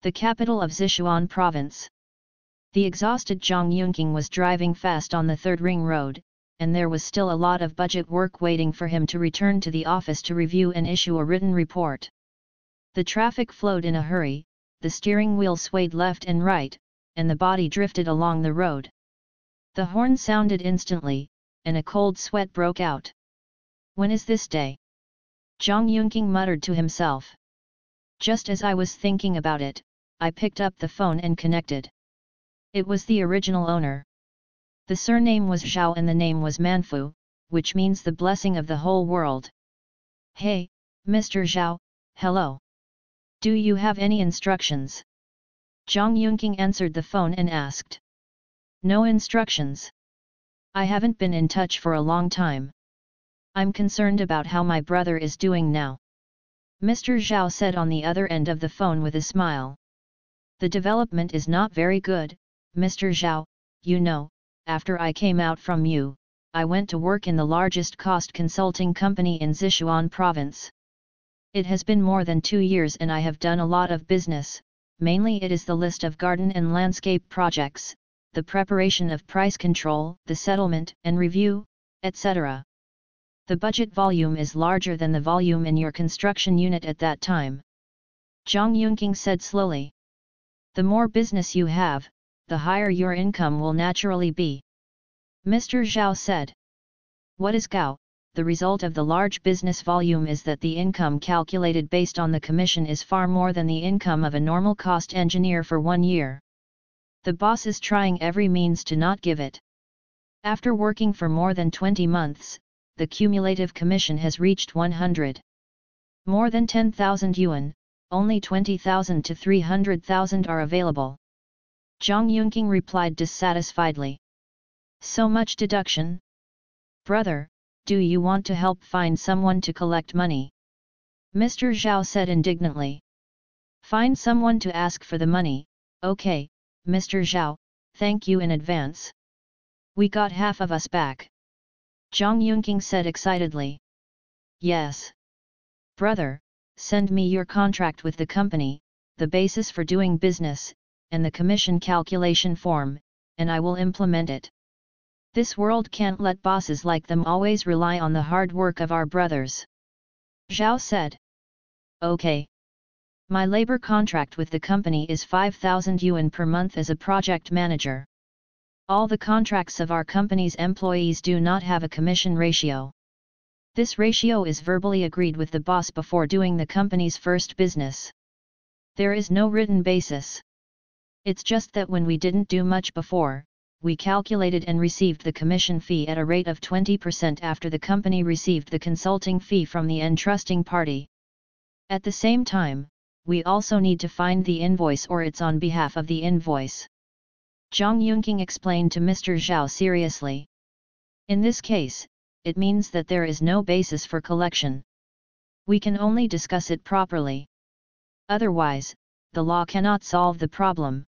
the capital of Sichuan province. The exhausted Zhang Yunqing was driving fast on the third ring road, and there was still a lot of budget work waiting for him to return to the office to review and issue a written report. The traffic flowed in a hurry, the steering wheel swayed left and right, and the body drifted along the road. The horn sounded instantly, and a cold sweat broke out. When is this day? Zhang Yunqing muttered to himself. Just as I was thinking about it, I picked up the phone and connected. It was the original owner. The surname was Zhao and the name was Manfu, which means the blessing of the whole world. Hey, Mr. Zhao, hello. Do you have any instructions? Zhang Yunqing answered the phone and asked. No instructions. I haven't been in touch for a long time. I'm concerned about how my brother is doing now. Mr. Zhao said on the other end of the phone with a smile. The development is not very good, Mr. Zhao. You know, after I came out from you, I went to work in the largest cost consulting company in Sichuan province. It has been more than 2 years and I have done a lot of business, mainly it is the list of garden and landscape projects, the preparation of price control, the settlement and review, etc. The budget volume is larger than the volume in your construction unit at that time. Zhang Yunqing said slowly. The more business you have, the higher your income will naturally be. Mr. Zhao said. What is Gao? The result of the large business volume is that the income calculated based on the commission is far more than the income of a normal cost engineer for 1 year. The boss is trying every means to not give it. After working for more than 20 months, the cumulative commission has reached 100. More than 10,000 yuan, only 20,000 to 300,000 are available. Zhang Yunqing replied dissatisfiedly. So much deduction? Brother, do you want to help find someone to collect money? Mr. Zhao said indignantly. Find someone to ask for the money, okay, Mr. Zhao, thank you in advance. We got half of us back. Zhang Yunqing said excitedly. Yes. Brother, send me your contract with the company, the basis for doing business, and the commission calculation form, and I will implement it. This world can't let bosses like them always rely on the hard work of our brothers. Zhao said. Okay. My labor contract with the company is 5,000 yuan per month as a project manager. All the contracts of our company's employees do not have a commission ratio. This ratio is verbally agreed with the boss before doing the company's first business. There is no written basis. It's just that when we didn't do much before, we calculated and received the commission fee at a rate of 20% after the company received the consulting fee from the entrusting party. At the same time, we also need to find the invoice or it's on behalf of the invoice. Zhang Yunqing explained to Mr. Zhao seriously. In this case, it means that there is no basis for collection. We can only discuss it properly. Otherwise, the law cannot solve the problem.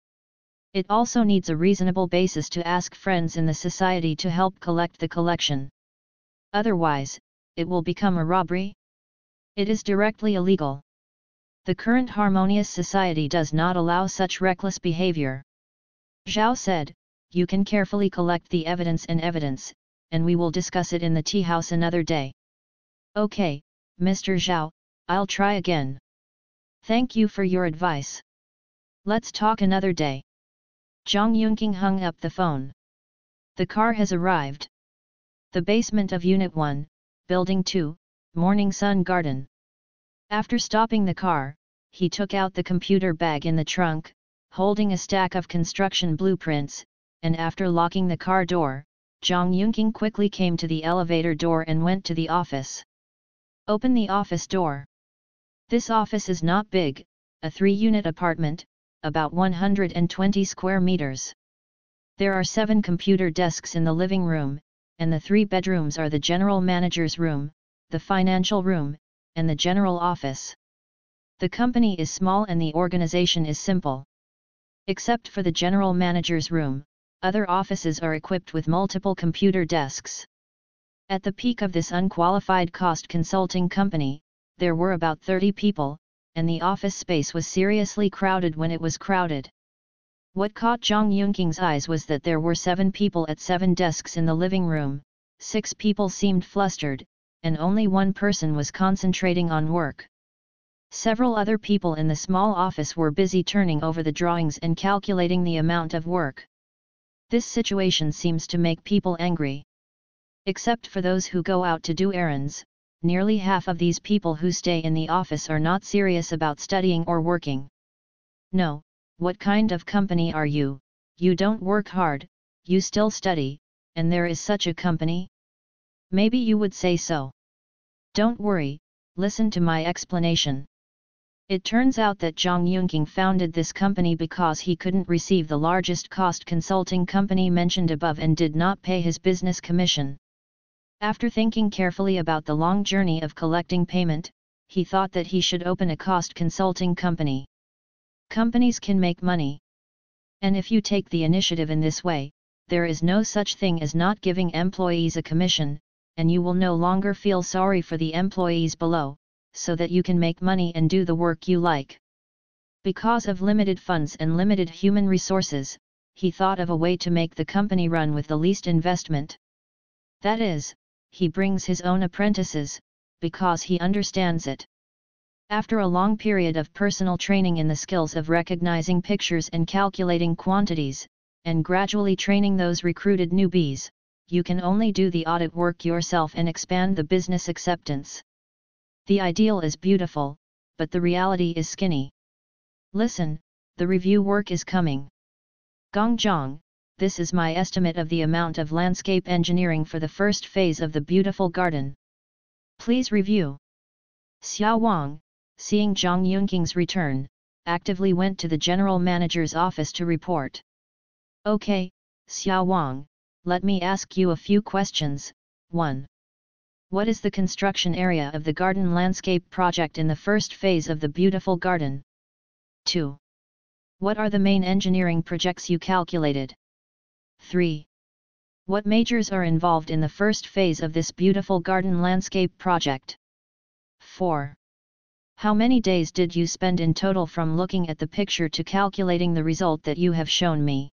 It also needs a reasonable basis to ask friends in the society to help collect the collection. Otherwise, it will become a robbery. It is directly illegal. The current harmonious society does not allow such reckless behavior. Zhao said, you can carefully collect the evidence, and we will discuss it in the tea house another day. Okay, Mr. Zhao, I'll try again. Thank you for your advice. Let's talk another day. Zhang Yunqing hung up the phone. The car has arrived. The basement of Unit 1, Building 2, Morning Sun Garden. After stopping the car, he took out the computer bag in the trunk, holding a stack of construction blueprints, and after locking the car door, Zhang Yunqing quickly came to the elevator door and went to the office. Open the office door. This office is not big, a 3-unit apartment, about 120 square meters. There are 7 computer desks in the living room, and the 3 bedrooms are the general manager's room, the financial room, and the general office. The company is small and the organization is simple. Except for the general manager's room, other offices are equipped with multiple computer desks. At the peak of this unqualified cost consulting company, there were about 30 people, and the office space was seriously crowded when it was crowded. What caught Zhang Yunking's eyes was that there were 7 people at 7 desks in the living room, 6 people seemed flustered, and only one person was concentrating on work. Several other people in the small office were busy turning over the drawings and calculating the amount of work. This situation seems to make people angry. Except for those who go out to do errands, nearly half of these people who stay in the office are not serious about studying or working. No, what kind of company are you? You don't work hard, you still study, and there is such a company? Maybe you would say so. Don't worry, listen to my explanation. It turns out that Zhang Yunqing founded this company because he couldn't receive the largest cost consulting company mentioned above and did not pay his business commission. After thinking carefully about the long journey of collecting payment, he thought that he should open a cost consulting company. Companies can make money. And if you take the initiative in this way, there is no such thing as not giving employees a commission, and you will no longer feel sorry for the employees below, so that you can make money and do the work you like. Because of limited funds and limited human resources, he thought of a way to make the company run with the least investment. That is, he brings his own apprentices, because he understands it. After a long period of personal training in the skills of recognizing pictures and calculating quantities, and gradually training those recruited newbies, you can only do the audit work yourself and expand the business acceptance. The ideal is beautiful, but the reality is skinny. Listen, the review work is coming. Gongzhang, this is my estimate of the amount of landscape engineering for the first phase of the beautiful garden. Please review. Xiao Wang, seeing Zhang Yunking's return, actively went to the general manager's office to report. Okay, Xiao Wang, let me ask you a few questions. 1. What is the construction area of the garden landscape project in the first phase of the beautiful garden? 2. What are the main engineering projects you calculated? 3. What majors are involved in the first phase of this beautiful garden landscape project? 4. How many days did you spend in total from looking at the picture to calculating the result that you have shown me?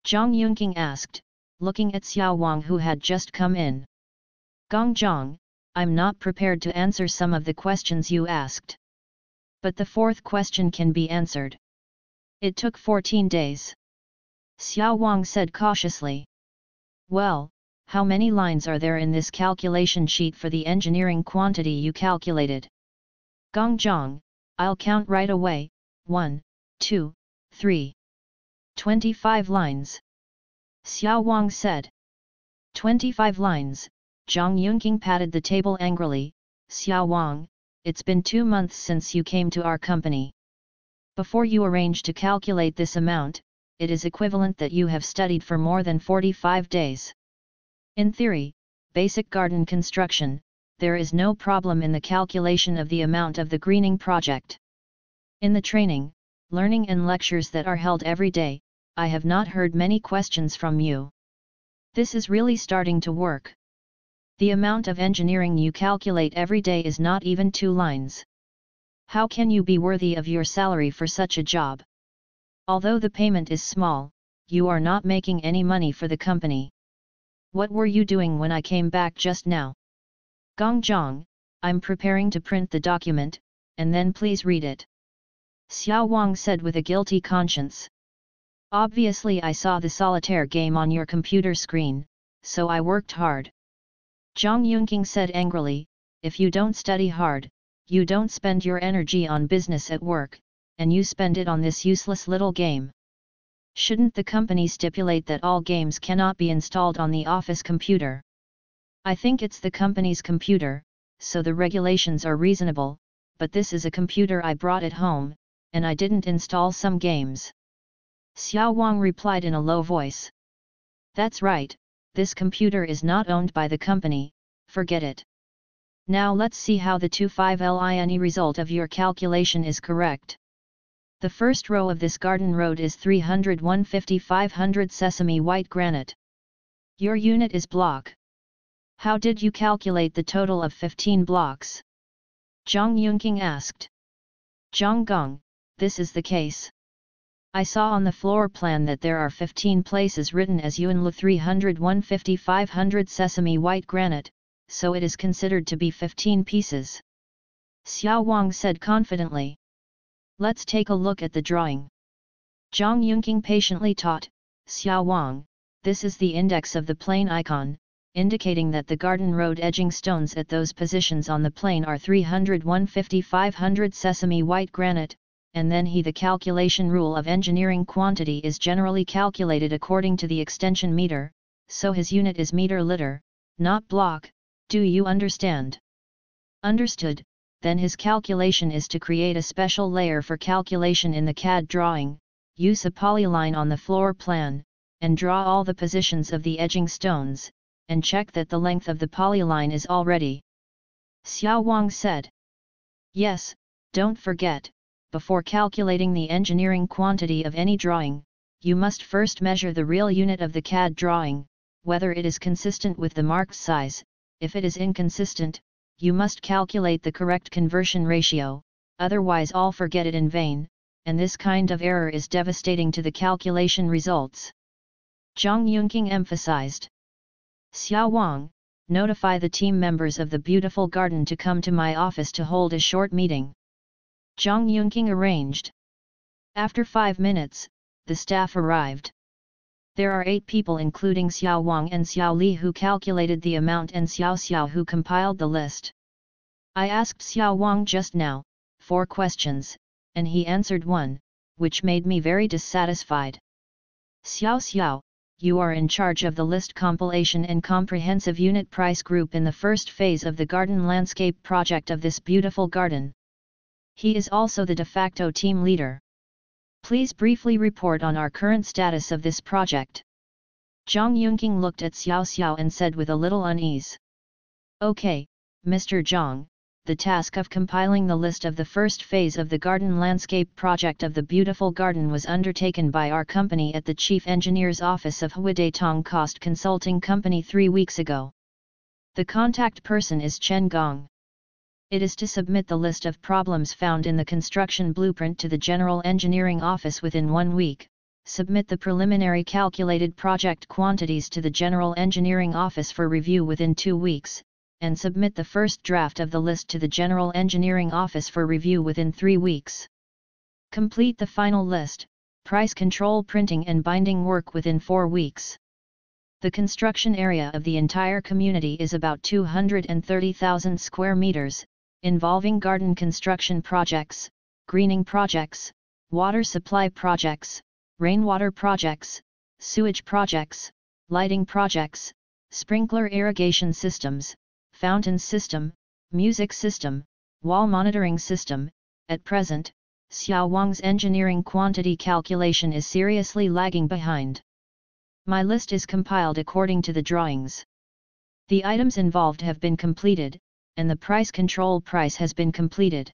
Zhang Yunqing asked, looking at Xiao Wang who had just come in. Gongzhang, I'm not prepared to answer some of the questions you asked. But the 4th question can be answered. It took 14 days. Xiao Wang said cautiously. Well, how many lines are there in this calculation sheet for the engineering quantity you calculated? Gongzhang, I'll count right away, 1, 2, 3. 25 lines. Xiao Wang said. 25 lines, Zhang Yunqing patted the table angrily. Xiao Wang, it's been 2 months since you came to our company. Before you arrange to calculate this amount, it is equivalent that you have studied for more than 45 days. In theory, basic garden construction, there is no problem in the calculation of the amount of the greening project. In the training, learning and lectures that are held every day, I have not heard many questions from you. This is really starting to work. The amount of engineering you calculate every day is not even 2 lines. How can you be worthy of your salary for such a job? Although the payment is small, you are not making any money for the company. What were you doing when I came back just now? Gongzhang, I'm preparing to print the document, and then please read it. Xiao Wang said with a guilty conscience. Obviously I saw the solitaire game on your computer screen, so I worked hard. Zhang Yunqing said angrily, if you don't study hard, you don't spend your energy on business at work, and you spend it on this useless little game. Shouldn't the company stipulate that all games cannot be installed on the office computer? I think it's the company's computer, so the regulations are reasonable, but this is a computer I brought at home, and I didn't install some games. Xiao Wang replied in a low voice. That's right, this computer is not owned by the company, forget it. Now let's see how the 25line result of your calculation is correct. The first row of this garden road is 301/500 sesame white granite. Your unit is block. How did you calculate the total of 15 blocks? Zhang Yunqing asked. Zhang Gong, this is the case. I saw on the floor plan that there are 15 places written as Yuanlu 300 150 500 sesame white granite, so it is considered to be 15 pieces. Xiao Wang said confidently. Let's take a look at the drawing. Zhang Yunqing patiently taught, Xiao Wang, this is the index of the plane icon, indicating that the garden road edging stones at those positions on the plane are 300 150 500 sesame white granite, and then the calculation rule of engineering quantity is generally calculated according to the extension meter, so his unit is meter liter, not block, do you understand? Understood. Then his calculation is to create a special layer for calculation in the CAD drawing, use a polyline on the floor plan, and draw all the positions of the edging stones, and check that the length of the polyline is all ready. Xiao Wang said. Yes, don't forget, before calculating the engineering quantity of any drawing, you must first measure the real unit of the CAD drawing, whether it is consistent with the marked size. If it is inconsistent, you must calculate the correct conversion ratio, otherwise all forget it in vain, and this kind of error is devastating to the calculation results. Zhang Yunqing emphasized. Xiao Wang, notify the team members of the beautiful garden to come to my office to hold a short meeting. Zhang Yunqing arranged. After 5 minutes, the staff arrived. There are 8 people including Xiao Wang and Xiao Li who calculated the amount and Xiao Xiao who compiled the list. I asked Xiao Wang just now 4 questions, and he answered 1, which made me very dissatisfied. Xiao Xiao, you are in charge of the list compilation and comprehensive unit price group in the first phase of the garden landscape project of this beautiful garden. He is also the de facto team leader. Please briefly report on our current status of this project. Zhang Yunqing looked at Xiao Xiao and said with a little unease. Okay, Mr. Zhang, the task of compiling the list of the first phase of the garden landscape project of the beautiful garden was undertaken by our company at the Chief Engineer's Office of Huideitong Cost Consulting Company 3 weeks ago. The contact person is Chen Gong. It is to submit the list of problems found in the construction blueprint to the General Engineering Office within 1 week, submit the preliminary calculated project quantities to the General Engineering Office for review within 2 weeks, and submit the first draft of the list to the General Engineering Office for review within 3 weeks. Complete the final list, price control printing and binding work within 4 weeks. The construction area of the entire community is about 230,000 square meters, involving garden construction projects, greening projects, water supply projects, rainwater projects, sewage projects, lighting projects, sprinkler irrigation systems, fountain system, music system, wall monitoring system. At present, Xiao Wang's engineering quantity calculation is seriously lagging behind. My list is compiled according to the drawings. The items involved have been completed, and the price control price has been completed.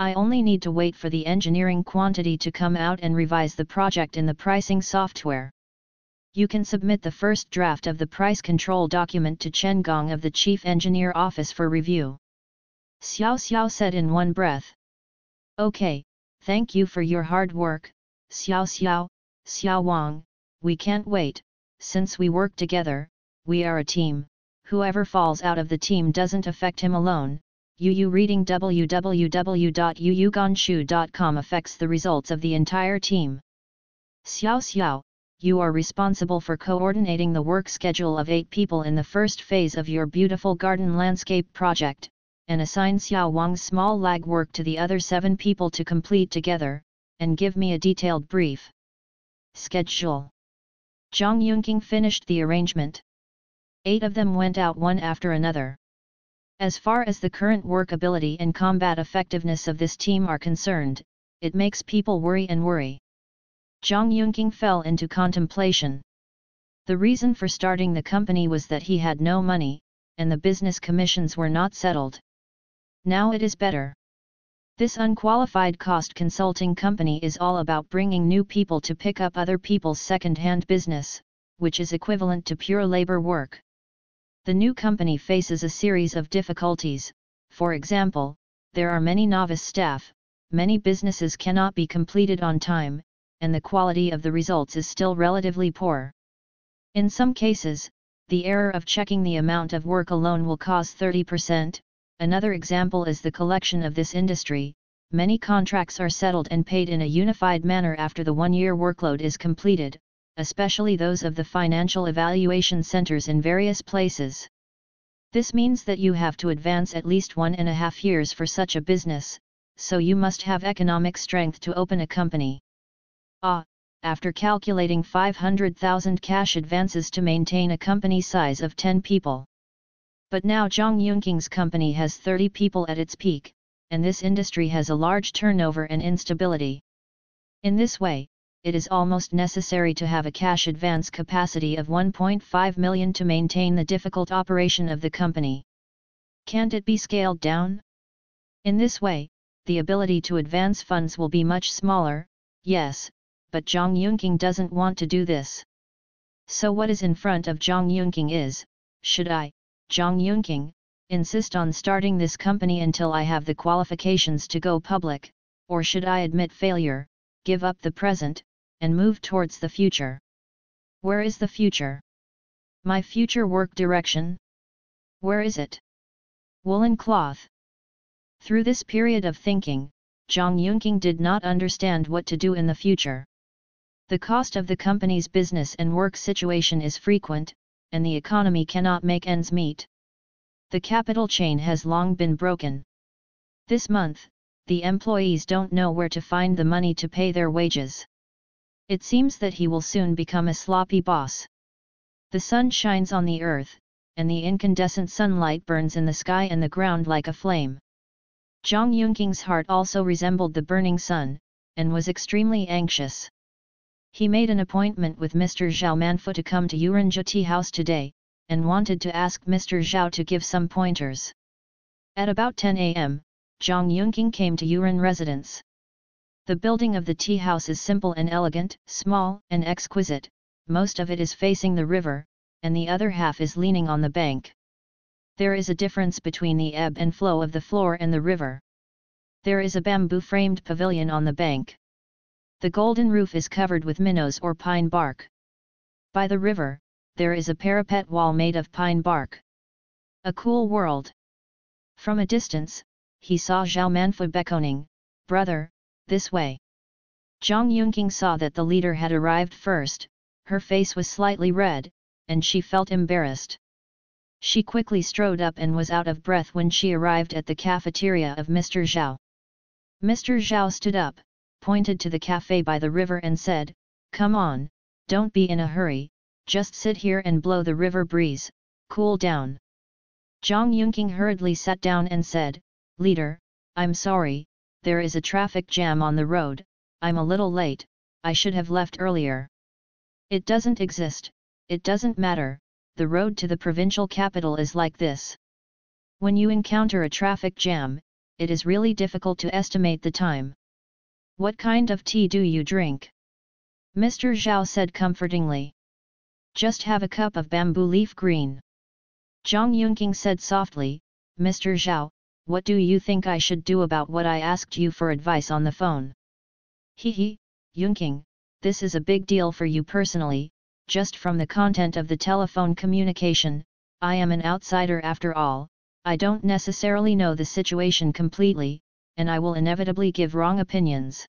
I only need to wait for the engineering quantity to come out and revise the project in the pricing software. You can submit the first draft of the price control document to Chen Gong of the Chief Engineer Office for review. Xiao Xiao said in one breath. Okay, thank you for your hard work, Xiao Xiao, Xiao Wang, we can't wait, since we work together, we are a team. Whoever falls out of the team doesn't affect him alone. Yu reading www.yuyuganshu.com affects the results of the entire team. Xiao Xiao, you are responsible for coordinating the work schedule of 8 people in the first phase of your beautiful garden landscape project, and assign Xiao Wang's small lag work to the other 7 people to complete together, and give me a detailed brief. Schedule. Zhang Yunqing finished the arrangement. 8 of them went out one after another. As far as the current workability and combat effectiveness of this team are concerned, it makes people worry and worry. Zhang Yunqing fell into contemplation. The reason for starting the company was that he had no money, and the business commissions were not settled. Now it is better. This unqualified cost consulting company is all about bringing new people to pick up other people's second-hand business, which is equivalent to pure labor work. The new company faces a series of difficulties. For example, there are many novice staff, many businesses cannot be completed on time, and the quality of the results is still relatively poor. In some cases, the error of checking the amount of work alone will cause 30%. Another example is the collection of this industry. Many contracts are settled and paid in a unified manner after the one-year workload is completed, especially those of the financial evaluation centers in various places. This means that you have to advance at least 1.5 years for such a business, so you must have economic strength to open a company. After calculating 500,000 cash advances to maintain a company size of 10 people. But now Zhang Yunking's company has 30 people at its peak, and this industry has a large turnover and instability. In this way, it is almost necessary to have a cash advance capacity of 1.5 million to maintain the difficult operation of the company. Can't it be scaled down? In this way, the ability to advance funds will be much smaller, yes, but Zhang Yunqing doesn't want to do this. So what is in front of Zhang Yunqing is, should I, Zhang Yunqing, insist on starting this company until I have the qualifications to go public, or should I admit failure, give up the present, and move towards the future? Where is the future? My future work direction? Where is it? Woolen cloth. Through this period of thinking, Zhang Yunqing did not understand what to do in the future. The cost of the company's business and work situation is frequent, and the economy cannot make ends meet. The capital chain has long been broken. This month, the employees don't know where to find the money to pay their wages. It seems that he will soon become a sloppy boss. The sun shines on the earth, and the incandescent sunlight burns in the sky and the ground like a flame. Zhang Yunqing's heart also resembled the burning sun, and was extremely anxious. He made an appointment with Mr. Zhao Manfu to come to Yuranjia Tea House today, and wanted to ask Mr. Zhao to give some pointers. At about 10 a.m., Zhang Yunqing came to Yuran residence. The building of the tea house is simple and elegant, small and exquisite, most of it is facing the river, and the other half is leaning on the bank. There is a difference between the ebb and flow of the floor and the river. There is a bamboo-framed pavilion on the bank. The golden roof is covered with minnows or pine bark. By the river, there is a parapet wall made of pine bark. A cool world. From a distance, he saw Zhao Manfu beckoning, "Brother, this way." Zhang Yunqing saw that the leader had arrived first. Her face was slightly red, and she felt embarrassed. She quickly strode up and was out of breath when she arrived at the cafeteria of Mr. Zhao. Mr. Zhao stood up, pointed to the cafe by the river and said, "Come on, don't be in a hurry, just sit here and blow the river breeze, cool down." Zhang Yunqing hurriedly sat down and said, "Leader, I'm sorry, there is a traffic jam on the road, I'm a little late, I should have left earlier." "It doesn't exist, it doesn't matter, the road to the provincial capital is like this. When you encounter a traffic jam, it is really difficult to estimate the time." "What kind of tea do you drink?" Mr. Zhao said comfortingly. "Just have a cup of bamboo leaf green." Zhang Yunqing said softly, "Mr. Zhao, what do you think I should do about what I asked you for advice on the phone?" "He, Yunqing, this is a big deal for you personally, just from the content of the telephone communication, I am an outsider after all, I don't necessarily know the situation completely, and I will inevitably give wrong opinions.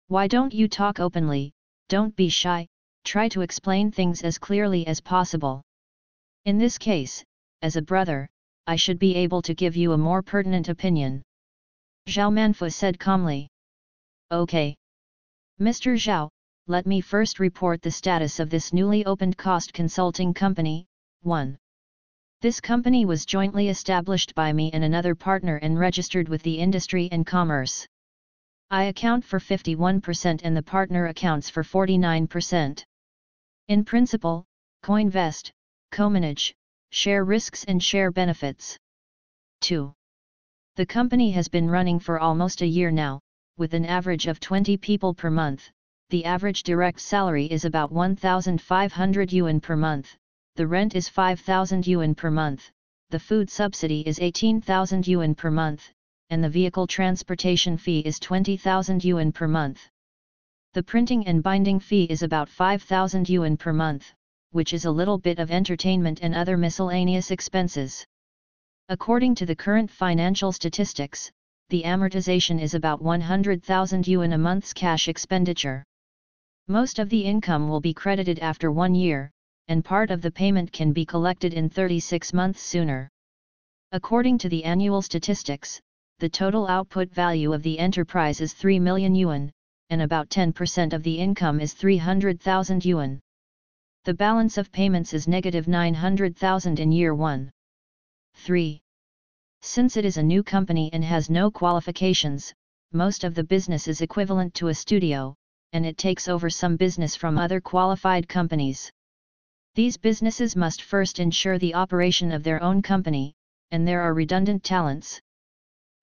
Why don't you talk openly, don't be shy, try to explain things as clearly as possible. In this case, as a brother, I should be able to give you a more pertinent opinion." Zhao Manfu said calmly. "Okay. Mr. Zhao, let me first report the status of this newly opened cost consulting company. 1. This company was jointly established by me and another partner and registered with the Industry and Commerce. I account for 51% and the partner accounts for 49%. In principle, co-invest, co-manage, share risks and share benefits. 2. The company has been running for almost a year now, with an average of 20 people per month. The average direct salary is about 1,500 yuan per month, the rent is 5,000 yuan per month, the food subsidy is 18,000 yuan per month, and the vehicle transportation fee is 20,000 yuan per month. The printing and binding fee is about 5,000 yuan per month, which is a little bit of entertainment and other miscellaneous expenses. According to the current financial statistics, the amortization is about 100,000 yuan a month's cash expenditure. Most of the income will be credited after 1 year, and part of the payment can be collected in 36 months sooner. According to the annual statistics, the total output value of the enterprise is 3 million yuan, and about 10% of the income is 300,000 yuan. The balance of payments is negative 900,000 in year 1. 3. Since it is a new company and has no qualifications, most of the business is equivalent to a studio, and it takes over some business from other qualified companies. These businesses must first ensure the operation of their own company, and there are redundant talents.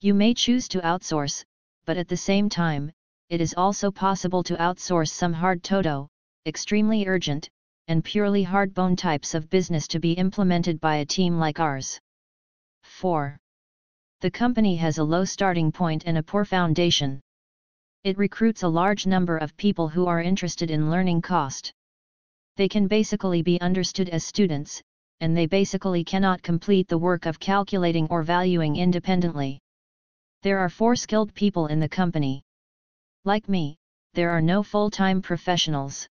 You may choose to outsource, but at the same time, it is also possible to outsource some hard todo, extremely urgent, and purely hardbone types of business to be implemented by a team like ours. 4. The company has a low starting point and a poor foundation. It recruits a large number of people who are interested in learning cost. They can basically be understood as students, and they basically cannot complete the work of calculating or valuing independently. There are 4 skilled people in the company. Like me, there are no full-time professionals.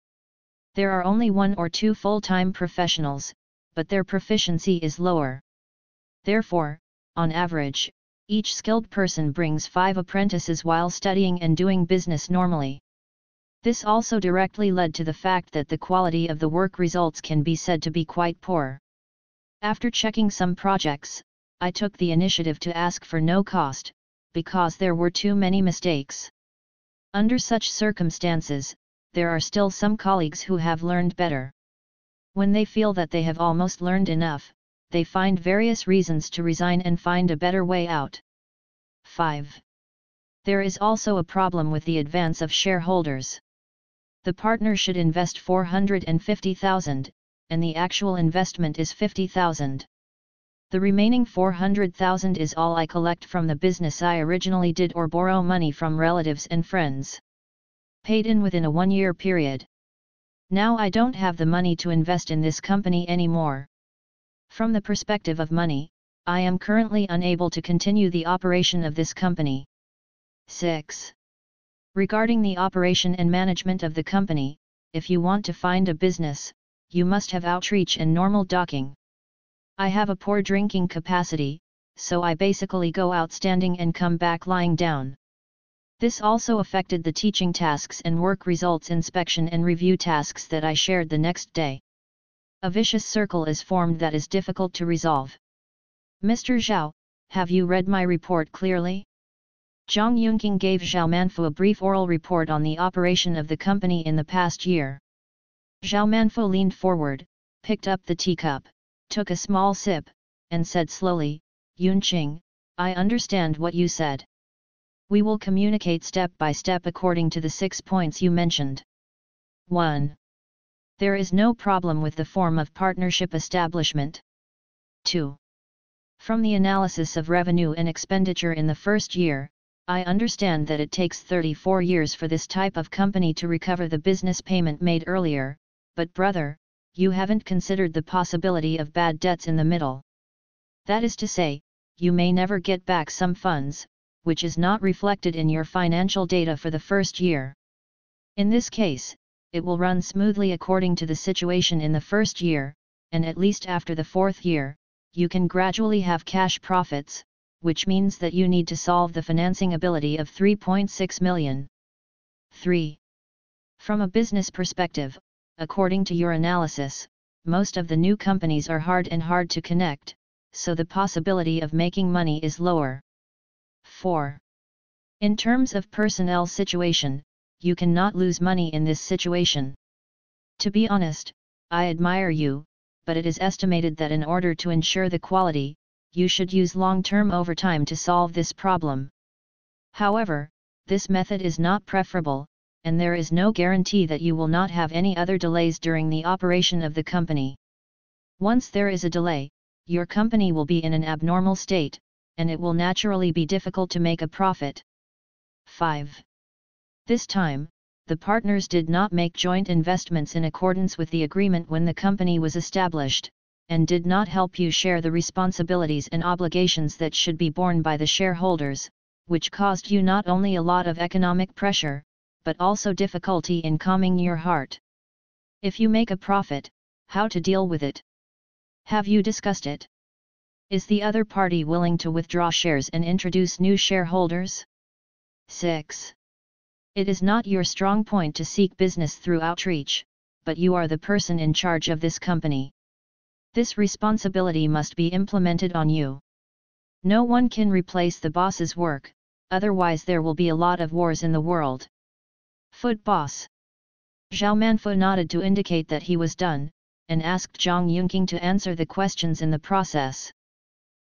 There are only 1 or 2 full-time professionals, but their proficiency is lower. Therefore, on average, each skilled person brings 5 apprentices while studying and doing business normally. This also directly led to the fact that the quality of the work results can be said to be quite poor. After checking some projects, I took the initiative to ask for no cost, because there were too many mistakes. Under such circumstances, there are still some colleagues who have learned better. When they feel that they have almost learned enough, they find various reasons to resign and find a better way out. 5. There is also a problem with the advance of shareholders. The partner should invest 450,000, and the actual investment is 50,000. The remaining 400,000 is all I collect from the business I originally did or borrow money from relatives and friends. Paid in within a 1-year period. Now I don't have the money to invest in this company anymore. From the perspective of money, I am currently unable to continue the operation of this company. 6. Regarding the operation and management of the company, if you want to find a business, you must have outreach and normal docking. I have a poor drinking capacity, so I basically go out standing and come back lying down. This also affected the teaching tasks and work results inspection and review tasks that I shared the next day. A vicious circle is formed that is difficult to resolve. Mr. Zhao, have you read my report clearly? Zhang Yunqing gave Zhao Manfu a brief oral report on the operation of the company in the past year. Zhao Manfu leaned forward, picked up the teacup, took a small sip, and said slowly, Yunqing, I understand what you said. We will communicate step by step according to the 6 points you mentioned. 1. There is no problem with the form of partnership establishment. 2. From the analysis of revenue and expenditure in the first year, I understand that it takes 34 years for this type of company to recover the business payment made earlier, but brother, you haven't considered the possibility of bad debts in the middle. That is to say, you may never get back some funds, which is not reflected in your financial data for the first year. In this case, it will run smoothly according to the situation in the first year, and at least after the 4th year, you can gradually have cash profits, which means that you need to solve the financing ability of 3.6 million. 3. From a business perspective, according to your analysis, most of the new companies are hard to connect, so the possibility of making money is lower. 4. In terms of personnel situation, you cannot lose money in this situation. To be honest, I admire you, but it is estimated that in order to ensure the quality, you should use long-term overtime to solve this problem. However, this method is not preferable, and there is no guarantee that you will not have any other delays during the operation of the company. Once there is a delay, your company will be in an abnormal state, and it will naturally be difficult to make a profit. 5. This time, the partners did not make joint investments in accordance with the agreement when the company was established, and did not help you share the responsibilities and obligations that should be borne by the shareholders, which caused you not only a lot of economic pressure, but also difficulty in calming your heart. If you make a profit, how to deal with it? Have you discussed it? Is the other party willing to withdraw shares and introduce new shareholders? 6. It is not your strong point to seek business through outreach, but you are the person in charge of this company. This responsibility must be implemented on you. No one can replace the boss's work, otherwise there will be a lot of wars in the world. Foot boss. Zhao Manfu nodded to indicate that he was done, and asked Zhang Yunqing to answer the questions in the process.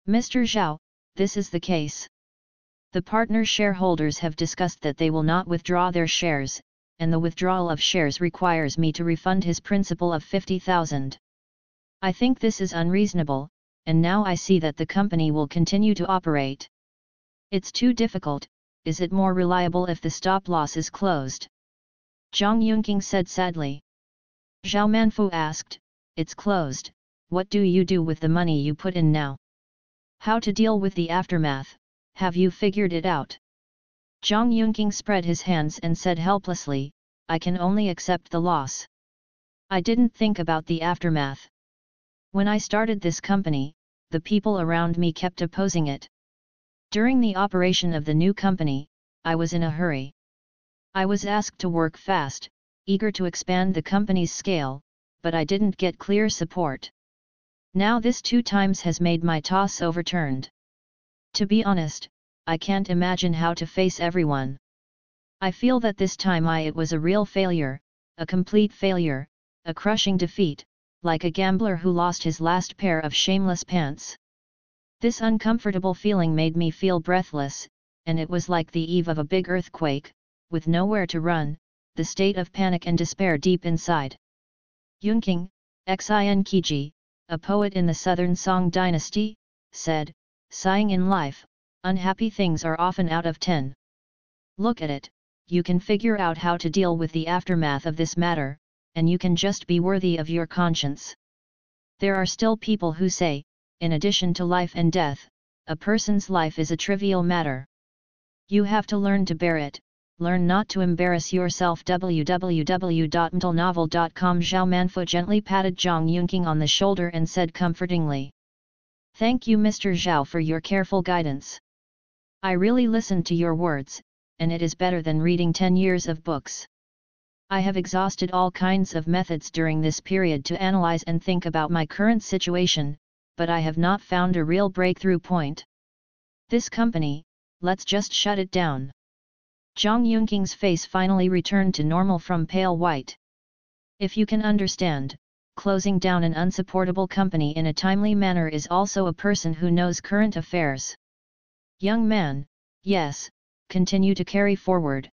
Mr. Zhao, this is the case. The partner shareholders have discussed that they will not withdraw their shares, and the withdrawal of shares requires me to refund his principal of 50,000. I think this is unreasonable, and now I see that the company will continue to operate. It's too difficult. Is it more reliable if the stop loss is closed? Zhang Yunqing said sadly. Zhao Manfu asked, it's closed, what do you do with the money you put in now? How to deal with the aftermath, have you figured it out? Zhang Yunqing spread his hands and said helplessly, I can only accept the loss. I didn't think about the aftermath. When I started this company, the people around me kept opposing it. During the operation of the new company, I was in a hurry. I was asked to work fast, eager to expand the company's scale, but I didn't get clear support. Now this 2 times has made my toss overturned. To be honest, I can't imagine how to face everyone. I feel that this time it was a real failure, a complete failure, a crushing defeat, like a gambler who lost his last pair of shameless pants. This uncomfortable feeling made me feel breathless, and it was like the eve of a big earthquake, with nowhere to run, the state of panic and despair deep inside. Yunqing, Xin Qiji, a poet in the Southern Song dynasty, said, sighing in life, unhappy things are often out of 10. Look at it, you can figure out how to deal with the aftermath of this matter, and you can just be worthy of your conscience. There are still people who say, in addition to life and death, a person's life is a trivial matter. You have to learn to bear it, learn not to embarrass yourself. www.mtlnovel.com. Zhao Manfu gently patted Zhang Yunqing on the shoulder and said comfortingly. Thank you Mr. Zhao for your careful guidance. I really listened to your words, and it is better than reading 10 years of books. I have exhausted all kinds of methods during this period to analyze and think about my current situation, but I have not found a real breakthrough point. This company, let's just shut it down. Zhang Yunqing's face finally returned to normal from pale white. If you can understand, closing down an unsupportable company in a timely manner is also a person who knows current affairs. Young man, yes, continue to carry forward.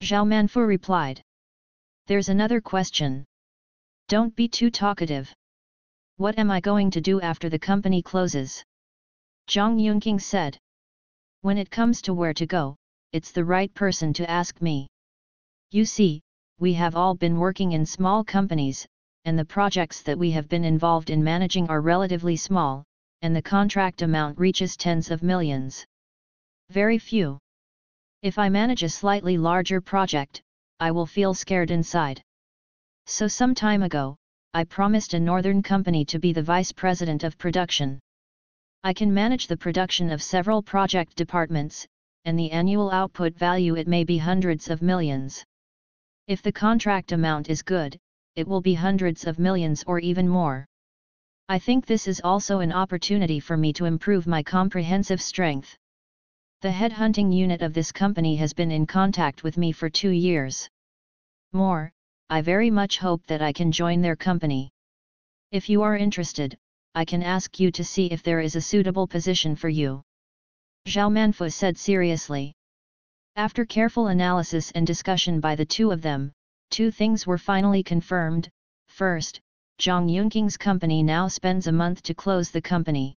Zhao Manfu replied. There's another question. Don't be too talkative. What am I going to do after the company closes? Zhang Yunqing said. When it comes to where to go, it's the right person to ask me. You see, we have all been working in small companies, and the projects that we have been involved in managing are relatively small, and the contract amount reaches tens of millions. Very few. If I manage a slightly larger project, I will feel scared inside. So some time ago, I promised a northern company to be the vice president of production. I can manage the production of several project departments, and the annual output value it may be hundreds of millions. If the contract amount is good, it will be hundreds of millions or even more. I think this is also an opportunity for me to improve my comprehensive strength. The headhunting unit of this company has been in contact with me for 2 years. More, I very much hope that I can join their company. If you are interested, I can ask you to see if there is a suitable position for you. Zhao Manfu said seriously. After careful analysis and discussion by the two of them, 2 things were finally confirmed. First, Zhang Yunqing's company now spends a month to close the company.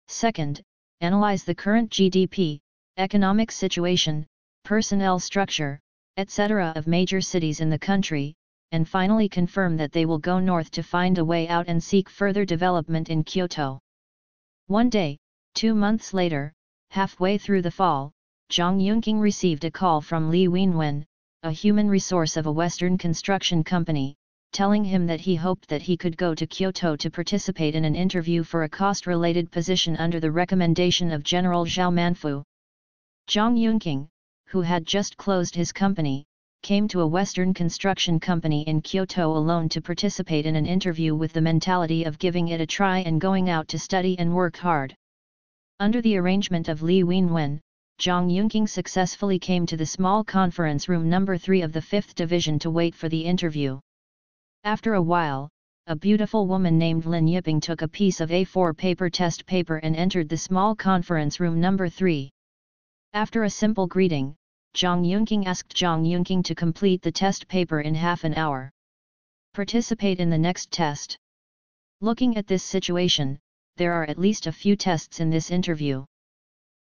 Second, analyze the current GDP, economic situation, personnel structure, etc. of major cities in the country, and finally confirm that they will go north to find a way out and seek further development in Kyoto. One day, 2 months later, halfway through the fall, Zhang Yunqing received a call from Li Wenwen, a human resource of a Western construction company, telling him that he hoped that he could go to Kyoto to participate in an interview for a cost-related position under the recommendation of General Zhao Manfu. Zhang Yunqing, who had just closed his company, came to a Western construction company in Kyoto alone to participate in an interview with the mentality of giving it a try and going out to study and work hard. Under the arrangement of Li Wenwen, Zhang Yunqing successfully came to the small conference room number 3 of the 5th Division to wait for the interview. After a while, a beautiful woman named Lin Yiping took a piece of A4 paper test paper and entered the small conference room number 3. After a simple greeting, Zhang Yunqing asked Zhang Yunqing to complete the test paper in half an hour. Participate in the next test. Looking at this situation, there are at least a few tests in this interview.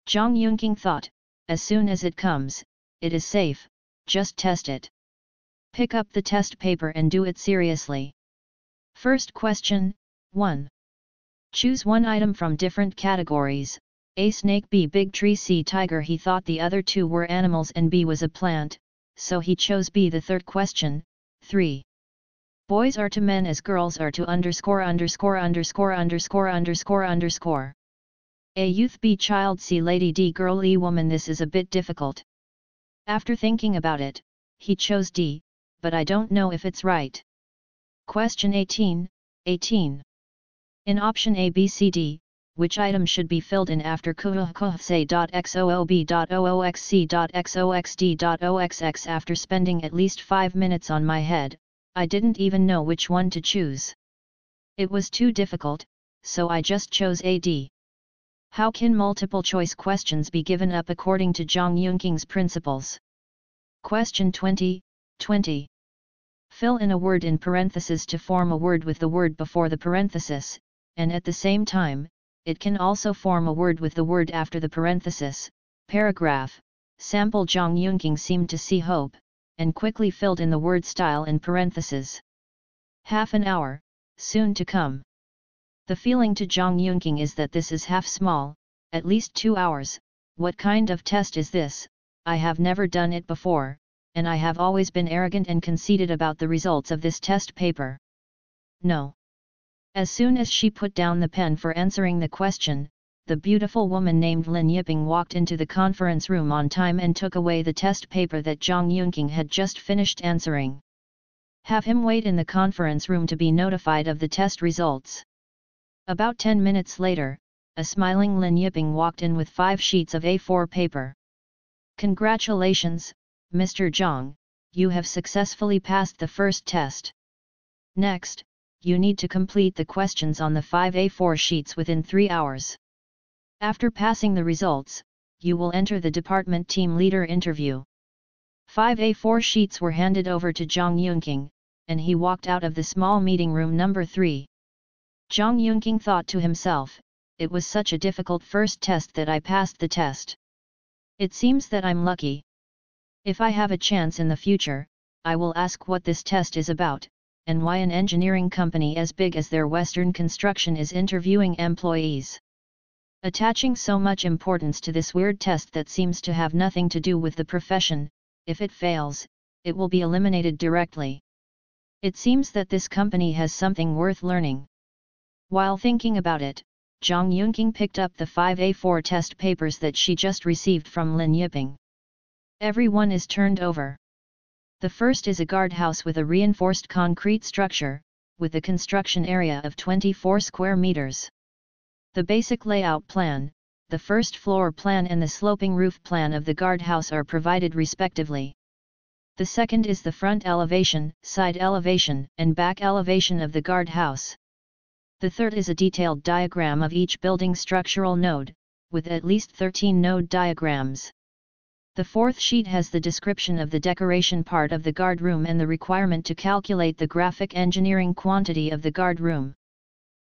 Zhang Yunqing thought, as soon as it comes, it is safe, just test it. Pick up the test paper and do it seriously. First question, 1. Choose one item from different categories. A snake, B big tree, C tiger. He thought the other two were animals and B was a plant, so he chose B. The third question, 3. Boys are to men as girls are to underscore underscore underscore underscore underscore underscore. A youth, B child, C lady, D girl, E woman. This is a bit difficult. After thinking about it, he chose D, but I don't know if it's right. Question 18. In option A, B, C, D, which item should be filled in after kuhse.xoob.ooxc.xoxd.oxx? After spending at least 5 minutes on my head, I didn't even know which one to choose. It was too difficult, so I just chose AD. How can multiple choice questions be given up according to Zhang Yunqing's principles? Question 20. Fill in a word in parentheses to form a word with the word before the parenthesis, and at the same time, it can also form a word with the word after the parenthesis. Paragraph. Sample. Zhang Yunqing seemed to see hope, and quickly filled in the word style in parentheses. Half an hour, soon to come. The feeling to Zhang Yunqing is that this is half small, at least 2 hours. What kind of test is this? I have never done it before, and I have always been arrogant and conceited about the results of this test paper. No. As soon as she put down the pen for answering the question, the beautiful woman named Lin Yiping walked into the conference room on time and took away the test paper that Zhang Yunqing had just finished answering. Have him wait in the conference room to be notified of the test results. About 10 minutes later, a smiling Lin Yiping walked in with 5 sheets of A4 paper. Congratulations, Mr. Zhang, you have successfully passed the first test. Next, you need to complete the questions on the 5 A4 sheets within 3 hours. After passing the results, you will enter the department team leader interview. 5 A4 sheets were handed over to Zhang Yunqing, and he walked out of the small meeting room number 3. Zhang Yunqing thought to himself, it was such a difficult first test that I passed the test. It seems that I'm lucky. If I have a chance in the future, I will ask what this test is about, and why an engineering company as big as their Western Construction is interviewing employees. Attaching so much importance to this weird test that seems to have nothing to do with the profession, if it fails, it will be eliminated directly. It seems that this company has something worth learning. While thinking about it, Zhang Yunqing picked up the 5 A4 test papers that she just received from Lin Yiping. Every one is turned over. The first is a guardhouse with a reinforced concrete structure, with a construction area of 24 square meters. The basic layout plan, the first floor plan and the sloping roof plan of the guardhouse are provided respectively. The second is the front elevation, side elevation, and back elevation of the guardhouse. The third is a detailed diagram of each building structural node, with at least 13 node diagrams. The fourth sheet has the description of the decoration part of the guard room and the requirement to calculate the graphic engineering quantity of the guard room.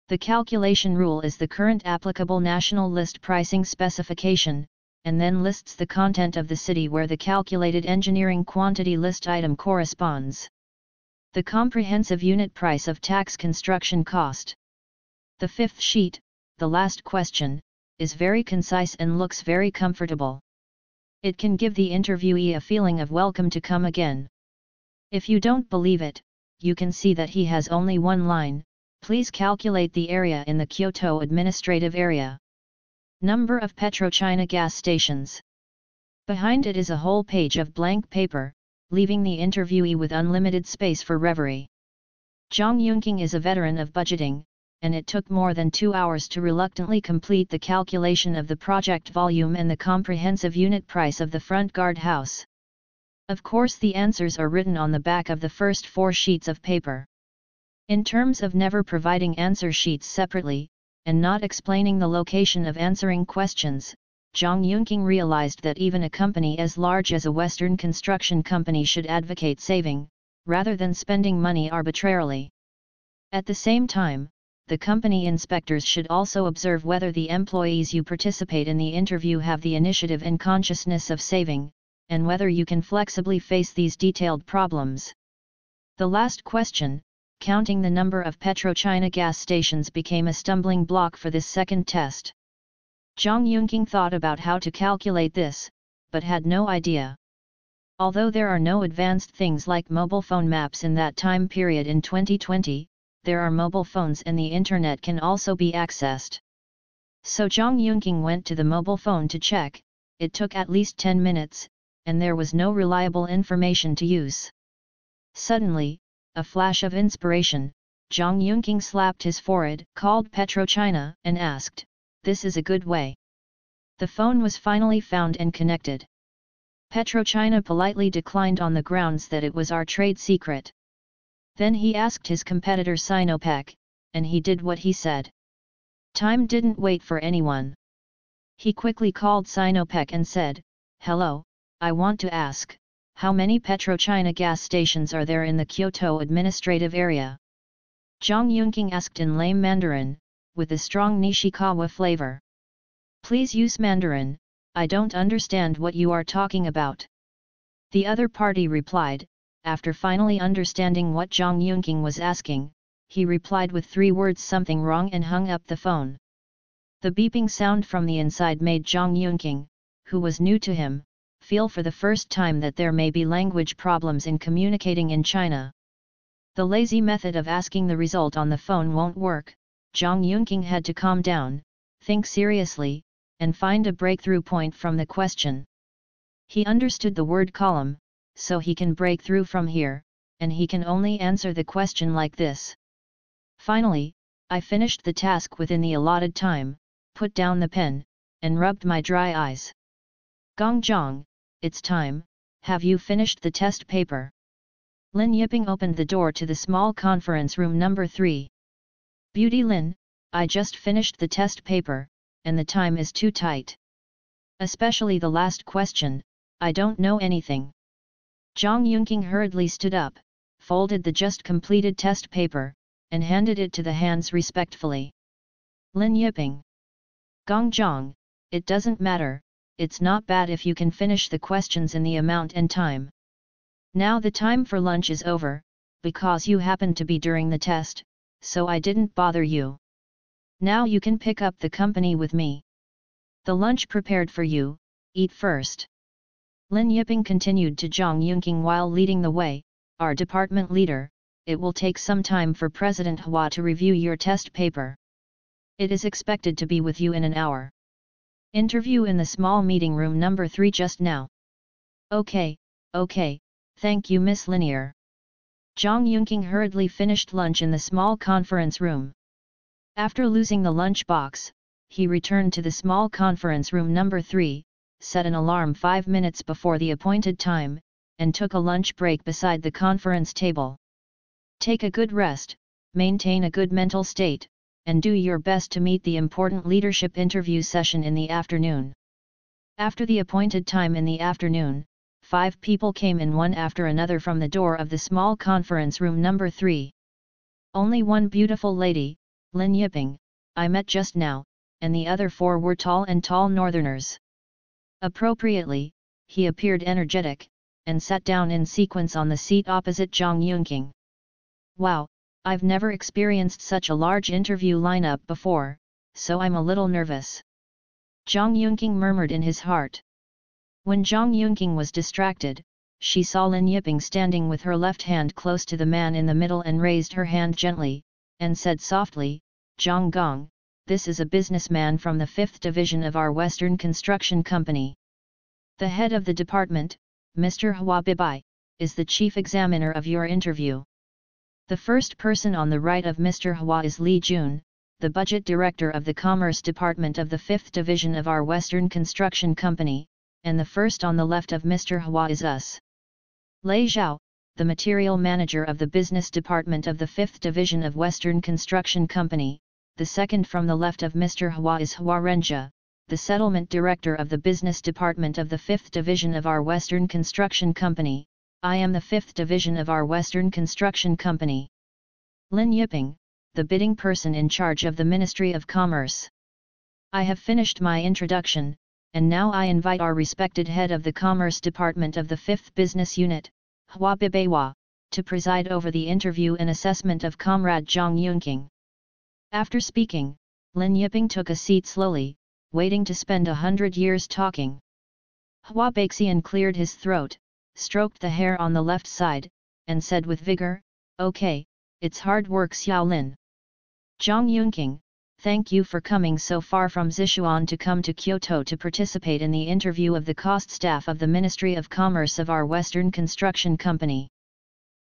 The calculation rule is the current applicable national list pricing specification, and then lists the content of the city where the calculated engineering quantity list item corresponds. The comprehensive unit price of tax construction cost. The fifth sheet, the last question, is very concise and looks very comfortable. It can give the interviewee a feeling of welcome to come again. If you don't believe it, you can see that he has only one line: please calculate the area in the Kyoto administrative area. Number of PetroChina gas stations. Behind it is a whole page of blank paper, leaving the interviewee with unlimited space for reverie. Zhang Yunqing is a veteran of budgeting, and it took more than 2 hours to reluctantly complete the calculation of the project volume and the comprehensive unit price of the front guard house. Of course, the answers are written on the back of the first 4 sheets of paper. In terms of never providing answer sheets separately, and not explaining the location of answering questions, Zhang Yunqing realized that even a company as large as a Western construction company should advocate saving, rather than spending money arbitrarily. At the same time, the company inspectors should also observe whether the employees you participate in the interview have the initiative and consciousness of saving, and whether you can flexibly face these detailed problems. The last question, counting the number of PetroChina gas stations, became a stumbling block for this second test. Zhang Yunqing thought about how to calculate this, but had no idea. Although there are no advanced things like mobile phone maps in that time period in 2020, there are mobile phones and the internet can also be accessed. So Zhang Yunqing went to the mobile phone to check. It took at least 10 minutes, and there was no reliable information to use. Suddenly, a flash of inspiration, Zhang Yunqing slapped his forehead, called PetroChina, and asked, "This is a good way." The phone was finally found and connected. PetroChina politely declined on the grounds that it was our trade secret. Then he asked his competitor Sinopec, and he did what he said. Time didn't wait for anyone. He quickly called Sinopec and said, "Hello, I want to ask, how many PetroChina gas stations are there in the Kyoto administrative area?" Zhang Yunqing asked in lame Mandarin, with a strong Nishikawa flavor. "Please use Mandarin, I don't understand what you are talking about." The other party replied. After finally understanding what Zhang Yunqing was asking, he replied with 3 words, "Something wrong," and hung up the phone. The beeping sound from the inside made Zhang Yunqing, who was new to him, feel for the first time that there may be language problems in communicating in China. The lazy method of asking the result on the phone won't work. Zhang Yunqing had to calm down, think seriously, and find a breakthrough point from the question. He understood the word column, so he can break through from here, and he can only answer the question like this. Finally, I finished the task within the allotted time, put down the pen, and rubbed my dry eyes. "Gong Zhang, it's time, have you finished the test paper?" Lin Yiping opened the door to the small conference room number 3. "Beauty Lin, I just finished the test paper, and the time is too tight. Especially the last question, I don't know anything." Zhang Yunqing hurriedly stood up, folded the just completed test paper, and handed it to the hands respectfully. Lin Yiping. "Gong Zhang, it doesn't matter, it's not bad if you can finish the questions in the amount and time. Now the time for lunch is over, because you happened to be during the test, so I didn't bother you. Now you can pick up the company with me. The lunch prepared for you, eat first." Lin Yiping continued to Zhang Yunqing while leading the way, "Our department leader, it will take some time for President Hua to review your test paper. It is expected to be with you in an hour. Interview in the small meeting room number 3 just now." Okay, thank you Miss Linear." Zhang Yunqing hurriedly finished lunch in the small conference room. After losing the lunch box, he returned to the small conference room number 3, set an alarm 5 minutes before the appointed time, and took a lunch break beside the conference table. Take a good rest, maintain a good mental state, and do your best to meet the important leadership interview session in the afternoon. After the appointed time in the afternoon, 5 people came in one after another from the door of the small conference room number 3. Only one beautiful lady, Lin Yiping, I met just now, and the other four were tall northerners. Appropriately, he appeared energetic, and sat down in sequence on the seat opposite Zhang Yunqing. Wow, I've never experienced such a large interview lineup before, so I'm a little nervous. Zhang Yunqing murmured in his heart. When Zhang Yunqing was distracted, she saw Lin Yiping standing with her left hand close to the man in the middle and raised her hand gently, and said softly, Zhang Gong, this is a businessman from the 5th Division of our Western Construction Company. The head of the department, Mr. Hua Bibai, is the chief examiner of your interview. The first person on the right of Mr. Hua is Li Jun, the budget director of the Commerce Department of the 5th Division of our Western Construction Company, and the first on the left of Mr. Hua is us. Lei Zhao, the material manager of the Business Department of the 5th Division of Western Construction Company, the second from the left of Mr. Hua is Hua Renjia, the settlement director of the Business Department of the 5th Division of our Western Construction Company. I am the 5th Division of our Western Construction Company. Lin Yiping, the bidding person in charge of the Ministry of Commerce. I have finished my introduction, and now I invite our respected head of the Commerce Department of the 5th Business Unit, Hua Bibaiwa, to preside over the interview and assessment of Comrade Zhang Yunqing. After speaking, Lin Yiping took a seat slowly, waiting to spend 100 years talking. Hua Baixian cleared his throat, stroked the hair on the left side, and said with vigor, Okay, it's hard work Xiao Lin. Zhang Yunqing, thank you for coming so far from Sichuan to come to Kyoto to participate in the interview of the cost staff of the Ministry of Commerce of our Western Construction Company.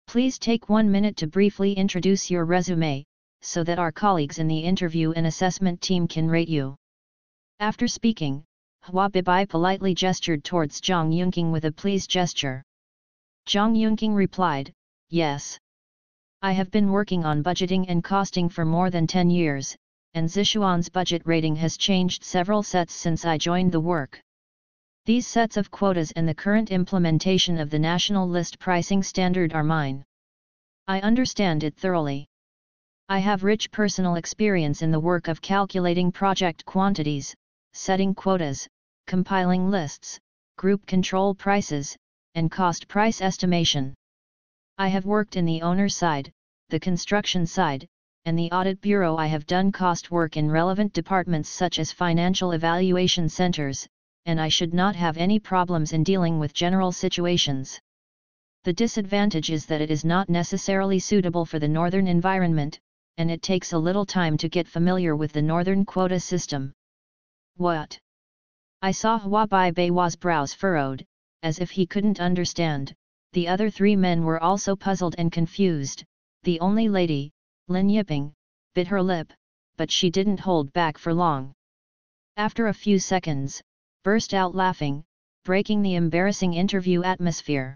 Please take 1 minute to briefly introduce your resume, so that our colleagues in the interview and assessment team can rate you. After speaking, Hua Bibai politely gestured towards Zhang Yunqing with a pleased gesture. Zhang Yunqing replied, Yes. I have been working on budgeting and costing for more than 10 years, and Sichuan's budget rating has changed several sets since I joined the work. These sets of quotas and the current implementation of the national list pricing standard are mine. I understand it thoroughly. I have rich personal experience in the work of calculating project quantities, setting quotas, compiling lists, group control prices, and cost price estimation. I have worked in the owner side, the construction side, and the audit bureau. I have done cost work in relevant departments such as financial evaluation centers, and I should not have any problems in dealing with general situations. The disadvantage is that it is not necessarily suitable for the northern environment, and it takes a little time to get familiar with the northern quota system. What? I saw Hua Baiwa's brows furrowed, as if he couldn't understand. The other three men were also puzzled and confused. The only lady, Lin Yiping, bit her lip, but she didn't hold back for long. After a few seconds, burst out laughing, breaking the embarrassing interview atmosphere.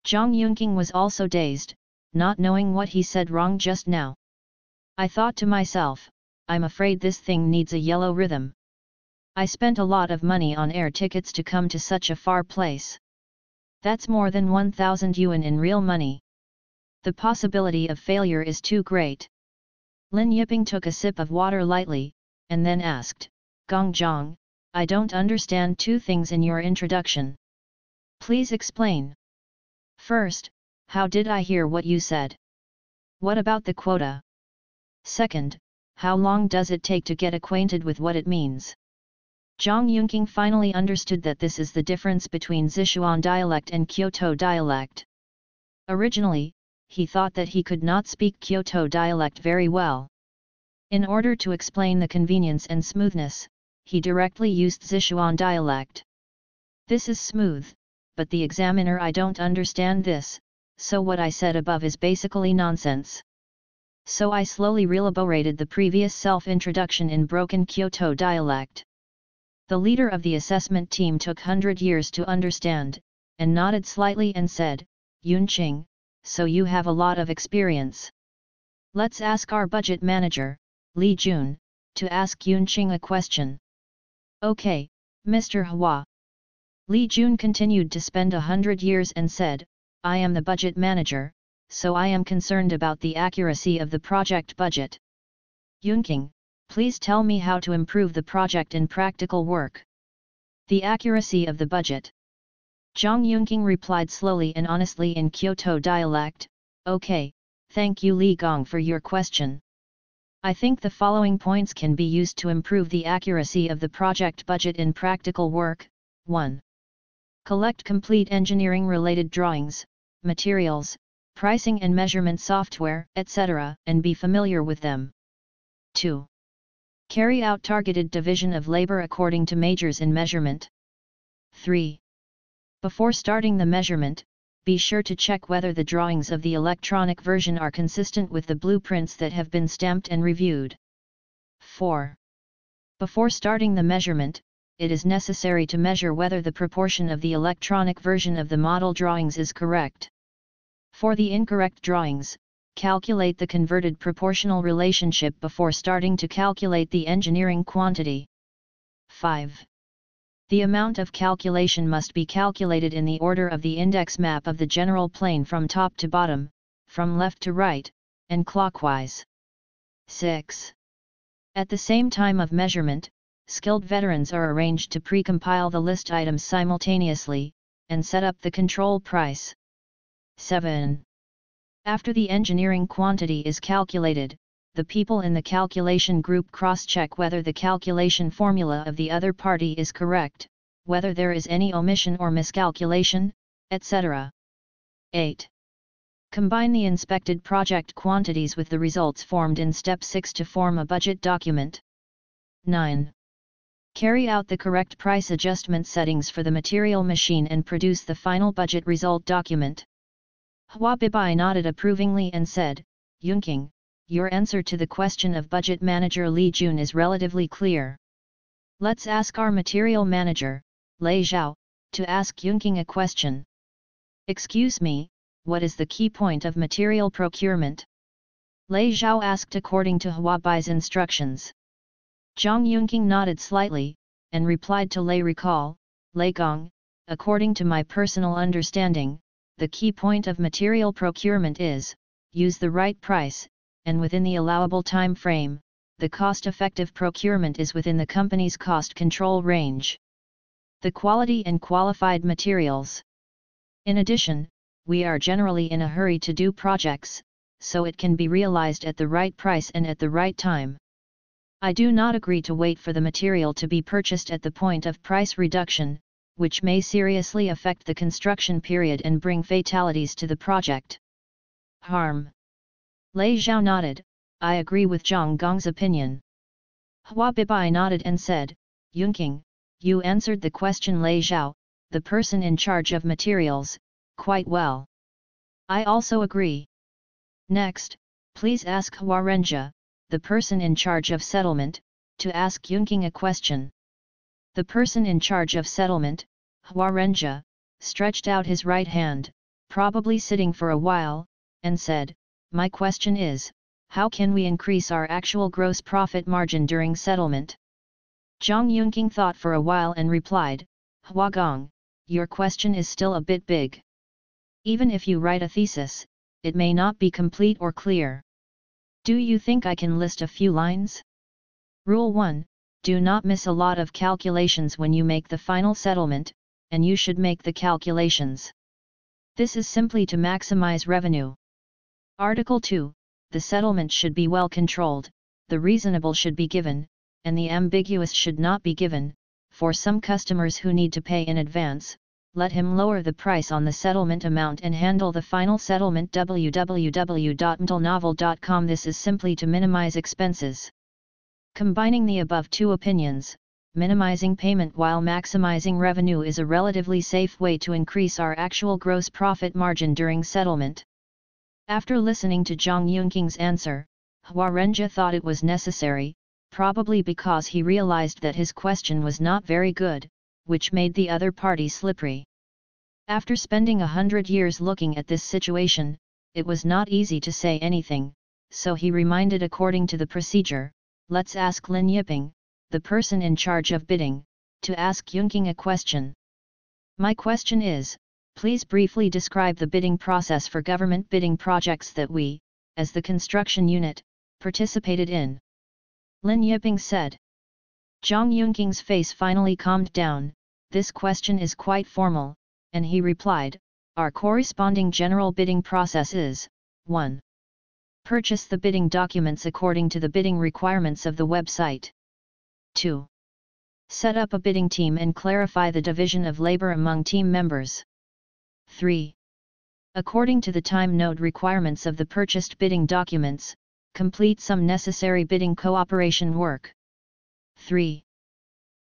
Zhang Yunqing was also dazed, not knowing what he said wrong just now. I thought to myself, I'm afraid this thing needs a yellow rhythm. I spent a lot of money on air tickets to come to such a far place. That's more than 1,000 yuan in real money. The possibility of failure is too great. Lin Yiping took a sip of water lightly, and then asked, Gong Zhang, I don't understand two things in your introduction. Please explain. First, how did I hear what you said? What about the quota? Second, how long does it take to get acquainted with what it means? Zhang Yunqing finally understood that this is the difference between Sichuan dialect and Kyoto dialect. Originally, he thought that he could not speak Kyoto dialect very well. In order to explain the convenience and smoothness, he directly used Sichuan dialect. This is smooth, but the examiner I don't understand this, so what I said above is basically nonsense. So I slowly reelaborated the previous self-introduction in broken Kyoto dialect. The leader of the assessment team took 100 years to understand, and nodded slightly and said, Yunqing, so you have a lot of experience. Let's ask our budget manager, Li Jun, to ask Yunqing a question. Okay, Mr. Hua. Li Jun continued to spend 100 years and said, I am the budget manager, so I am concerned about the accuracy of the project budget. Yunqing, please tell me how to improve the project in practical work. The accuracy of the budget. Zhang Yunqing replied slowly and honestly in Kyoto dialect, okay, thank you Li Gong for your question. I think the following points can be used to improve the accuracy of the project budget in practical work. 1. Collect complete engineering-related drawings, materials, pricing and measurement software, etc., and be familiar with them. 2. Carry out targeted division of labor according to majors in measurement. 3. Before starting the measurement, be sure to check whether the drawings of the electronic version are consistent with the blueprints that have been stamped and reviewed. 4. Before starting the measurement, it is necessary to measure whether the proportion of the electronic version of the model drawings is correct. For the incorrect drawings, calculate the converted proportional relationship before starting to calculate the engineering quantity. 5. The amount of calculation must be calculated in the order of the index map of the general plane from top to bottom, from left to right, and clockwise. 6. At the same time of measurement, skilled veterans are arranged to pre-compile the list items simultaneously, and set up the control price. 7. After the engineering quantity is calculated, the people in the calculation group cross-check whether the calculation formula of the other party is correct, whether there is any omission or miscalculation, etc. 8. Combine the inspected project quantities with the results formed in Step 6 to form a budget document. 9. Carry out the correct price adjustment settings for the material machine and produce the final budget result document. Hua Bibai nodded approvingly and said, Yunqing, your answer to the question of budget manager Li Jun is relatively clear. Let's ask our material manager, Lei Zhao, to ask Yunqing a question. Excuse me, what is the key point of material procurement? Lei Zhao asked according to Hua Bai's instructions. Zhang Yunqing nodded slightly, and replied to Lei Recall, Lei Gong, according to my personal understanding, the key point of material procurement is, use the right price, and within the allowable time frame, the cost-effective procurement is within the company's cost control range. The quality and qualified materials. In addition, we are generally in a hurry to do projects, so it can be realized at the right price and at the right time. I do not agree to wait for the material to be purchased at the point of price reduction, which may seriously affect the construction period and bring fatalities to the project. Harm. Lei Zhao nodded, I agree with Zhang Gong's opinion. Hua Bibai nodded and said, Yunqing, you answered the question Lei Zhao, the person in charge of materials, quite well. I also agree. Next, please ask Hua Renjia, the person in charge of settlement, to ask Yunqing a question. The person in charge of settlement, Hua Renjia, stretched out his right hand, probably sitting for a while, and said, my question is, how can we increase our actual gross profit margin during settlement? Zhang Yunqing thought for a while and replied, Hua Gong, your question is still a bit big. Even if you write a thesis, it may not be complete or clear. Do you think I can list a few lines? Rule 1. Do not miss a lot of calculations when you make the final settlement, and you should make the calculations. This is simply to maximize revenue. Article 2. The settlement should be well controlled, the reasonable should be given, and the ambiguous should not be given. For some customers who need to pay in advance, let him lower the price on the settlement amount and handle the final settlement. www.mtlnovel.com. This is simply to minimize expenses. Combining the above two opinions, minimizing payment while maximizing revenue is a relatively safe way to increase our actual gross profit margin during settlement. After listening to Zhang Yunqing's answer, Hua Renjia thought it was necessary, probably because he realized that his question was not very good, which made the other party slippery. After spending 100 years looking at this situation, it was not easy to say anything, so he reminded according to the procedure, let's ask Lin Yiping, the person in charge of bidding, to ask Yunqing a question. My question is, please briefly describe the bidding process for government bidding projects that we, as the construction unit, participated in. Lin Yiping said. Zhang Yunking's face finally calmed down. This question is quite formal, and he replied, our corresponding general bidding process is, 1. Purchase the bidding documents according to the bidding requirements of the website. 2. Set up a bidding team and clarify the division of labor among team members. 3. According to the time node requirements of the purchased bidding documents, complete some necessary bidding cooperation work. 3.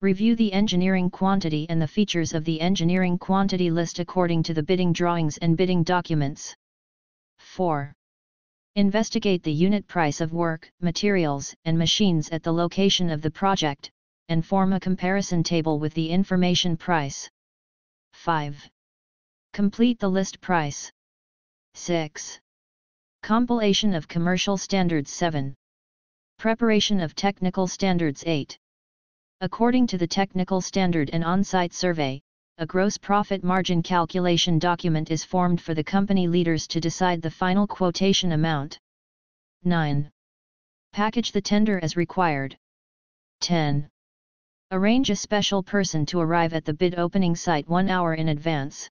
Review the engineering quantity and the features of the engineering quantity list according to the bidding drawings and bidding documents. 4. Investigate the unit price of work, materials, and machines at the location of the project, and form a comparison table with the information price. 5. Complete the list price. 6. Compilation of commercial standards. 7. Preparation of technical standards. 8. According to the technical standard and on-site survey, a gross profit margin calculation document is formed for the company leaders to decide the final quotation amount. 9. Package the tender as required. 10. Arrange a special person to arrive at the bid opening site 1 hour in advance.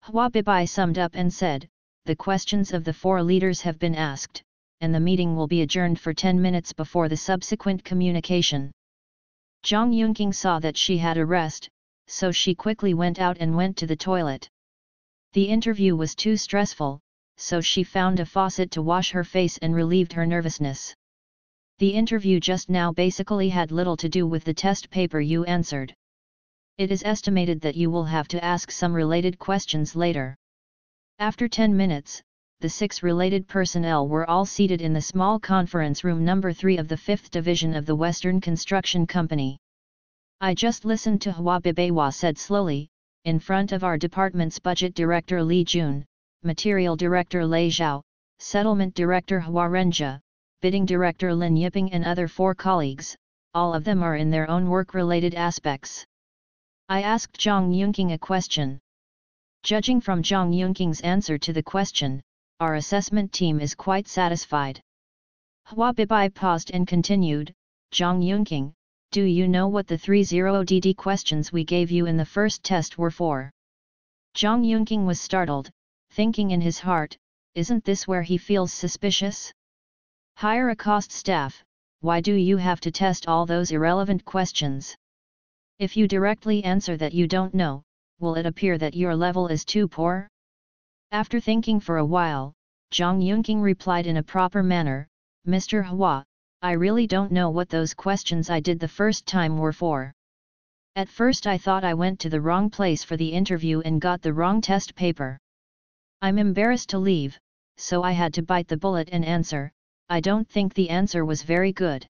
Hua Bibai summed up and said, the questions of the 4 leaders have been asked, and the meeting will be adjourned for 10 minutes before the subsequent communication. Zhang Yunqing saw that she had a rest, so she quickly went out and went to the toilet. The interview was too stressful, so she found a faucet to wash her face and relieved her nervousness. The interview just now basically had little to do with the test paper you answered. It is estimated that you will have to ask some related questions later. After 10 minutes, the 6 related personnel were all seated in the small conference room number 3 of the 5th Division of the Western Construction Company. I just listened to Hua Bibeiwa said slowly, in front of our department's budget director Li Jun, material director Lei Zhao, settlement director Hua Renjia, bidding director Lin Yiping and other 4 colleagues, all of them are in their own work-related aspects. I asked Zhang Yunqing a question. Judging from Zhang Yunking's answer to the question, our assessment team is quite satisfied. Hua Bibai paused and continued, Zhang Yunqing, do you know what the 30DD questions we gave you in the first test were for? Zhang Yunqing was startled, thinking in his heart, isn't this where he feels suspicious? Hire a cost staff, why do you have to test all those irrelevant questions? If you directly answer that you don't know, will it appear that your level is too poor? After thinking for a while, Zhang Yunqing replied in a proper manner, Mr. Hua, I really don't know what those questions I did the first time were for. At first I thought I went to the wrong place for the interview and got the wrong test paper. I'm embarrassed to leave, so I had to bite the bullet and answer, I don't think the answer was very good.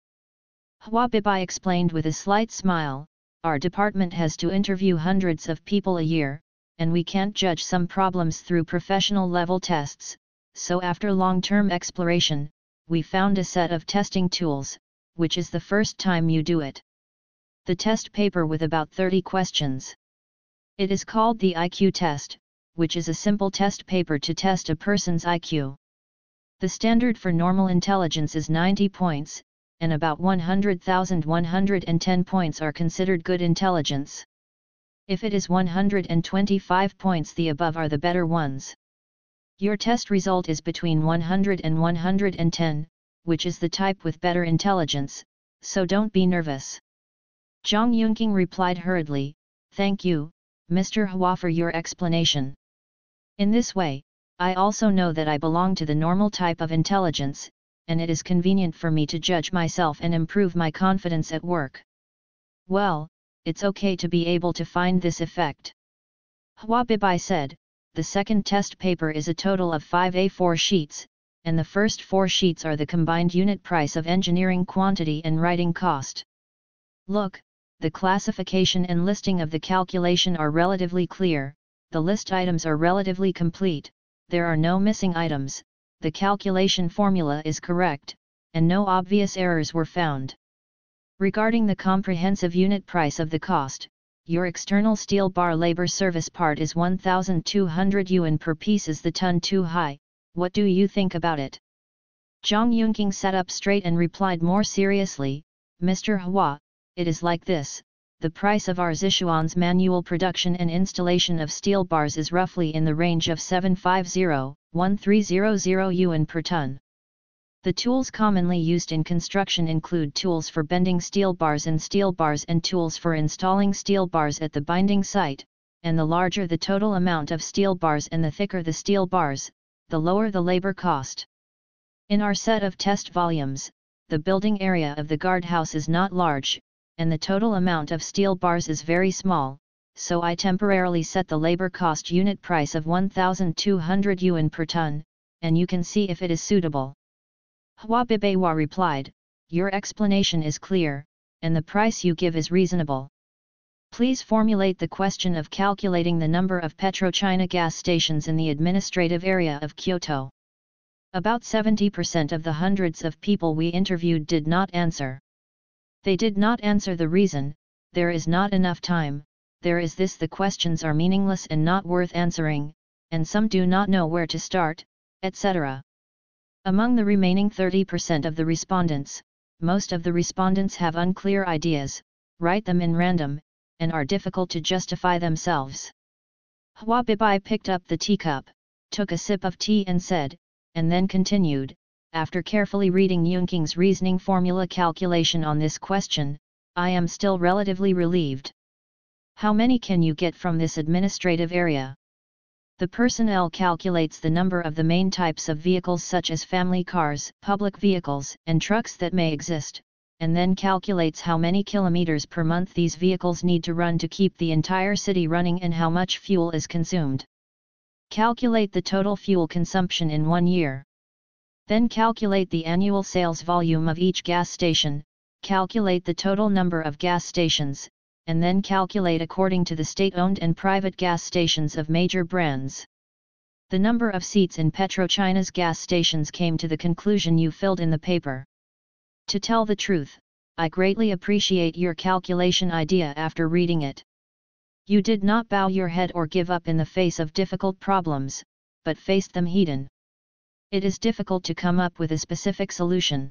Hua Bibai explained with a slight smile, our department has to interview hundreds of people a year, and we can't judge some problems through professional level tests, so after long-term exploration, we found a set of testing tools, which is the first time you do it. The test paper with about 30 questions. It is called the IQ test, which is a simple test paper to test a person's IQ. The standard for normal intelligence is 90 points, and about 100,110 points are considered good intelligence. If it is 125 points, the above are the better ones. Your test result is between 100 and 110, which is the type with better intelligence, so don't be nervous. Zhang Yunqing replied hurriedly, thank you, Mr. Hua, for your explanation. In this way, I also know that I belong to the normal type of intelligence, and it is convenient for me to judge myself and improve my confidence at work. Well, it's okay to be able to find this effect. Hua Bibai said, the second test paper is a total of 5 A4 sheets, and the first 4 sheets are the combined unit price of engineering quantity and writing cost. Look, the classification and listing of the calculation are relatively clear, the list items are relatively complete, there are no missing items, the calculation formula is correct, and no obvious errors were found. Regarding the comprehensive unit price of the cost, your external steel bar labor service part is 1,200 yuan per piece. Is the ton too high? What do you think about it? Zhang Yunqing sat up straight and replied more seriously, Mr. Hua, it is like this, the price of our Zishuan's manual production and installation of steel bars is roughly in the range of 750-1300 yuan per ton. The tools commonly used in construction include tools for bending steel bars and tools for installing steel bars at the binding site, and the larger the total amount of steel bars and the thicker the steel bars, the lower the labor cost. In our set of test volumes, the building area of the guardhouse is not large, and the total amount of steel bars is very small, so I temporarily set the labor cost unit price of 1,200 yuan per ton, and you can see if it is suitable. Hua Bibeiwa replied, your explanation is clear, and the price you give is reasonable. Please formulate the question of calculating the number of PetroChina gas stations in the administrative area of Kyoto. About 70% of the hundreds of people we interviewed did not answer. They did not answer the reason, there is not enough time, there is this the questions are meaningless and not worth answering, and some do not know where to start, etc. Among the remaining 30% of the respondents, most of the respondents have unclear ideas, write them in random, and are difficult to justify themselves. Hua Bibai picked up the teacup, took a sip of tea and said, and then continued, after carefully reading Yunqing's reasoning formula calculation on this question, I am still relatively relieved. How many can you get from this administrative area? The personnel calculates the number of the main types of vehicles such as family cars, public vehicles, and trucks that may exist, and then calculates how many kilometers per month these vehicles need to run to keep the entire city running and how much fuel is consumed. Calculate the total fuel consumption in 1 year. Then calculate the annual sales volume of each gas station, calculate the total number of gas stations, and then calculate according to the state-owned and private gas stations of major brands. The number of seats in PetroChina's gas stations came to the conclusion you filled in the paper. To tell the truth, I greatly appreciate your calculation idea after reading it. You did not bow your head or give up in the face of difficult problems, but faced them head-on. It is difficult to come up with a specific solution.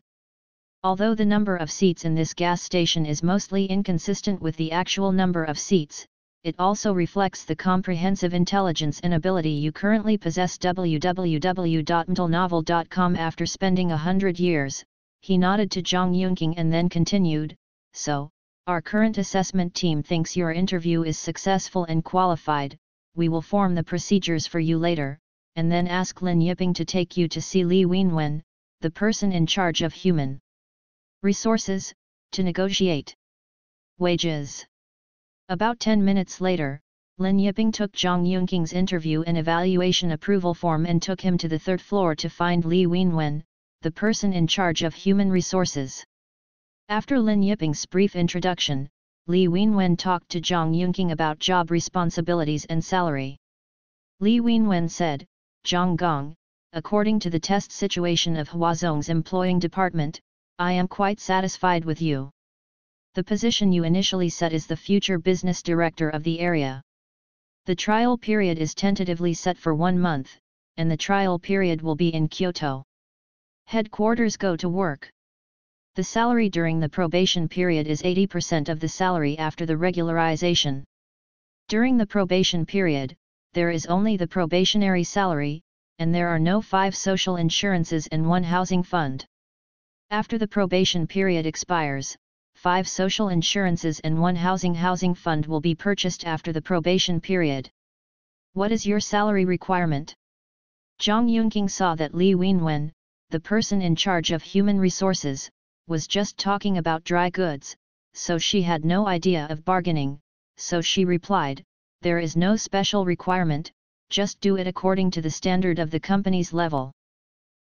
Although the number of seats in this gas station is mostly inconsistent with the actual number of seats, it also reflects the comprehensive intelligence and ability you currently possess. www.mtlnovel.com. After spending 100 years, he nodded to Zhang Yunqing and then continued, so, our current assessment team thinks your interview is successful and qualified, we will form the procedures for you later, and then ask Lin Yiping to take you to see Li Wenwen, the person in charge of human resources, to negotiate wages. About 10 minutes later, Lin Yiping took Zhang Yunqing's interview and evaluation approval form and took him to the 3rd floor to find Li Wenwen, the person in charge of human resources. After Lin Yiping's brief introduction, Li Wenwen talked to Zhang Yunqing about job responsibilities and salary. Li Wenwen said, Zhang Gong, according to the test situation of Huazong's employing department, I am quite satisfied with you. The position you initially set is the future business director of the area. The trial period is tentatively set for 1 month, and the trial period will be in Kyoto. Headquarters go to work. The salary during the probation period is 80% of the salary after the regularization. During the probation period, there is only the probationary salary, and there are no 5 social insurances and 1 housing fund. After the probation period expires, 5 social insurances and 1 housing fund will be purchased after the probation period. What is your salary requirement? Zhang Yunqing saw that Li Wenwen, the person in charge of human resources, was just talking about dry goods, so she had no idea of bargaining, so she replied, there is no special requirement, just do it according to the standard of the company's level.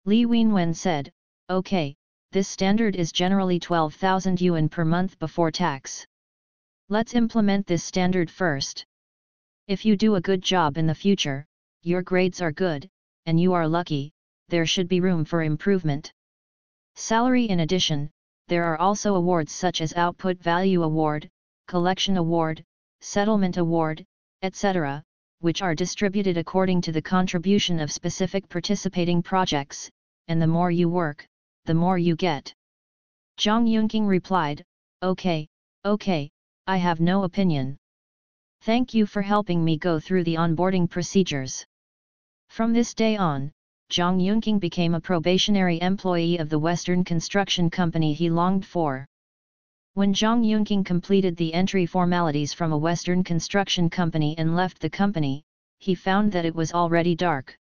Li Wenwen said, okay, this standard is generally 12,000 yuan per month before tax. Let's implement this standard first. If you do a good job in the future, your grades are good, and you are lucky, there should be room for improvement. Salary. In addition, there are also awards such as Output Value Award, Collection Award, Settlement Award, etc., which are distributed according to the contribution of specific participating projects, and the more you work, the more you get. Zhang Yunqing replied, okay, I have no opinion. Thank you for helping me go through the onboarding procedures. From this day on, Zhang Yunqing became a probationary employee of the Western construction company he longed for. When Zhang Yunqing completed the entry formalities from a Western construction company and left the company, he found that it was already dark.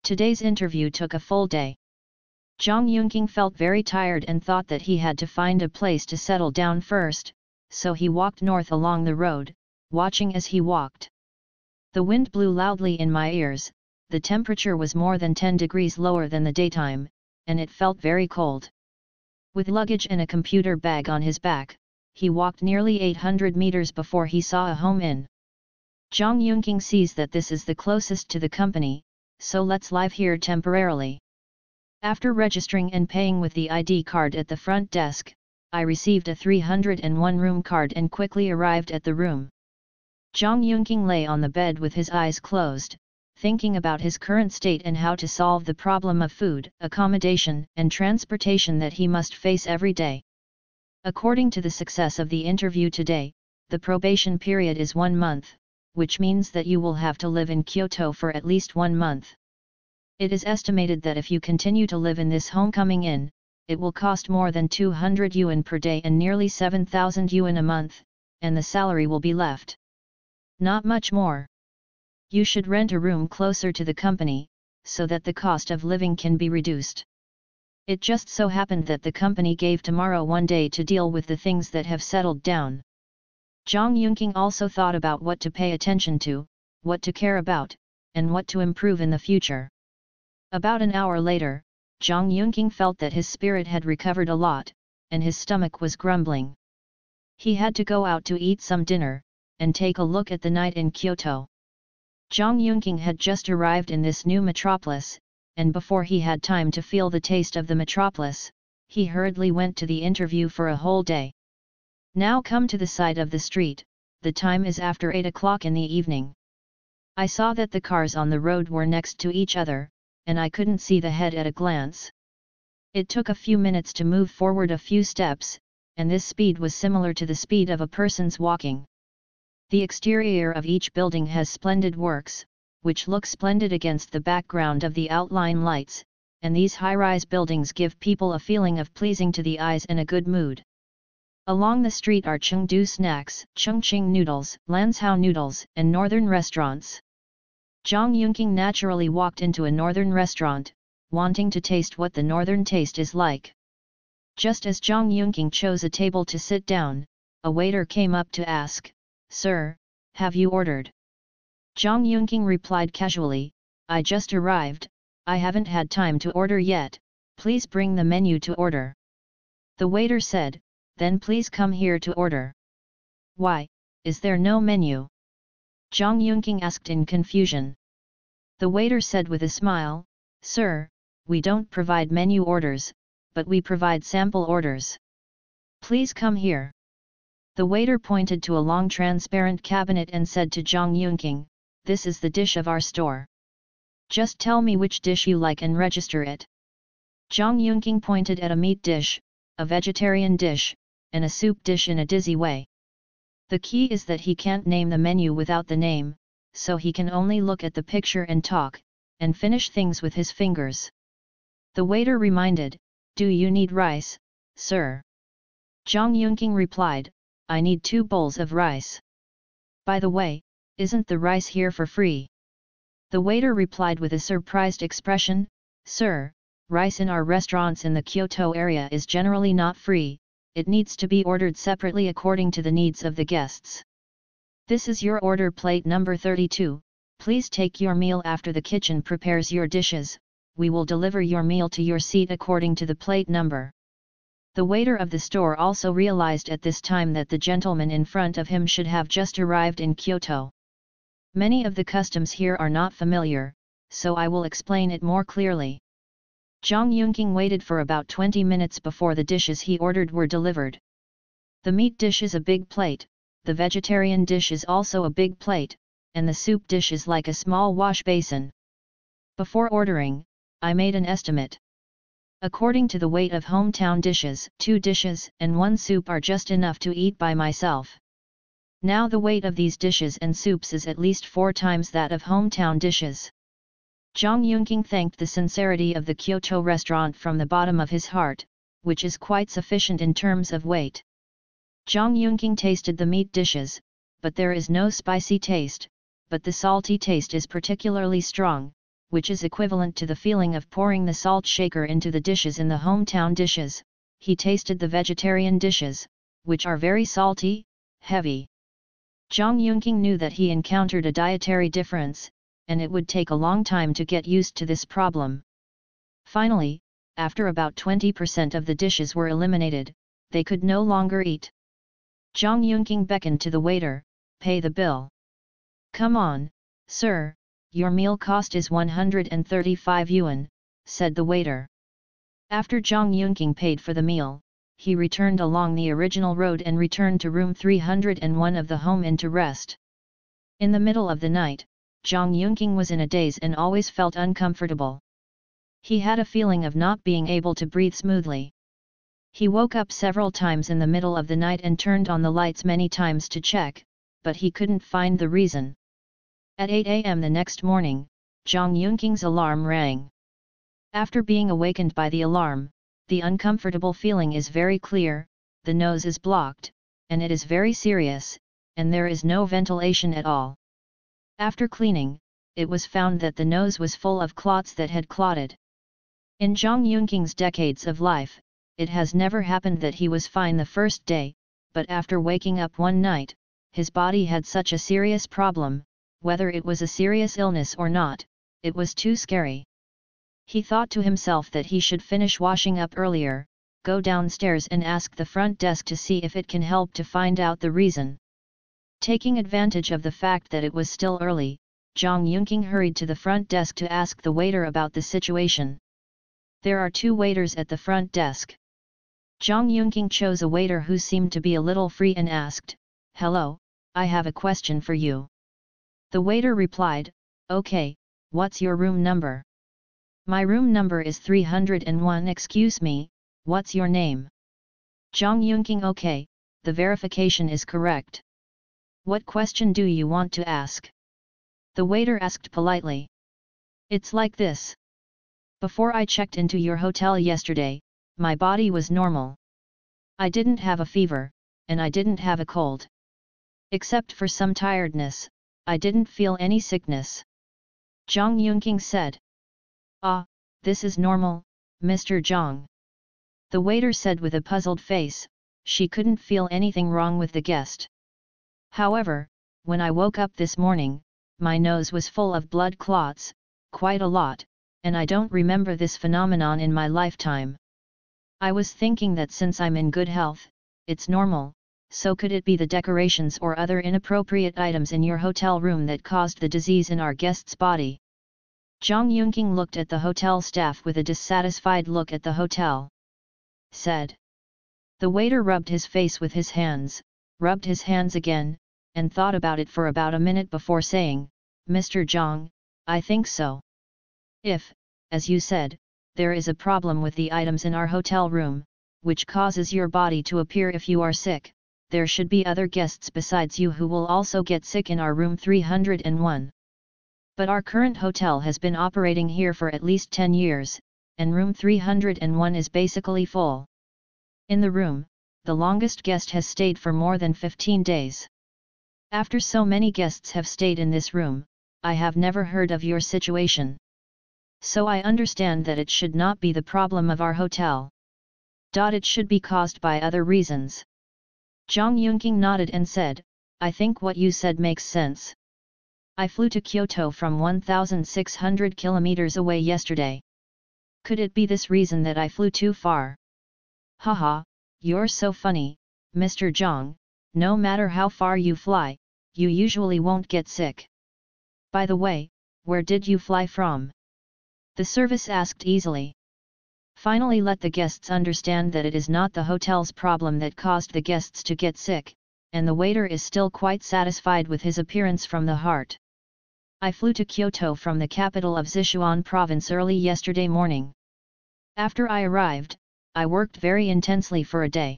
Today's interview took a full day. Zhang Yunqing felt very tired and thought that he had to find a place to settle down first, so he walked north along the road, watching as he walked. The wind blew loudly in my ears, the temperature was more than 10 degrees lower than the daytime, and it felt very cold. With luggage and a computer bag on his back, he walked nearly 800 meters before he saw a home inn. Zhang Yunqing sees that this is the closest to the company, so let's live here temporarily. After registering and paying with the ID card at the front desk, I received a 301 room card and quickly arrived at the room. Zhang Yunqing lay on the bed with his eyes closed, thinking about his current state and how to solve the problem of food, accommodation, and transportation that he must face every day. According to the success of the interview today, the probation period is 1 month, which means that you will have to live in Kyoto for at least 1 month. It is estimated that if you continue to live in this homecoming inn, it will cost more than 200 yuan per day and nearly 7,000 yuan a month, and the salary will be left. Not much more. You should rent a room closer to the company, so that the cost of living can be reduced. It just so happened that the company gave tomorrow 1 day to deal with the things that have settled down. Zhang Yunqing also thought about what to pay attention to, what to care about, and what to improve in the future. About an hour later, Zhang Yunqing felt that his spirit had recovered a lot, and his stomach was grumbling. He had to go out to eat some dinner, and take a look at the night in Kyoto. Zhang Yunqing had just arrived in this new metropolis, and before he had time to feel the taste of the metropolis, he hurriedly went to the interview for a whole day. Now come to the side of the street, the time is after 8 o'clock in the evening. I saw that the cars on the road were next to each other, and I couldn't see the head at a glance. It took a few minutes to move forward a few steps, and this speed was similar to the speed of a person's walking. The exterior of each building has splendid works, which look splendid against the background of the outline lights, and these high-rise buildings give people a feeling of pleasing to the eyes and a good mood. Along the street are Chengdu snacks, Chongqing noodles, Lanzhou noodles, and northern restaurants. Zhang Yunqing naturally walked into a northern restaurant, wanting to taste what the northern taste is like. Just as Zhang Yunqing chose a table to sit down, a waiter came up to ask, "Sir, have you ordered?" Zhang Yunqing replied casually, "I just arrived, I haven't had time to order yet, please bring the menu to order." The waiter said, "Then please come here to order." "Why, is there no menu?" Zhang Yunqing asked in confusion. The waiter said with a smile, "Sir, we don't provide menu orders, but we provide sample orders. Please come here." The waiter pointed to a long transparent cabinet and said to Zhang Yunqing, "This is the dish of our store. Just tell me which dish you like and register it." Zhang Yunqing pointed at a meat dish, a vegetarian dish, and a soup dish in a dizzy way. The key is that he can't name the menu without the name, so he can only look at the picture and talk, and finish things with his fingers. The waiter reminded, "Do you need rice, sir?" Zhang Yunqing replied, "I need 2 bowls of rice. By the way, isn't the rice here for free?" The waiter replied with a surprised expression, "Sir, rice in our restaurants in the Kyoto area is generally not free, it needs to be ordered separately according to the needs of the guests. This is your order plate number 32, please take your meal after the kitchen prepares your dishes, we will deliver your meal to your seat according to the plate number." The waiter of the store also realized at this time that the gentleman in front of him should have just arrived in Kyoto. Many of the customs here are not familiar, so I will explain it more clearly. Zhang Yunqing waited for about 20 minutes before the dishes he ordered were delivered. The meat dish is a big plate, the vegetarian dish is also a big plate, and the soup dish is like a small wash basin. Before ordering, I made an estimate. According to the weight of hometown dishes, 2 dishes and 1 soup are just enough to eat by myself. Now the weight of these dishes and soups is at least 4 times that of hometown dishes. Zhang Yunqing thanked the sincerity of the Kyoto restaurant from the bottom of his heart, which is quite sufficient in terms of weight. Zhang Yunqing tasted the meat dishes, but there is no spicy taste, but the salty taste is particularly strong, which is equivalent to the feeling of pouring the salt shaker into the dishes in the hometown dishes. He tasted the vegetarian dishes, which are very salty, heavy. Zhang Yunqing knew that he encountered a dietary difference, and it would take a long time to get used to this problem. Finally, after about 20% of the dishes were eliminated, they could no longer eat. Zhang Yunqing beckoned to the waiter, "Pay the bill." "Come on, sir, your meal cost is 135 yuan, said the waiter. After Zhang Yunqing paid for the meal, he returned along the original road and returned to room 301 of the home inn to rest. In the middle of the night, Zhang Yunqing was in a daze and always felt uncomfortable. He had a feeling of not being able to breathe smoothly. He woke up several times in the middle of the night and turned on the lights many times to check, but he couldn't find the reason. At 8 a.m. the next morning, Zhang Yunqing's alarm rang. After being awakened by the alarm, the uncomfortable feeling is very clear, the nose is blocked, and it is very serious, and there is no ventilation at all. After cleaning, it was found that the nose was full of clots that had clotted. In Zhang Yunqing's decades of life, it has never happened that he was fine the first day, but after waking up one night, his body had such a serious problem. Whether it was a serious illness or not, it was too scary. He thought to himself that he should finish washing up earlier, go downstairs and ask the front desk to see if it can help to find out the reason. Taking advantage of the fact that it was still early, Zhang Yunqing hurried to the front desk to ask the waiter about the situation. There are 2 waiters at the front desk. Zhang Yunqing chose a waiter who seemed to be a little free and asked, "Hello, I have a question for you." The waiter replied, "Okay, what's your room number?" "My room number is 301. Excuse me, what's your name?" Zhang Yunqing. "Okay, the verification is correct. What question do you want to ask?" The waiter asked politely. "It's like this. Before I checked into your hotel yesterday, my body was normal. I didn't have a fever, and I didn't have a cold. Except for some tiredness, I didn't feel any sickness." Zhang Yunqing said. "Ah, this is normal, Mr. Zhang." The waiter said with a puzzled face. She couldn't feel anything wrong with the guest. "However, when I woke up this morning, my nose was full of blood clots, quite a lot, and I don't remember this phenomenon in my lifetime. I was thinking that since I'm in good health, it's normal. So could it be the decorations or other inappropriate items in your hotel room that caused the disease in our guest's body?" Zhang Yunqing looked at the hotel staff with a dissatisfied look at the hotel. Said. The waiter rubbed his face with his hands, rubbed his hands again, and thought about it for about a minute before saying, "Mr. Zhang, I think so. If, as you said, there is a problem with the items in our hotel room, which causes your body to appear if you are sick, there should be other guests besides you who will also get sick in our room 301. But our current hotel has been operating here for at least 10 years, and room 301 is basically full. In the room, the longest guest has stayed for more than 15 days. After so many guests have stayed in this room, I have never heard of your situation. So I understand that it should not be the problem of our hotel. It should be caused by other reasons." Zhang Yunqing nodded and said, "I think what you said makes sense. I flew to Kyoto from 1,600 kilometers away yesterday. Could it be this reason that I flew too far?" "Haha, you're so funny, Mr. Zhang, no matter how far you fly, you usually won't get sick. By the way, where did you fly from?" the service asked easily. Finally let the guests understand that it is not the hotel's problem that caused the guests to get sick, and the waiter is still quite satisfied with his appearance from the heart. "I flew to Kyoto from the capital of Sichuan province early yesterday morning. After I arrived, I worked very intensely for a day.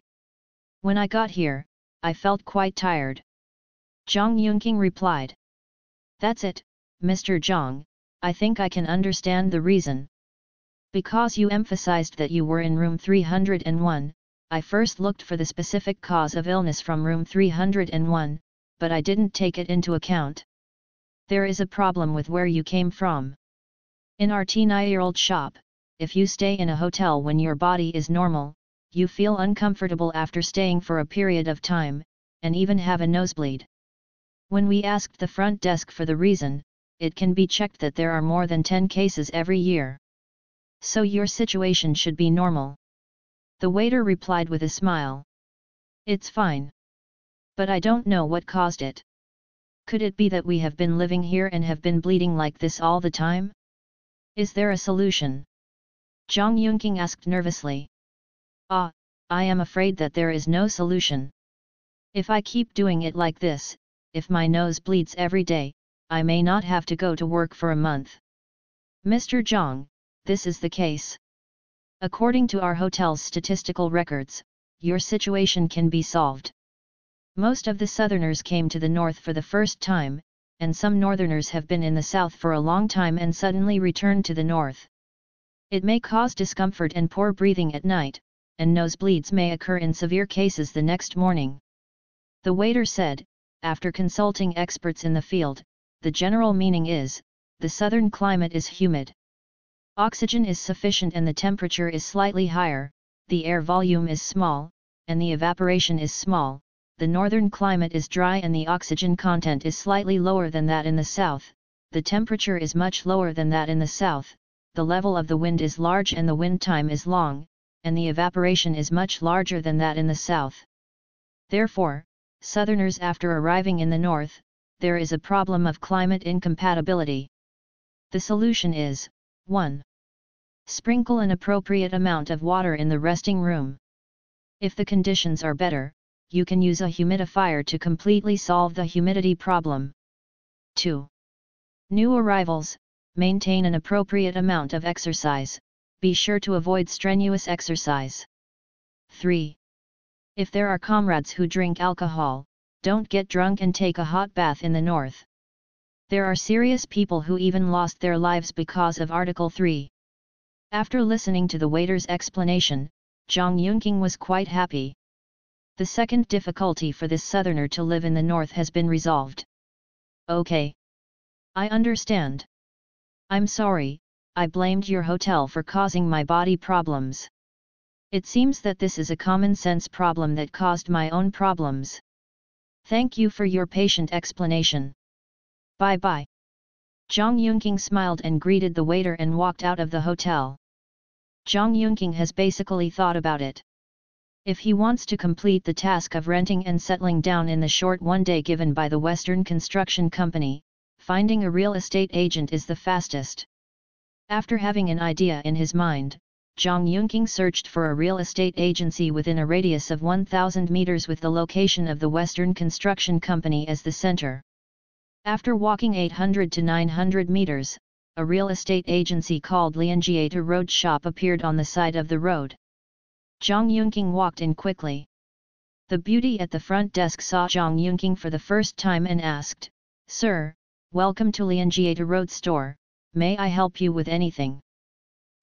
When I got here, I felt quite tired. Zhang Yunqing replied. That's it, Mr. Zhang, I think I can understand the reason. Because you emphasized that you were in room 301, I first looked for the specific cause of illness from room 301, but I didn't take it into account. There is a problem with where you came from. In our 9-year-old shop, if you stay in a hotel when your body is normal, you feel uncomfortable after staying for a period of time, and even have a nosebleed. When we asked the front desk for the reason, it can be checked that there are more than 10 cases every year. So your situation should be normal. The waiter replied with a smile. It's fine. But I don't know what caused it. Could it be that we have been living here and have been bleeding like this all the time? Is there a solution? Zhang Yunqing asked nervously. I am afraid that there is no solution. If I keep doing it like this, if my nose bleeds every day, I may not have to go to work for a month. Mr. Zhang, this is the case. According to our hotel's statistical records, your situation can be solved. Most of the southerners came to the north for the first time, and some northerners have been in the south for a long time and suddenly returned to the north. It may cause discomfort and poor breathing at night, and nosebleeds may occur in severe cases the next morning. The waiter said, after consulting experts in the field, the general meaning is, the southern climate is humid. Oxygen is sufficient and the temperature is slightly higher, the air volume is small, and the evaporation is small. The northern climate is dry and the oxygen content is slightly lower than that in the south, the temperature is much lower than that in the south, the level of the wind is large and the wind time is long, and the evaporation is much larger than that in the south. Therefore, southerners after arriving in the north, there is a problem of climate incompatibility. The solution is, 1. Sprinkle an appropriate amount of water in the resting room. If the conditions are better, you can use a humidifier to completely solve the humidity problem. 2. New arrivals, maintain an appropriate amount of exercise, be sure to avoid strenuous exercise. 3. If there are comrades who drink alcohol, don't get drunk and take a hot bath in the north. There are serious people who even lost their lives because of Article 3. After listening to the waiter's explanation, Zhang Yunqing was quite happy. The second difficulty for this southerner to live in the north has been resolved. Okay. I understand. I'm sorry, I blamed your hotel for causing my body problems. It seems that this is a common sense problem that caused my own problems. Thank you for your patient explanation. Bye-bye. Zhang Yunqing smiled and greeted the waiter and walked out of the hotel. Zhang Yunqing has basically thought about it. If he wants to complete the task of renting and settling down in the short one day given by the Western Construction Company, finding a real estate agent is the fastest. After having an idea in his mind, Zhang Yunqing searched for a real estate agency within a radius of 1,000 meters with the location of the Western Construction Company as the center. After walking 800 to 900 meters, a real estate agency called Lianjiata Road Shop appeared on the side of the road. Zhang Yunqing walked in quickly. The beauty at the front desk saw Zhang Yunqing for the first time and asked, "Sir, welcome to Lianjiata Road Store, may I help you with anything?"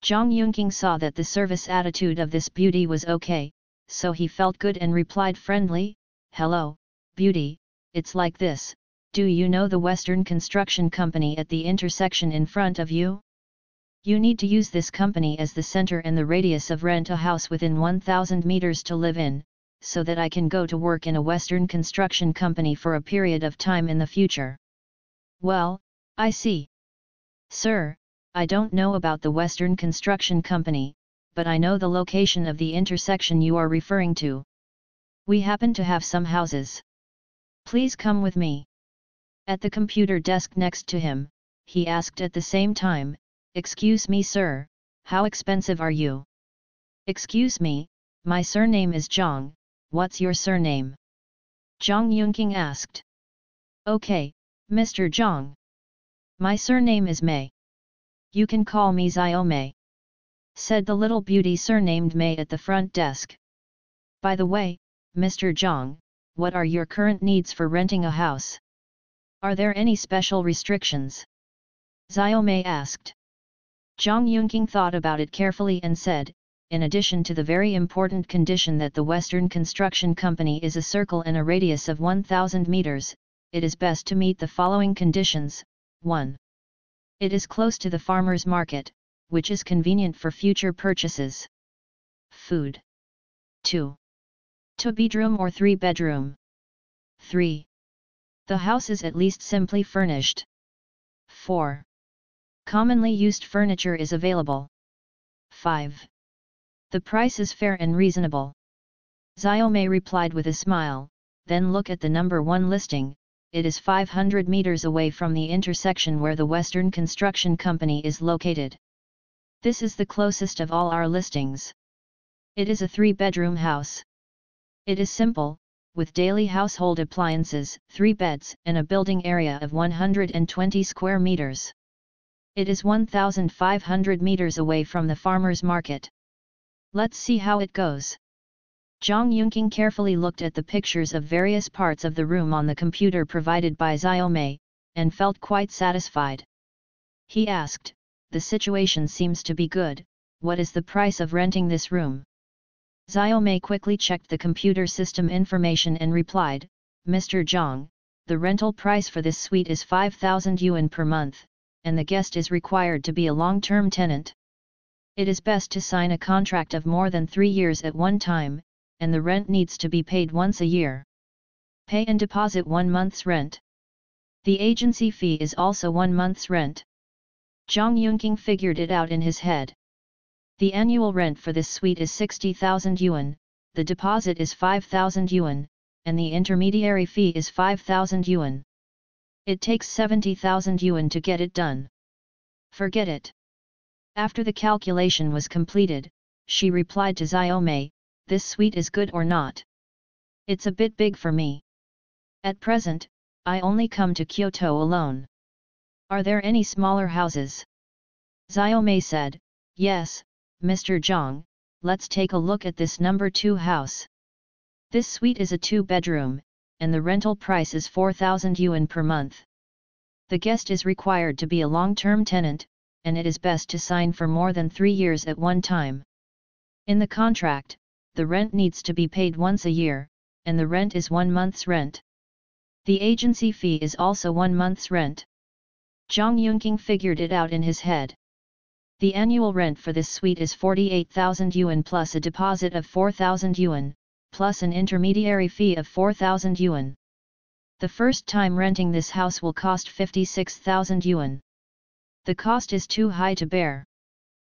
Zhang Yunqing saw that the service attitude of this beauty was okay, so he felt good and replied friendly, "Hello, beauty, it's like this, do you know the Western Construction Company at the intersection in front of you? You need to use this company as the center and the radius of rent a house within 1,000 meters to live in, so that I can go to work in a Western Construction Company for a period of time in the future." "Well, I see. Sir, I don't know about the Western Construction Company, but I know the location of the intersection you are referring to. We happen to have some houses. Please come with me." At the computer desk next to him, he asked at the same time, "Excuse me sir, how expensive are you?" "Excuse me, my surname is Zhang, what's your surname?" Zhang Yunqing asked. "Okay, Mr. Zhang. My surname is Mei. You can call me Xiaomei." said the little beauty surnamed May at the front desk. By the way, Mr. Zhang, what are your current needs for renting a house? Are there any special restrictions? Xiao Mei asked. Zhang Yunqing thought about it carefully and said, in addition to the very important condition that the Western Construction Company is a circle in a radius of 1,000 meters, it is best to meet the following conditions. 1. It is close to the farmer's market, which is convenient for future purchases. Food. 2. 2-bedroom or 3-bedroom. 3. The house is at least simply furnished. 4. Commonly used furniture is available. 5. The price is fair and reasonable. Xiao Mei replied with a smile, then look at the number 1 listing, it is 500 meters away from the intersection where the Western Construction Company is located. This is the closest of all our listings. It is a 3-bedroom house. It is simple, with daily household appliances, 3 beds, and a building area of 120 square meters. It is 1,500 meters away from the farmer's market. Let's see how it goes. Zhang Yunqing carefully looked at the pictures of various parts of the room on the computer provided by Xiao Mei, and felt quite satisfied. He asked, the situation seems to be good, what is the price of renting this room? Xiao Mei quickly checked the computer system information and replied, Mr. Zhang, the rental price for this suite is 5,000 yuan per month, and the guest is required to be a long-term tenant. It is best to sign a contract of more than 3 years at one time, and the rent needs to be paid once a year. Pay and deposit 1 month's rent. The agency fee is also 1 month's rent. Zhang Yunqing figured it out in his head. The annual rent for this suite is 60,000 yuan, the deposit is 5,000 yuan, and the intermediary fee is 5,000 yuan. It takes 70,000 yuan to get it done. Forget it. After the calculation was completed, she replied to Xiao Mei, this suite is good or not? It's a bit big for me. At present, I only come to Kyoto alone. Are there any smaller houses? Xiao Mei said, yes, Mr. Zhang, let's take a look at this number 2 house. This suite is a 2-bedroom, and the rental price is 4,000 yuan per month. The guest is required to be a long-term tenant, and it is best to sign for more than 3 years at one time. In the contract, the rent needs to be paid once a year, and the rent is 1 month's rent. The agency fee is also 1 month's rent. Zhang Yunqing figured it out in his head. The annual rent for this suite is 48,000 yuan plus a deposit of 4,000 yuan, plus an intermediary fee of 4,000 yuan. The first time renting this house will cost 56,000 yuan. The cost is too high to bear.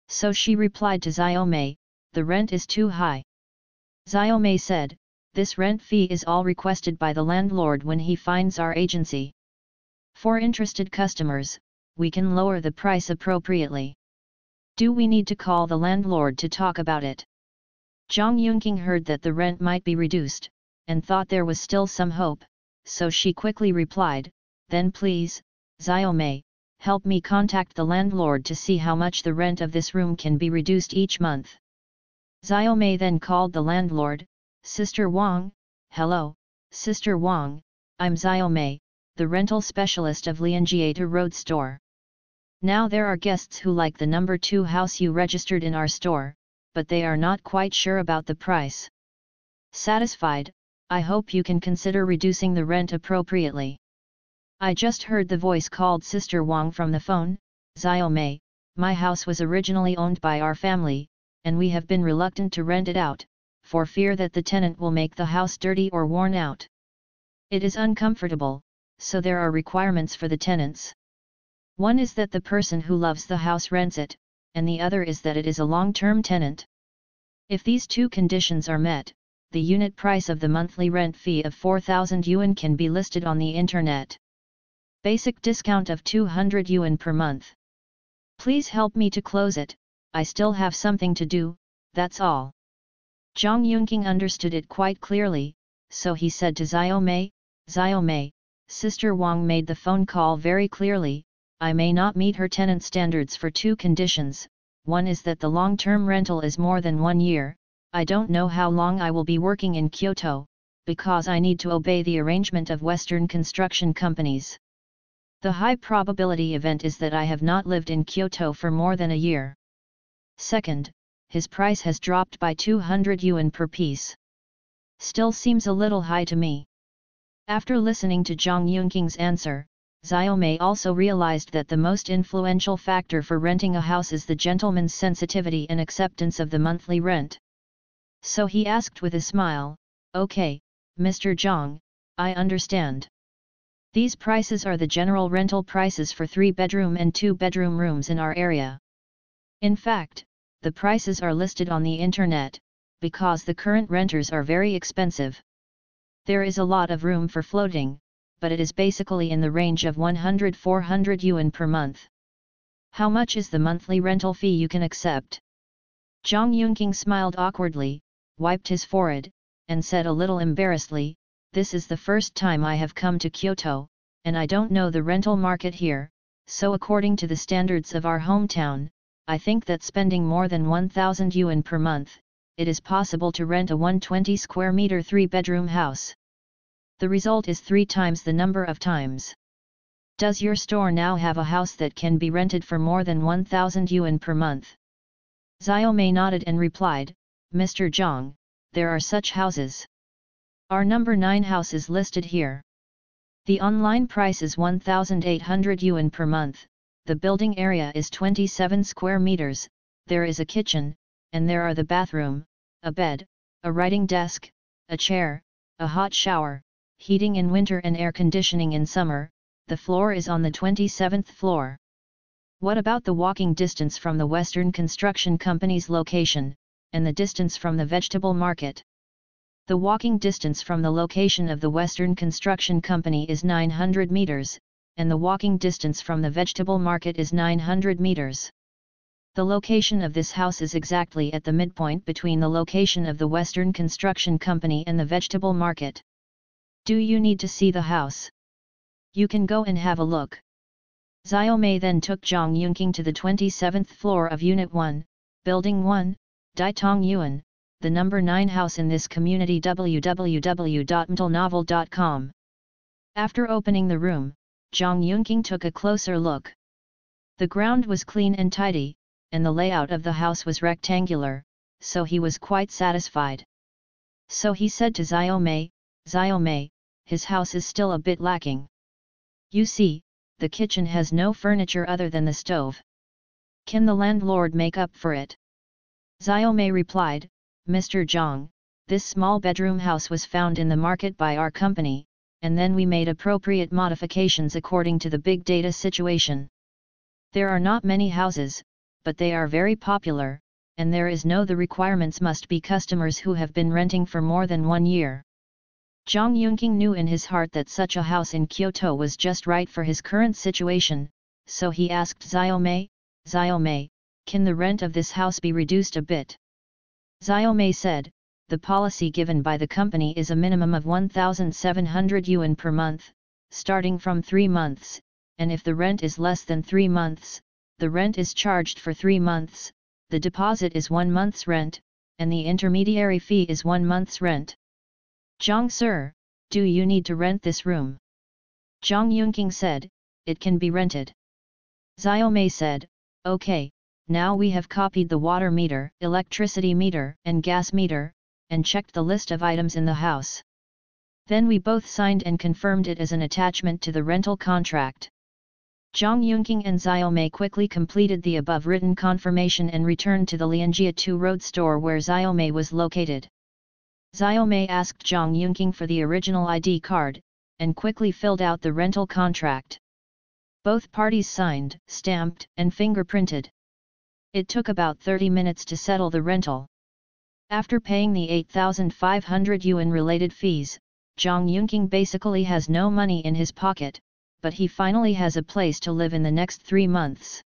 So she replied to Xiao Mei, the rent is too high. Xiao Mei said, this rent fee is all requested by the landlord when he finds our agency. For interested customers, we can lower the price appropriately. Do we need to call the landlord to talk about it? Zhang Yunqing heard that the rent might be reduced, and thought there was still some hope, so she quickly replied, then please, Xiao Mei, help me contact the landlord to see how much the rent of this room can be reduced each month. Xiao Mei then called the landlord, Sister Wang. Hello, Sister Wang, I'm Xiao Mei, the rental specialist of Lianjiata Road store. Now there are guests who like the number 2 house you registered in our store, but they are not quite sure about the price. Satisfied, I hope you can consider reducing the rent appropriately. I just heard the voice called Sister Wang from the phone. Xiao Mei, my house was originally owned by our family, and we have been reluctant to rent it out, for fear that the tenant will make the house dirty or worn out. It is uncomfortable, so there are requirements for the tenants. One is that the person who loves the house rents it, and the other is that it is a long-term tenant. If these 2 conditions are met, the unit price of the monthly rent fee of 4,000 yuan can be listed on the internet. Basic discount of 200 yuan per month. Please help me to close it, I still have something to do, that's all. Zhang Yunqing understood it quite clearly, so he said to Xiao Mei, Sister Wang made the phone call very clearly, I may not meet her tenant standards for 2 conditions. One is that the long-term rental is more than 1 year. I don't know how long I will be working in Kyoto, because I need to obey the arrangement of Western construction companies. The high probability event is that I have not lived in Kyoto for more than a year. Second, his price has dropped by 200 yuan per piece. Still seems a little high to me. After listening to Zhang Yunking's answer, Xiaomei also realized that the most influential factor for renting a house is the gentleman's sensitivity and acceptance of the monthly rent. So he asked with a smile, "Okay, Mr. Zhang, I understand. These prices are the general rental prices for 3-bedroom and 2-bedroom rooms in our area. In fact, the prices are listed on the internet, because the current renters are very expensive. There is a lot of room for floating, but it is basically in the range of 100–400 yuan per month. How much is the monthly rental fee you can accept?" Zhang Yunqing smiled awkwardly, wiped his forehead, and said a little embarrassedly, "This is the first time I have come to Kyoto, and I don't know the rental market here, so according to the standards of our hometown, I think that spending more than 1,000 yuan per month, it is possible to rent a 120 square meter 3-bedroom house. The result is 3 times the number of times. Does your store now have a house that can be rented for more than 1,000 yuan per month?" Xiaomei nodded and replied, "Mr. Zhang, there are such houses. Our number 9 house is listed here. The online price is 1,800 yuan per month, the building area is 27 square meters, there is a kitchen, and there are the bathroom, a bed, a writing desk, a chair, a hot shower, heating in winter and air conditioning in summer, the floor is on the 27th floor. What about the walking distance from the Western Construction Company's location, and the distance from the vegetable market?" The walking distance from the location of the Western Construction Company is 900 meters, and the walking distance from the vegetable market is 900 meters. The location of this house is exactly at the midpoint between the location of the Western Construction Company and the vegetable market. Do you need to see the house? You can go and have a look. Xiaomei then took Zhang Yunqing to the 27th floor of Unit 1, Building 1, Daitong Yuan, the number 9 house in this community. www.mtlnovel.com. After opening the room, Zhang Yunqing took a closer look. The ground was clean and tidy, and the layout of the house was rectangular, so he was quite satisfied. So he said to Xiaomei, "Xiaomei, his house is still a bit lacking. You see, the kitchen has no furniture other than the stove. Can the landlord make up for it?" Xiaomei replied, "Mr. Zhang, this small bedroom house was found in the market by our company, and then we made appropriate modifications according to the big data situation. There are not many houses, but they are very popular, and there is no the requirements must be customers who have been renting for more than 1 year." Zhang Yunqing knew in his heart that such a house in Kyoto was just right for his current situation, so he asked Xiaomei, "Xiaomei, can the rent of this house be reduced a bit?" Xiaomei said, "The policy given by the company is a minimum of 1,700 yuan per month, starting from 3 months, and if the rent is less than 3 months, the rent is charged for 3 months, the deposit is 1 month's rent, and the intermediary fee is 1 month's rent." "Zhang sir, do you need to rent this room?" Zhang Yunqing said, "It can be rented." Xiaomei said, "Okay, now we have copied the water meter, electricity meter and gas meter, and checked the list of items in the house. Then we both signed and confirmed it as an attachment to the rental contract." Zhang Yunqing and Xiaomei quickly completed the above written confirmation and returned to the Lianjia 2 Road store where Xiaomei was located. Xiaomei asked Zhang Yunqing for the original ID card, and quickly filled out the rental contract. Both parties signed, stamped, and fingerprinted. It took about 30 minutes to settle the rental. After paying the 8,500 yuan related fees, Zhang Yunqing basically has no money in his pocket, but he finally has a place to live in the next 3 months.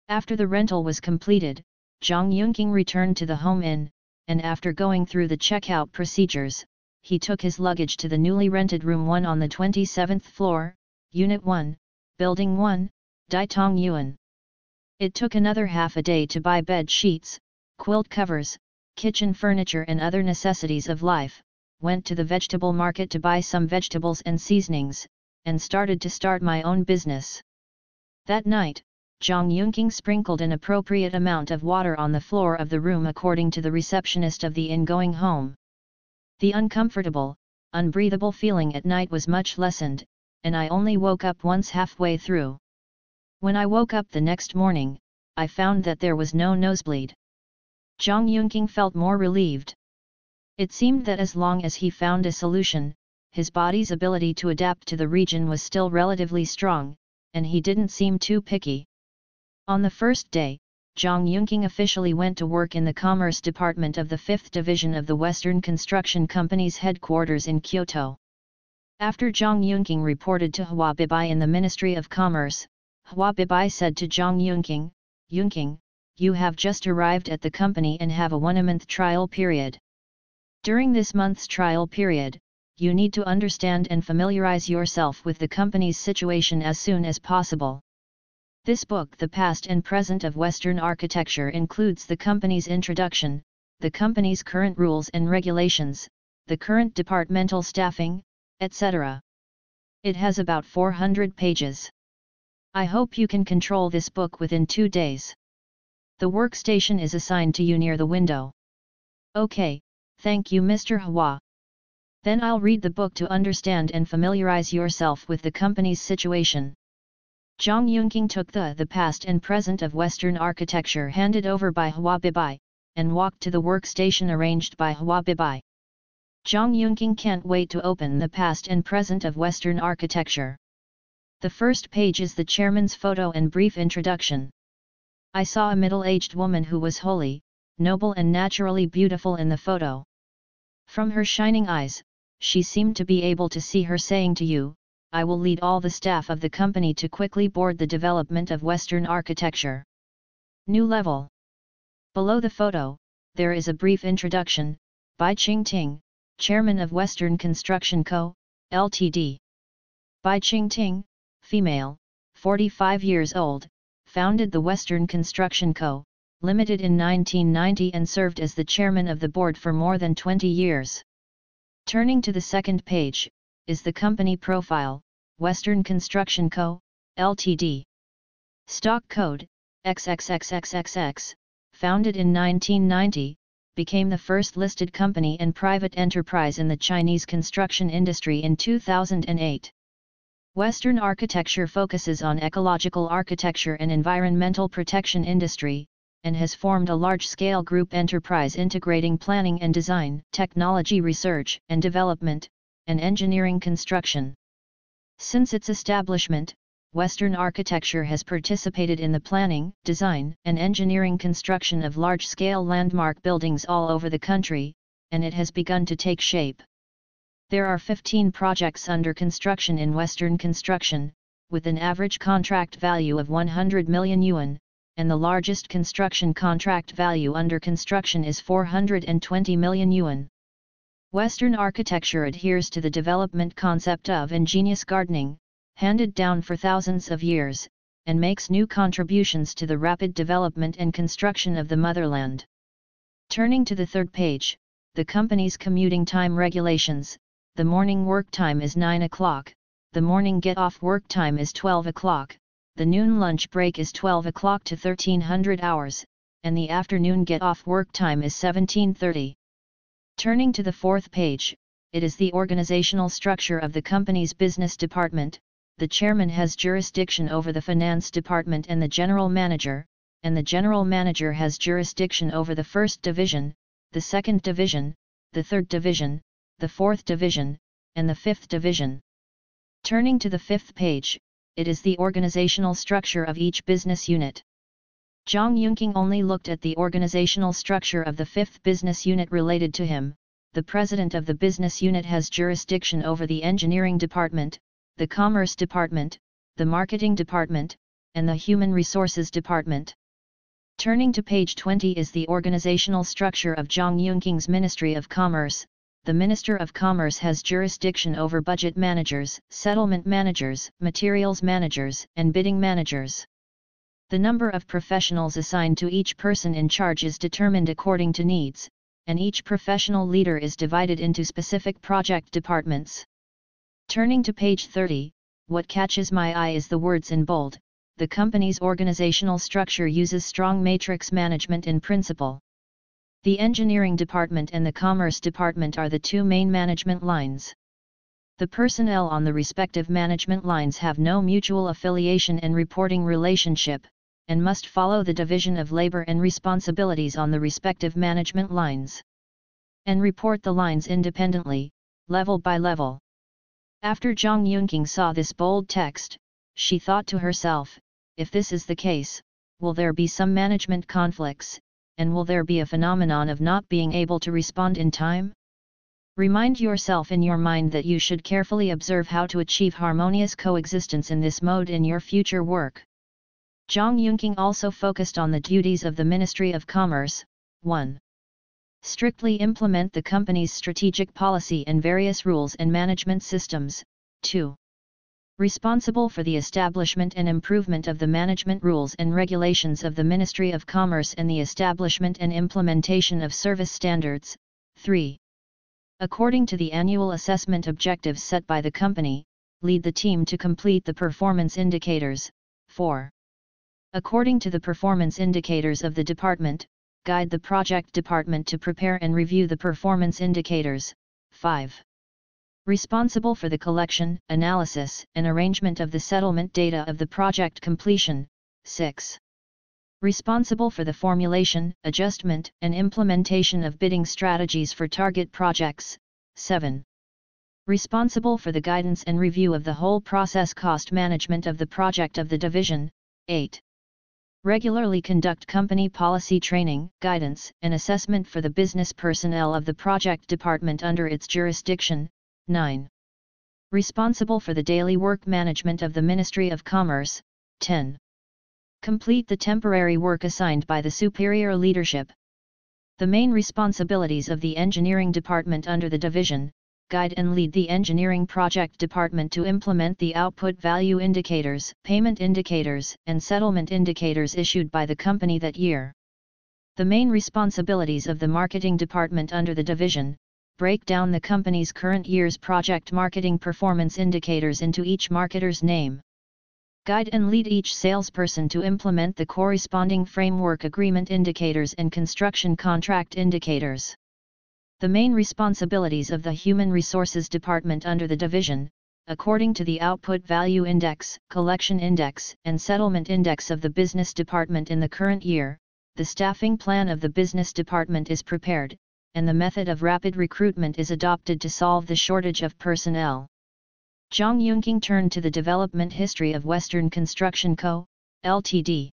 After the rental was completed, Zhang Yunqing returned to the home inn, and after going through the checkout procedures, he took his luggage to the newly rented room 1 on the 27th floor, Unit 1, Building 1, Daitong Yuan. It took another half a day to buy bed sheets, quilt covers, kitchen furniture and other necessities of life, went to the vegetable market to buy some vegetables and seasonings, and started my own business. That night, Zhang Yunqing sprinkled an appropriate amount of water on the floor of the room according to the receptionist of the ingoing home. The uncomfortable, unbreathable feeling at night was much lessened, and I only woke up once halfway through. When I woke up the next morning, I found that there was no nosebleed. Zhang Yunqing felt more relieved. It seemed that as long as he found a solution, his body's ability to adapt to the region was still relatively strong, and he didn't seem too picky. On the first day, Zhang Yunqing officially went to work in the Commerce Department of the 5th Division of the Western Construction Company's headquarters in Kyoto. After Zhang Yunqing reported to Hua Bibai in the Ministry of Commerce, Hua Bibai said to Zhang Yunqing, "Yunqing, you have just arrived at the company and have a 1-month trial period. During this month's trial period, you need to understand and familiarize yourself with the company's situation as soon as possible. This book, The Past and Present of Western Architecture, includes the company's introduction, the company's current rules and regulations, the current departmental staffing, etc. It has about 400 pages. I hope you can control this book within 2 days. The workstation is assigned to you near the window." "Okay, thank you Mr. Hua. Then I'll read the book to understand and familiarize yourself with the company's situation." Zhang Yunqing took the Past and Present of Western Architecture handed over by Hua Bibai, and walked to the workstation arranged by Hua Bibai. Zhang Yunqing can't wait to open The Past and Present of Western Architecture. The first page is the chairman's photo and brief introduction. I saw a middle-aged woman who was holy, noble and naturally beautiful in the photo. From her shining eyes, she seemed to be able to see her saying to you, "I will lead all the staff of the company to quickly board the development of Western architecture. New level." Below the photo, there is a brief introduction, by Qing Ting, Chairman of Western Construction Co., Ltd. By Qing Ting, female, 45 years old, founded the Western Construction Co., Limited in 1990 and served as the chairman of the board for more than 20 years. Turning to the second page, is the company profile, Western Construction Co., Ltd. Stock code, XXXXXX, founded in 1990, became the first listed company and private enterprise in the Chinese construction industry in 2008. Western architecture focuses on ecological architecture and environmental protection industry, and has formed a large-scale group enterprise integrating planning and design, technology research and development, and engineering construction. Since its establishment, Western architecture has participated in the planning, design, and engineering construction of large-scale landmark buildings all over the country, and it has begun to take shape. There are 15 projects under construction in Western construction, with an average contract value of 100 million yuan, and the largest construction contract value under construction is 420 million yuan. Western architecture adheres to the development concept of ingenious gardening, handed down for thousands of years, and makes new contributions to the rapid development and construction of the motherland. Turning to the third page, the company's commuting time regulations. The morning work time is 9 o'clock, the morning get-off work time is 12 o'clock, the noon lunch break is 12 o'clock to 1300 hours, and the afternoon get-off work time is 17:30. Turning to the fourth page, it is the organizational structure of the company's business department. The chairman has jurisdiction over the finance department and the general manager, and the general manager has jurisdiction over the first division, the second division, the third division, the fourth division, and the fifth division. Turning to the fifth page, it is the organizational structure of each business unit. Zhang Yunqing only looked at the organizational structure of the fifth business unit related to him. The president of the business unit has jurisdiction over the engineering department, the commerce department, the marketing department, and the human resources department. Turning to page 20 is the organizational structure of Zhang Yunqing's Ministry of Commerce. The Minister of Commerce has jurisdiction over budget managers, settlement managers, materials managers, and bidding managers. The number of professionals assigned to each person in charge is determined according to needs, and each professional leader is divided into specific project departments. Turning to page 30, what catches my eye is the words in bold. The company's organizational structure uses strong matrix management in principle. The engineering department and the commerce department are the two main management lines. The personnel on the respective management lines have no mutual affiliation and reporting relationship, and must follow the division of labor and responsibilities on the respective management lines, and report the lines independently, level by level. After Zhang Yunqing saw this bold text, she thought to herself, if this is the case, will there be some management conflicts, and will there be a phenomenon of not being able to respond in time? Remind yourself in your mind that you should carefully observe how to achieve harmonious coexistence in this mode in your future work. Zhang Yunqing also focused on the duties of the Ministry of Commerce. 1. Strictly implement the company's strategic policy and various rules and management systems. 2. Responsible for the establishment and improvement of the management rules and regulations of the Ministry of Commerce and the establishment and implementation of service standards. 3. According to the annual assessment objectives set by the company, lead the team to complete the performance indicators. 4. According to the performance indicators of the department, guide the project department to prepare and review the performance indicators. 5. Responsible for the collection, analysis, and arrangement of the settlement data of the project completion. 6. Responsible for the formulation, adjustment, and implementation of bidding strategies for target projects. 7. Responsible for the guidance and review of the whole process cost management of the project of the division. 8. Regularly conduct company policy training, guidance, and assessment for the business personnel of the project department under its jurisdiction. 9. Responsible for the daily work management of the Ministry of Commerce. 10. Complete the temporary work assigned by the superior leadership. The main responsibilities of the engineering department under the division: guide and lead the engineering project department to implement the output value indicators, payment indicators, and settlement indicators issued by the company that year. The main responsibilities of the marketing department under the division: break down the company's current year's project marketing performance indicators into each marketer's name. Guide and lead each salesperson to implement the corresponding framework agreement indicators and construction contract indicators. The main responsibilities of the Human Resources Department under the division, according to the Output Value Index, Collection Index, and Settlement Index of the Business Department in the current year, the staffing plan of the Business Department is prepared, and the method of rapid recruitment is adopted to solve the shortage of personnel. Zhang Yunqing turned to the development history of Western Construction Co., Ltd.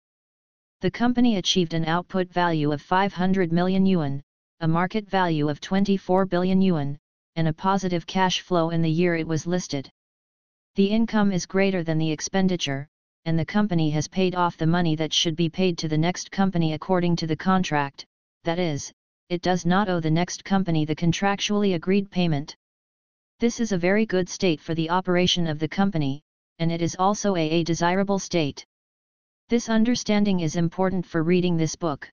The company achieved an output value of 500 million yuan, a market value of 24 billion yuan, and a positive cash flow in the year it was listed. The income is greater than the expenditure, and the company has paid off the money that should be paid to the next company according to the contract, that is, it does not owe the next company the contractually agreed payment. This is a very good state for the operation of the company, and it is also a desirable state. This understanding is important for reading this book.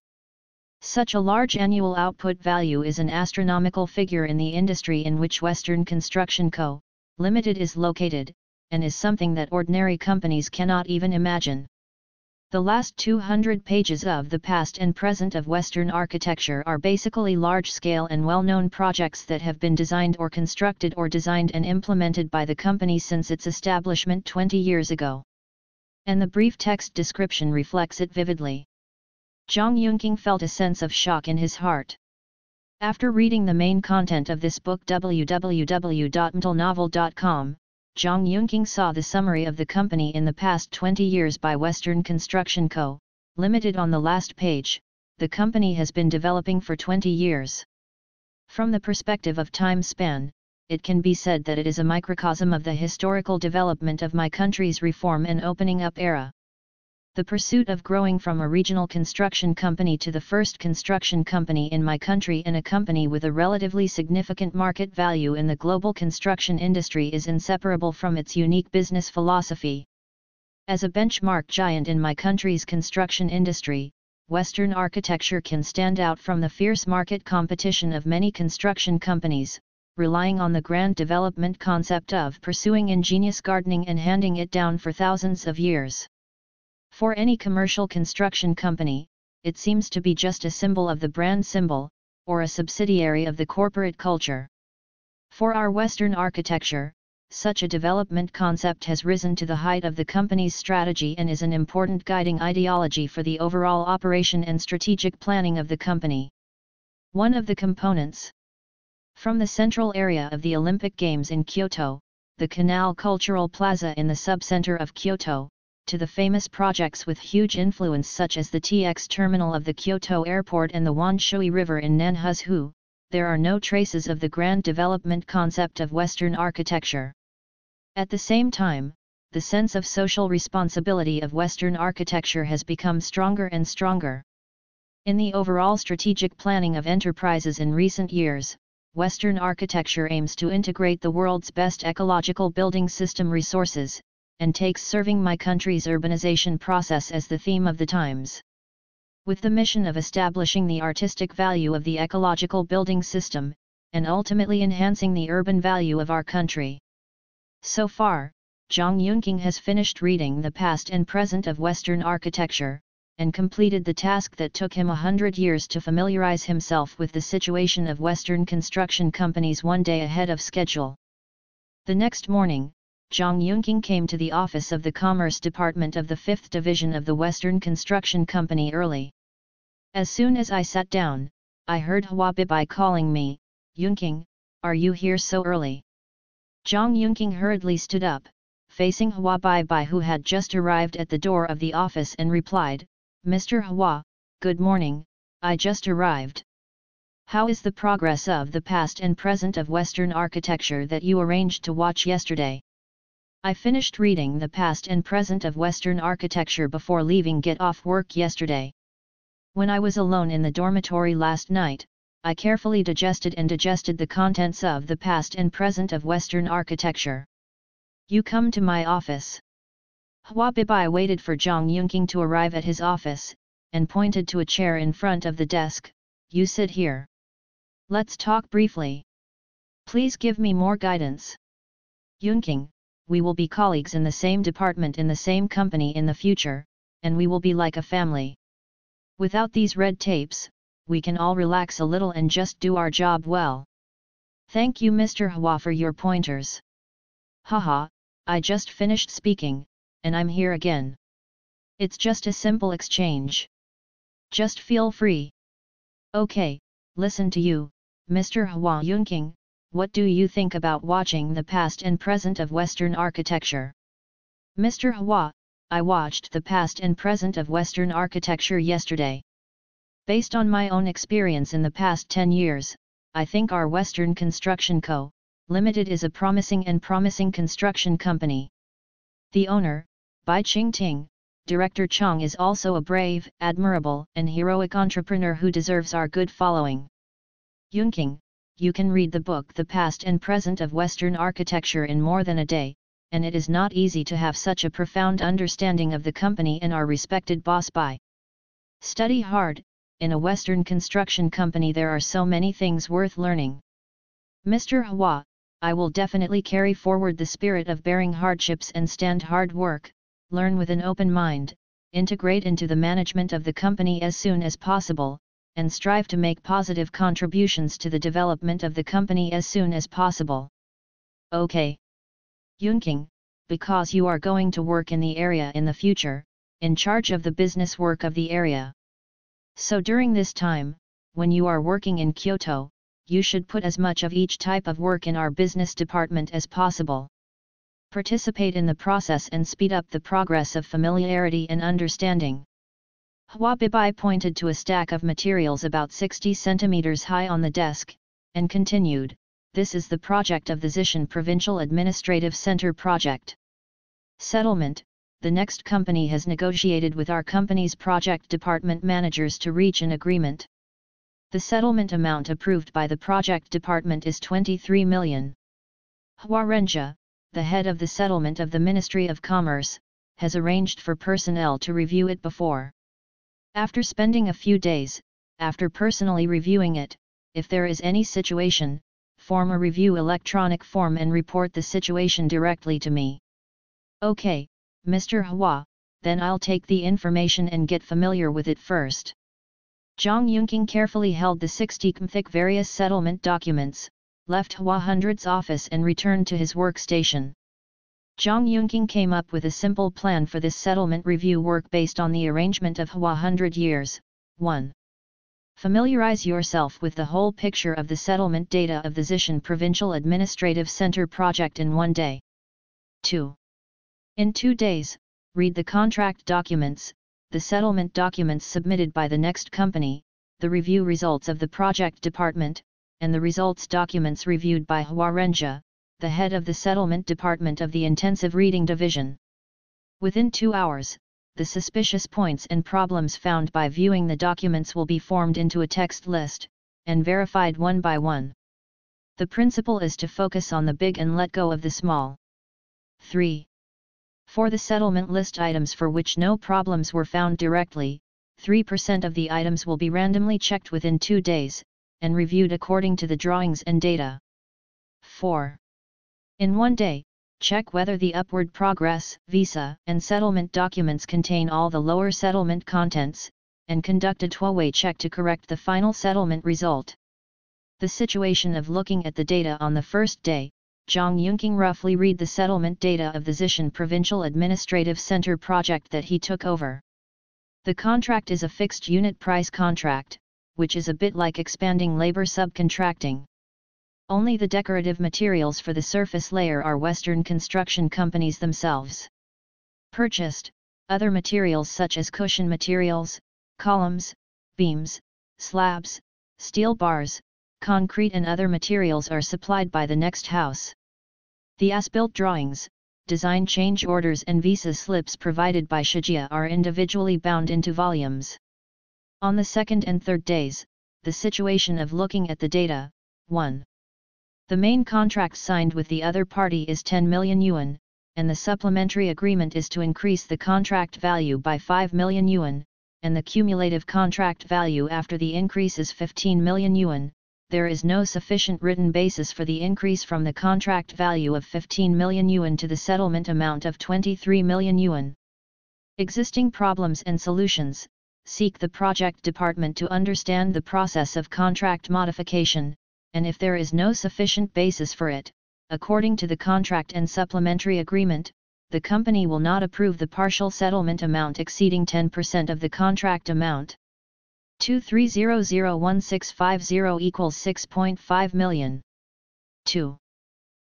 Such a large annual output value is an astronomical figure in the industry in which Western Construction Co., Ltd. is located, and is something that ordinary companies cannot even imagine. The last 200 pages of the past and present of Western architecture are basically large-scale and well-known projects that have been designed or constructed or designed and implemented by the company since its establishment 20 years ago. And the brief text description reflects it vividly. Zhang Yunqing felt a sense of shock in his heart. After reading the main content of this book www.mtlnovel.com, Zhang Yunqing saw the summary of the company in the past 20 years by Western Construction Co., Ltd. on the last page. The company has been developing for 20 years. From the perspective of time span, it can be said that it is a microcosm of the historical development of my country's reform and opening up era. The pursuit of growing from a regional construction company to the first construction company in my country and a company with a relatively significant market value in the global construction industry is inseparable from its unique business philosophy. As a benchmark giant in my country's construction industry, Western architecture can stand out from the fierce market competition of many construction companies, relying on the grand development concept of pursuing ingenious gardening and handing it down for thousands of years. For any commercial construction company, it seems to be just a symbol of the brand symbol, or a subsidiary of the corporate culture. For our Western architecture, such a development concept has risen to the height of the company's strategy and is an important guiding ideology for the overall operation and strategic planning of the company. One of the components. From the central area of the Olympic Games in Kyoto, the Canal Cultural Plaza in the subcenter of Kyoto, to the famous projects with huge influence such as the TX terminal of the Kyoto airport and the Wanshui River in Nanhuzhu, there are no traces of the grand development concept of Western architecture. At the same time, the sense of social responsibility of Western architecture has become stronger and stronger. In the overall strategic planning of enterprises in recent years, Western architecture aims to integrate the world's best ecological building system resources, and takes serving my country's urbanization process as the theme of the times. With the mission of establishing the artistic value of the ecological building system, and ultimately enhancing the urban value of our country. So far, Zhang Yunqing has finished reading the past and present of Western architecture, and completed the task that took him 100 years to familiarize himself with the situation of Western construction companies one day ahead of schedule. The next morning, Zhang Yunqing came to the office of the Commerce Department of the 5th Division of the Western Construction Company early. As soon as I sat down, I heard Hua Bibai calling me, "Yunqing, are you here so early?" Zhang Yunqing hurriedly stood up, facing Hua Bibai who had just arrived at the door of the office and replied, "Mr. Hua, good morning, I just arrived. How is the progress of the past and present of Western architecture that you arranged to watch yesterday?" "I finished reading the past and present of Western architecture before leaving get off work yesterday. When I was alone in the dormitory last night, I carefully digested the contents of the past and present of Western architecture. You come to my office." Hua Bibai waited for Zhang Yunqing to arrive at his office, and pointed to a chair in front of the desk. "You sit here. Let's talk briefly. Please give me more guidance." "Yunqing, we will be colleagues in the same department in the same company in the future, and we will be like a family. Without these red tapes, we can all relax a little and just do our job well. Thank you Mr. Hua for your pointers." "Haha, I just finished speaking, and I'm here again. It's just a simple exchange. Just feel free." "Okay, listen to you, Mr. Hua." "Yunqing, what do you think about watching the past and present of Western architecture?" "Mr. Hua, I watched the past and present of Western architecture yesterday. Based on my own experience in the past 10 years, I think our Western Construction Co., Limited is a promising construction company. The owner, Bai Qingting, Director Chang is also a brave, admirable and heroic entrepreneur who deserves our good following. Yunqing, you can read the book The Past and Present of Western Architecture in more than a day, and it is not easy to have such a profound understanding of the company and our respected boss Bai. Study hard. In a Western construction company there are so many things worth learning. Mr. Hua, I will definitely carry forward the spirit of bearing hardships and stand hard work, learn with an open mind, integrate into the management of the company as soon as possible, and strive to make positive contributions to the development of the company as soon as possible." "Okay. Yunqing, because you are going to work in the area in the future, in charge of the business work of the area. So during this time, when you are working in Kyoto, you should put as much of each type of work in our business department as possible. Participate in the process and speed up the progress of familiarity and understanding." Hua Bibai pointed to a stack of materials about 60 centimeters high on the desk, and continued, "This is the project of the Zishan Provincial Administrative Center project. Settlement. The next company has negotiated with our company's project department managers to reach an agreement. The settlement amount approved by the project department is 23 million. Hua Renjia, the head of the settlement of the Ministry of Commerce, has arranged for personnel to review it before. After spending a few days, after personally reviewing it, if there is any situation, form a review electronic form and report the situation directly to me. Okay, Mr. Hua, then I'll take the information and get familiar with it first. Zhang Yunqing carefully held the 60-thick various settlement documents, left Hua Hundred's office and returned to his workstation. Zhang Yunqing came up with a simple plan for this settlement review work based on the arrangement of Hua 100 years. 1. Familiarize yourself with the whole picture of the settlement data of the Zishan Provincial Administrative Center project in 1 day. 2. In 2 days, read the contract documents, the settlement documents submitted by the next company, the review results of the project department, and the results documents reviewed by Hua Renjia, the head of the settlement department of the intensive reading division. Within 2 hours, the suspicious points and problems found by viewing the documents will be formed into a text list, and verified one by one. The principle is to focus on the big and let go of the small. 3. For the settlement list items for which no problems were found directly, 3% of the items will be randomly checked within 2 days, and reviewed according to the drawings and data. 4. In 1 day, check whether the upward progress, visa, and settlement documents contain all the lower settlement contents, and conduct a two-way check to correct the final settlement result. The situation of looking at the data on the first day, Zhang Yunqing roughly read the settlement data of the Zishan Provincial Administrative Center project that he took over. The contract is a fixed unit price contract, which is a bit like expanding labor subcontracting. Only the decorative materials for the surface layer are Western construction companies themselves. Purchased, other materials such as cushion materials, columns, beams, slabs, steel bars, concrete and other materials are supplied by the next house. The as-built drawings, design change orders and visa slips provided by Shijia are individually bound into volumes. On the second and third days, the situation of looking at the data, 1. The main contract signed with the other party is 10 million yuan, and the supplementary agreement is to increase the contract value by 5 million yuan, and the cumulative contract value after the increase is 15 million yuan. There is no sufficient written basis for the increase from the contract value of 15 million yuan to the settlement amount of 23 million yuan. Existing problems and solutions. Seek the project department to understand the process of contract modification, and if there is no sufficient basis for it, according to the contract and supplementary agreement, the company will not approve the partial settlement amount exceeding 10% of the contract amount. 23001650 equals 6.5 million. 2.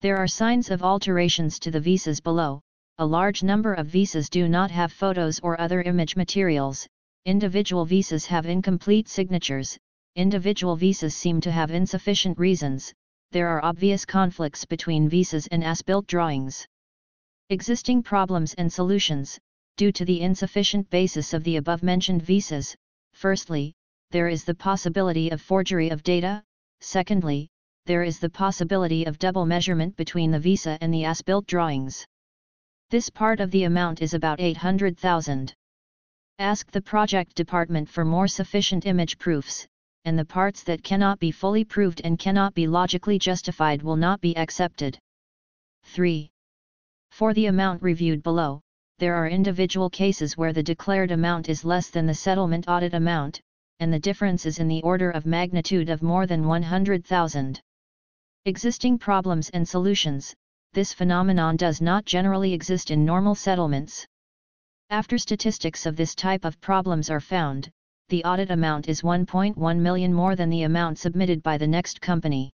There are signs of alterations to the visas below. A large number of visas do not have photos or other image materials. Individual visas have incomplete signatures. Individual visas seem to have insufficient reasons. There are obvious conflicts between visas and as-built drawings. Existing problems and solutions. Due to the insufficient basis of the above-mentioned visas, firstly, there is the possibility of forgery of data. Secondly, there is the possibility of double measurement between the visa and the as-built drawings. This part of the amount is about 800,000. Ask the project department for more sufficient image proofs, and the parts that cannot be fully proved and cannot be logically justified will not be accepted. 3. For the amount reviewed below, there are individual cases where the declared amount is less than the settlement audit amount, and the difference is in the order of magnitude of more than 100,000. Existing problems and solutions. This phenomenon does not generally exist in normal settlements. After statistics of this type of problems are found, the audit amount is 1.1 million more than the amount submitted by the next company.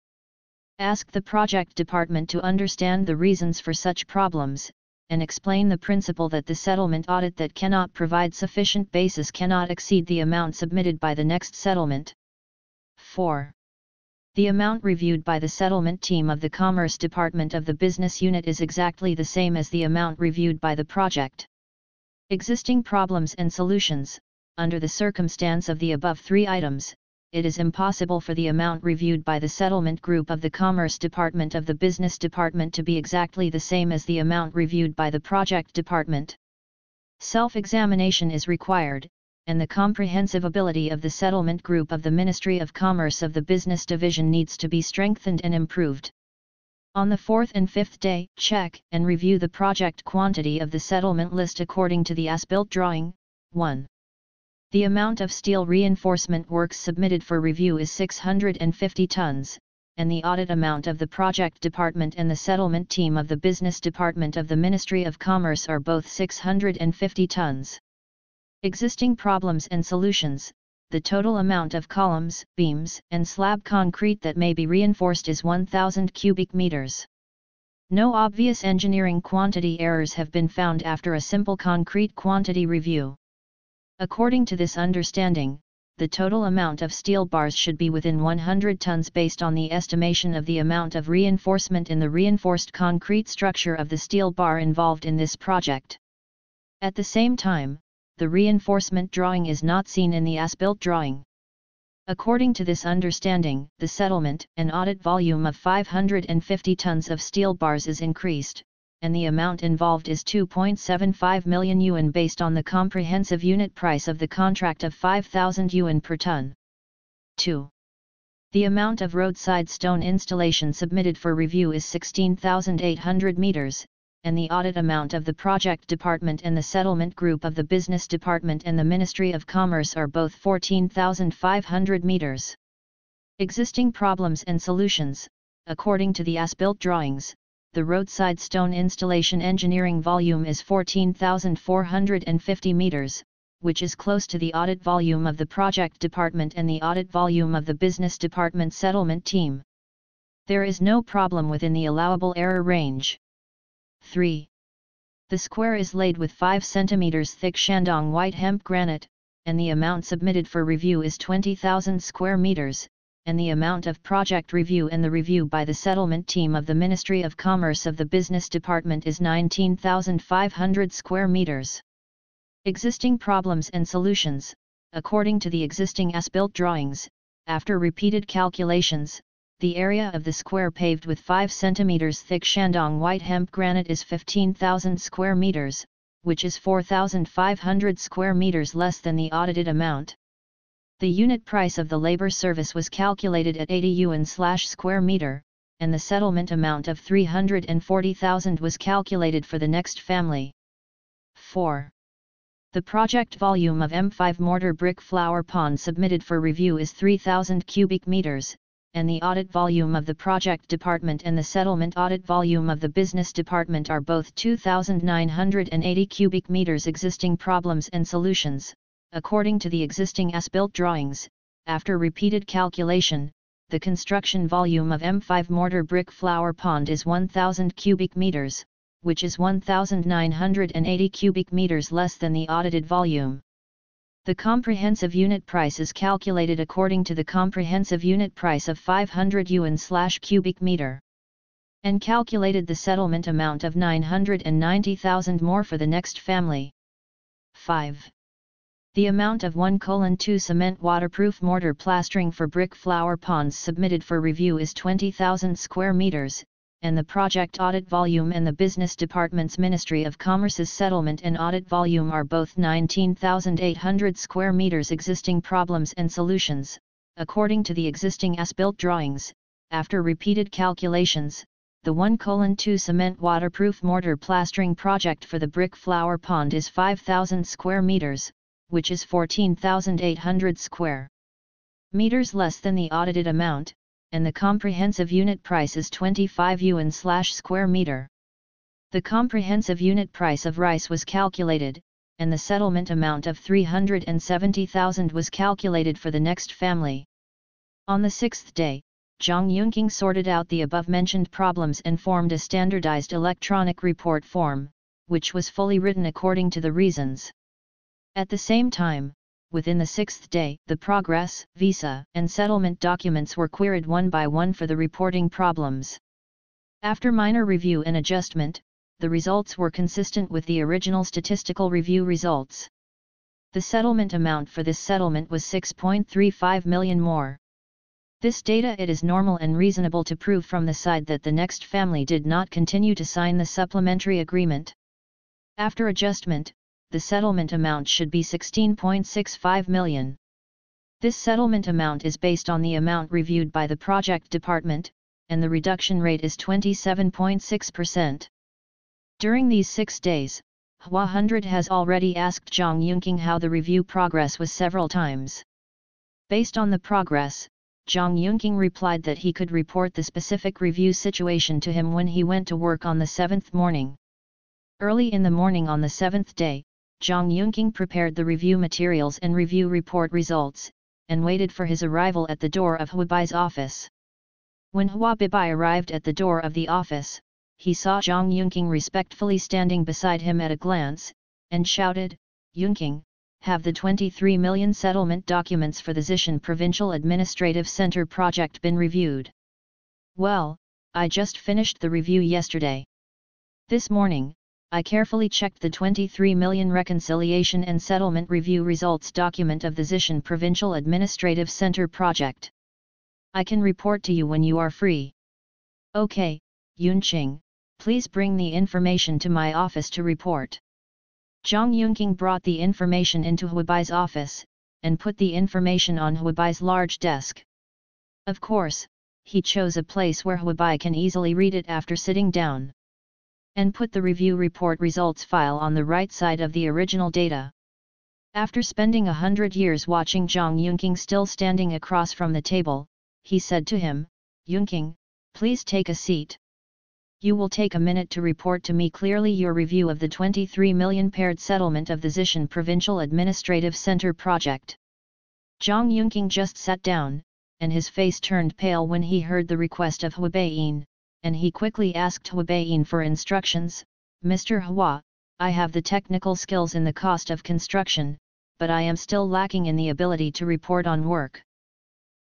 Ask the project department to understand the reasons for such problems, and explain the principle that the settlement audit that cannot provide sufficient basis cannot exceed the amount submitted by the next settlement. 4. The amount reviewed by the settlement team of the Commerce Department of the business unit is exactly the same as the amount reviewed by the project. Existing problems and solutions. Under the circumstance of the above 3 items, it is impossible for the amount reviewed by the settlement group of the Commerce Department of the Business Department to be exactly the same as the amount reviewed by the Project Department. Self-examination is required, and the comprehensive ability of the settlement group of the Ministry of Commerce of the Business Division needs to be strengthened and improved. On the fourth and fifth day, check and review the project quantity of the settlement list according to the as-built drawing. 1. The amount of steel reinforcement works submitted for review is 650 tons, and the audit amount of the project department and the settlement team of the business department of the Ministry of Commerce are both 650 tons. Existing problems and solutions. The total amount of columns, beams, and slab concrete that may be reinforced is 1,000 cubic meters. No obvious engineering quantity errors have been found after a simple concrete quantity review. According to this understanding, the total amount of steel bars should be within 100 tons based on the estimation of the amount of reinforcement in the reinforced concrete structure of the steel bar involved in this project. At the same time, the reinforcement drawing is not seen in the as-built drawing. According to this understanding, the settlement and audit volume of 550 tons of steel bars is increased, and the amount involved is 2.75 million yuan based on the comprehensive unit price of the contract of 5,000 yuan per ton. 2. The amount of roadside stone installation submitted for review is 16,800 meters, and the audit amount of the project department and the settlement group of the business department and the Ministry of Commerce are both 14,500 meters. Existing problems and solutions. According to the as-built drawings, the roadside stone installation engineering volume is 14,450 meters, which is close to the audit volume of the project department and the audit volume of the business department settlement team. There is no problem within the allowable error range. 3. The square is laid with 5 cm thick Shandong white hemp granite, and the amount submitted for review is 20,000 square meters, and the amount of project review and the review by the settlement team of the Ministry of Commerce of the Business Department is 19,500 square meters. Existing problems and solutions. According to the existing as-built drawings, after repeated calculations, the area of the square paved with 5 cm thick Shandong white hemp granite is 15,000 square meters, which is 4,500 square meters less than the audited amount. The unit price of the labor service was calculated at 80 yuan/square meter, and the settlement amount of 340,000 was calculated for the next family. 4. The project volume of M5 mortar brick flour pond submitted for review is 3,000 cubic meters, and the audit volume of the project department and the settlement audit volume of the business department are both 2,980 cubic meters. Existing problems and solutions. According to the existing as-built drawings, after repeated calculation, the construction volume of M5 mortar brick flour pond is 1,000 cubic meters, which is 1,980 cubic meters less than the audited volume. The comprehensive unit price is calculated according to the comprehensive unit price of 500 yuan/cubic meter, and calculated the settlement amount of 990,000 more for the next family. 5. The amount of 1:2 cement waterproof mortar plastering for brick flour ponds submitted for review is 20,000 square meters, and the project audit volume and the business department's Ministry of Commerce's settlement and audit volume are both 19,800 square meters. Existing problems and solutions. According to the existing as-built drawings, after repeated calculations, the 1:2 cement waterproof mortar plastering project for the brick flour pond is 5,000 square meters, which is 14,800 square meters less than the audited amount, and the comprehensive unit price is 25 yuan/square meter. The comprehensive unit price of rice was calculated, and the settlement amount of 370,000 was calculated for the next family. On the sixth day, Zhang Yunqing sorted out the above-mentioned problems and formed a standardized electronic report form, which was fully written according to the reasons. At the same time, within the sixth day, the progress, visa, and settlement documents were queried one by one for the reporting problems. After minor review and adjustment, the results were consistent with the original statistical review results. The settlement amount for this settlement was 6.35 million more. This data it is normal and reasonable to prove from the side that the next family did not continue to sign the supplementary agreement. After adjustment, the settlement amount should be 16.65 million. This settlement amount is based on the amount reviewed by the project department, and the reduction rate is 27.6%. During these 6 days, Hua Hundred has already asked Zhang Yunqing how the review progress was several times. Based on the progress, Zhang Yunqing replied that he could report the specific review situation to him when he went to work on the 7th morning. Early in the morning on the 7th day, Zhang Yunqing prepared the review materials and review report results, and waited for his arrival at the door of Huabai's office. When Hua Bibai arrived at the door of the office, he saw Zhang Yunqing respectfully standing beside him at a glance, and shouted, "Yunqing, have the 23 million settlement documents for the Zishan Provincial Administrative Center project been reviewed?" "Well, I just finished the review yesterday. This morning, I carefully checked the 23 million reconciliation and settlement review results document of the Zishan Provincial Administrative Center project. I can report to you when you are free." "Okay, Yunqing, please bring the information to my office to report." Zhang Yunqing brought the information into Huabai's office, and put the information on Huabai's large desk. Of course, he chose a place where Huabai can easily read it after sitting down, and put the review report results file on the right side of the original data. After spending 100 years watching Zhang Yunqing still standing across from the table, he said to him, "Yunqing, please take a seat. You will take a minute to report to me clearly your review of the 23 million paired settlement of the Zishan Provincial Administrative Center project." Zhang Yunqing just sat down, and his face turned pale when he heard the request of Huabaiyin, and he quickly asked Huabaiyin for instructions. "Mr. Hua, I have the technical skills in the cost of construction, but I am still lacking in the ability to report on work.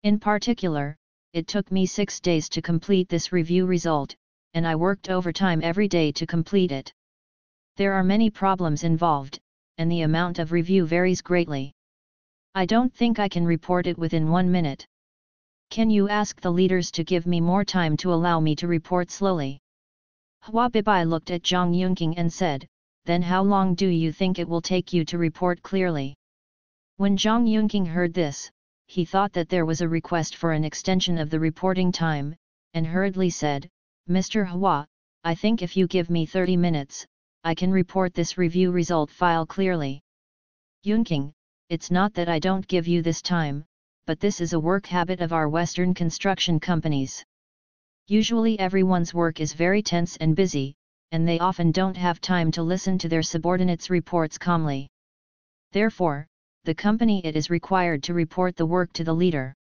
In particular, it took me 6 days to complete this review result, and I worked overtime every day to complete it. There are many problems involved, and the amount of review varies greatly. I don't think I can report it within 1 minute. Can you ask the leaders to give me more time to allow me to report slowly?" Hua Bibai looked at Zhang Yunqing and said, "Then how long do you think it will take you to report clearly?" When Zhang Yunqing heard this, he thought that there was a request for an extension of the reporting time, and hurriedly said, "Mr. Hua, I think if you give me 30 minutes, I can report this review result file clearly." "Yunqing, it's not that I don't give you this time, but this is a work habit of our Western construction companies. Usually everyone's work is very tense and busy, and they often don't have time to listen to their subordinates' reports calmly. Therefore, the company it is required to report the work to the leader.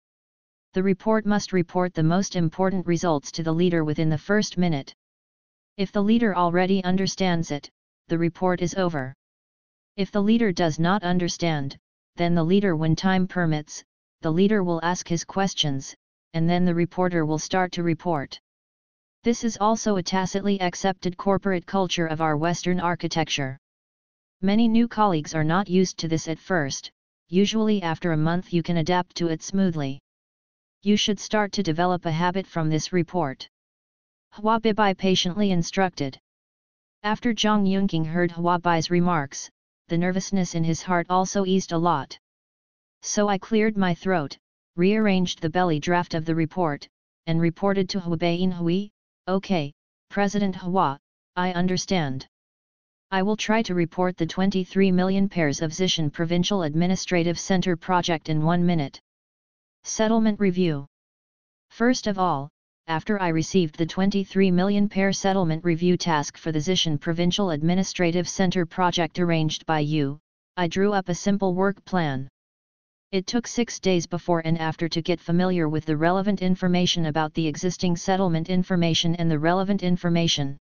The report must report the most important results to the leader within the first minute. If the leader already understands it, the report is over. If the leader does not understand, then the leader, when time permits, the leader will ask his questions, and then the reporter will start to report. This is also a tacitly accepted corporate culture of our Western architecture. Many new colleagues are not used to this at first, usually after a month you can adapt to it smoothly. You should start to develop a habit from this report." Hua Bibai patiently instructed. After Zhang Yunqing heard Hua Bai's remarks, the nervousness in his heart also eased a lot. "So I cleared my throat, rearranged the belly draft of the report, and reported to Huabaiyin Hui, 'Okay, President Hua, I understand. I will try to report the 23 million pairs of Zishan Provincial Administrative Center project in 1 minute. Settlement review. First of all, after I received the 23 million pair settlement review task for the Zishan Provincial Administrative Center project arranged by you, I drew up a simple work plan. It took 6 days before and after to get familiar with the relevant information about the existing settlement information and the relevant information.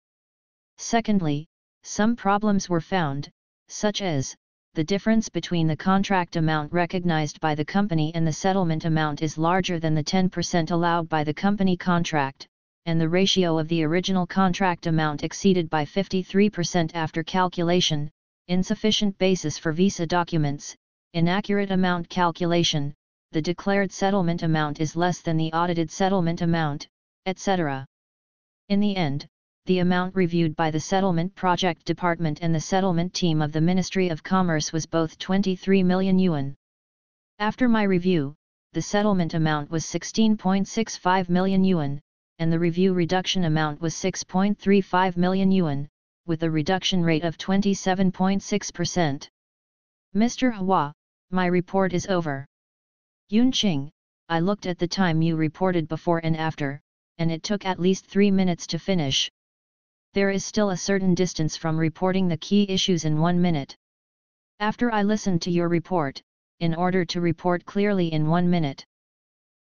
Secondly, some problems were found, such as, the difference between the contract amount recognized by the company and the settlement amount is larger than the 10% allowed by the company contract, and the ratio of the original contract amount exceeded by 53% after calculation, insufficient basis for visa documents, inaccurate amount calculation, the declared settlement amount is less than the audited settlement amount, etc. In the end, the amount reviewed by the Settlement Project Department and the settlement team of the Ministry of Commerce was both 23 million yuan. After my review, the settlement amount was 16.65 million yuan, and the review reduction amount was 6.35 million yuan, with a reduction rate of 27.6%. Mr. Hua, my report is over. Yunqing, I looked at the time you reported before and after, and it took at least 3 minutes to finish. There is still a certain distance from reporting the key issues in 1 minute. After I listened to your report, in order to report clearly in 1 minute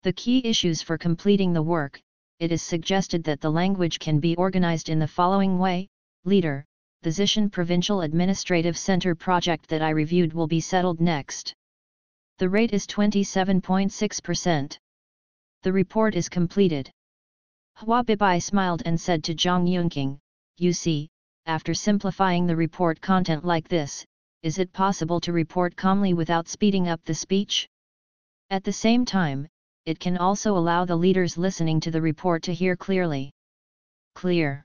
the key issues for completing the work, it is suggested that the language can be organized in the following way. Leader, the Zishan Provincial Administrative Center project that I reviewed will be settled next. The rate is 27.6%. The report is completed. Hua Bibai smiled and said to Zhang Yunqing, you see, after simplifying the report content like this, is it possible to report calmly without speeding up the speech? At the same time, it can also allow the leaders listening to the report to hear clearly. Clear.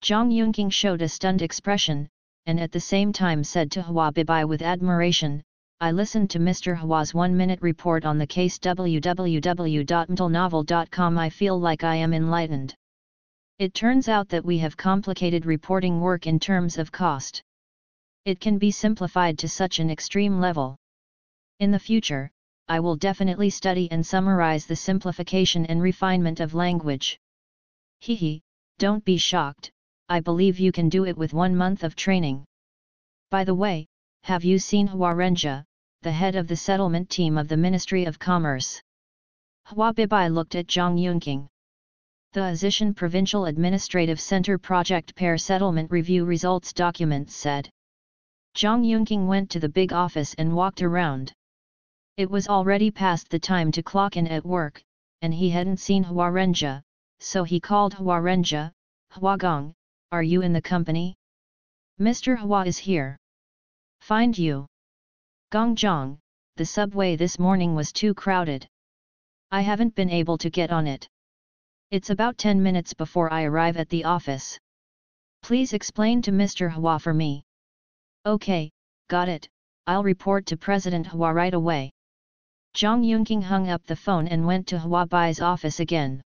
Zhang Yunqing showed a stunned expression, and at the same time said to Hua Bibai with admiration, I listened to Mr. Hua's 1-minute report on the case www.mtlnovel.com. I feel like I am enlightened. It turns out that we have complicated reporting work in terms of cost. It can be simplified to such an extreme level. In the future, I will definitely study and summarize the simplification and refinement of language. Hehe, don't be shocked, I believe you can do it with 1 month of training. By the way, have you seen Hua Renjia, the head of the settlement team of the Ministry of Commerce? Hua Bibai looked at Zhang Yunqing. The Zishan Provincial Administrative Center Project Pair Settlement Review Results document said. Zhang Yunqing went to the big office and walked around. It was already past the time to clock in at work, and he hadn't seen Hua Renjia, so he called Hua Renjia. Hua Gong, are you in the company? Mr. Hua is here. Find you. Gong Zhang, the subway this morning was too crowded. I haven't been able to get on it. It's about 10 minutes before I arrive at the office. Please explain to Mr. Hua for me. Okay, got it, I'll report to President Hua right away. Zhang Yunqing hung up the phone and went to Hua Bai's office again.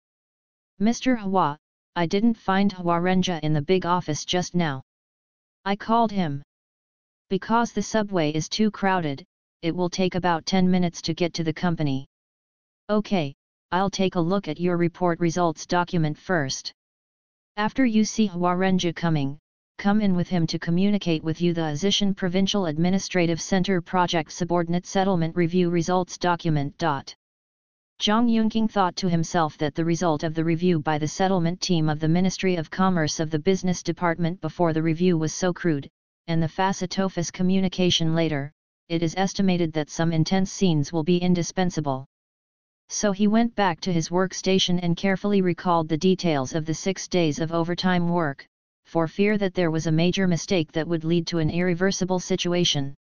Mr. Hua, I didn't find Hua Renjia in the big office just now. I called him. Because the subway is too crowded, it will take about 10 minutes to get to the company. Okay, I'll take a look at your report results document first. After you see Hua Renjia coming, come in with him to communicate with you the Zishan Provincial Administrative Center Project Subordinate Settlement Review Results document. Zhang Yunqing thought to himself that the result of the review by the settlement team of the Ministry of Commerce of the Business Department before the review was so crude, and the face-to-face communication later, it is estimated that some intense scenes will be indispensable. So he went back to his workstation and carefully recalled the details of the 6 days of overtime work, for fear that there was a major mistake that would lead to an irreversible situation.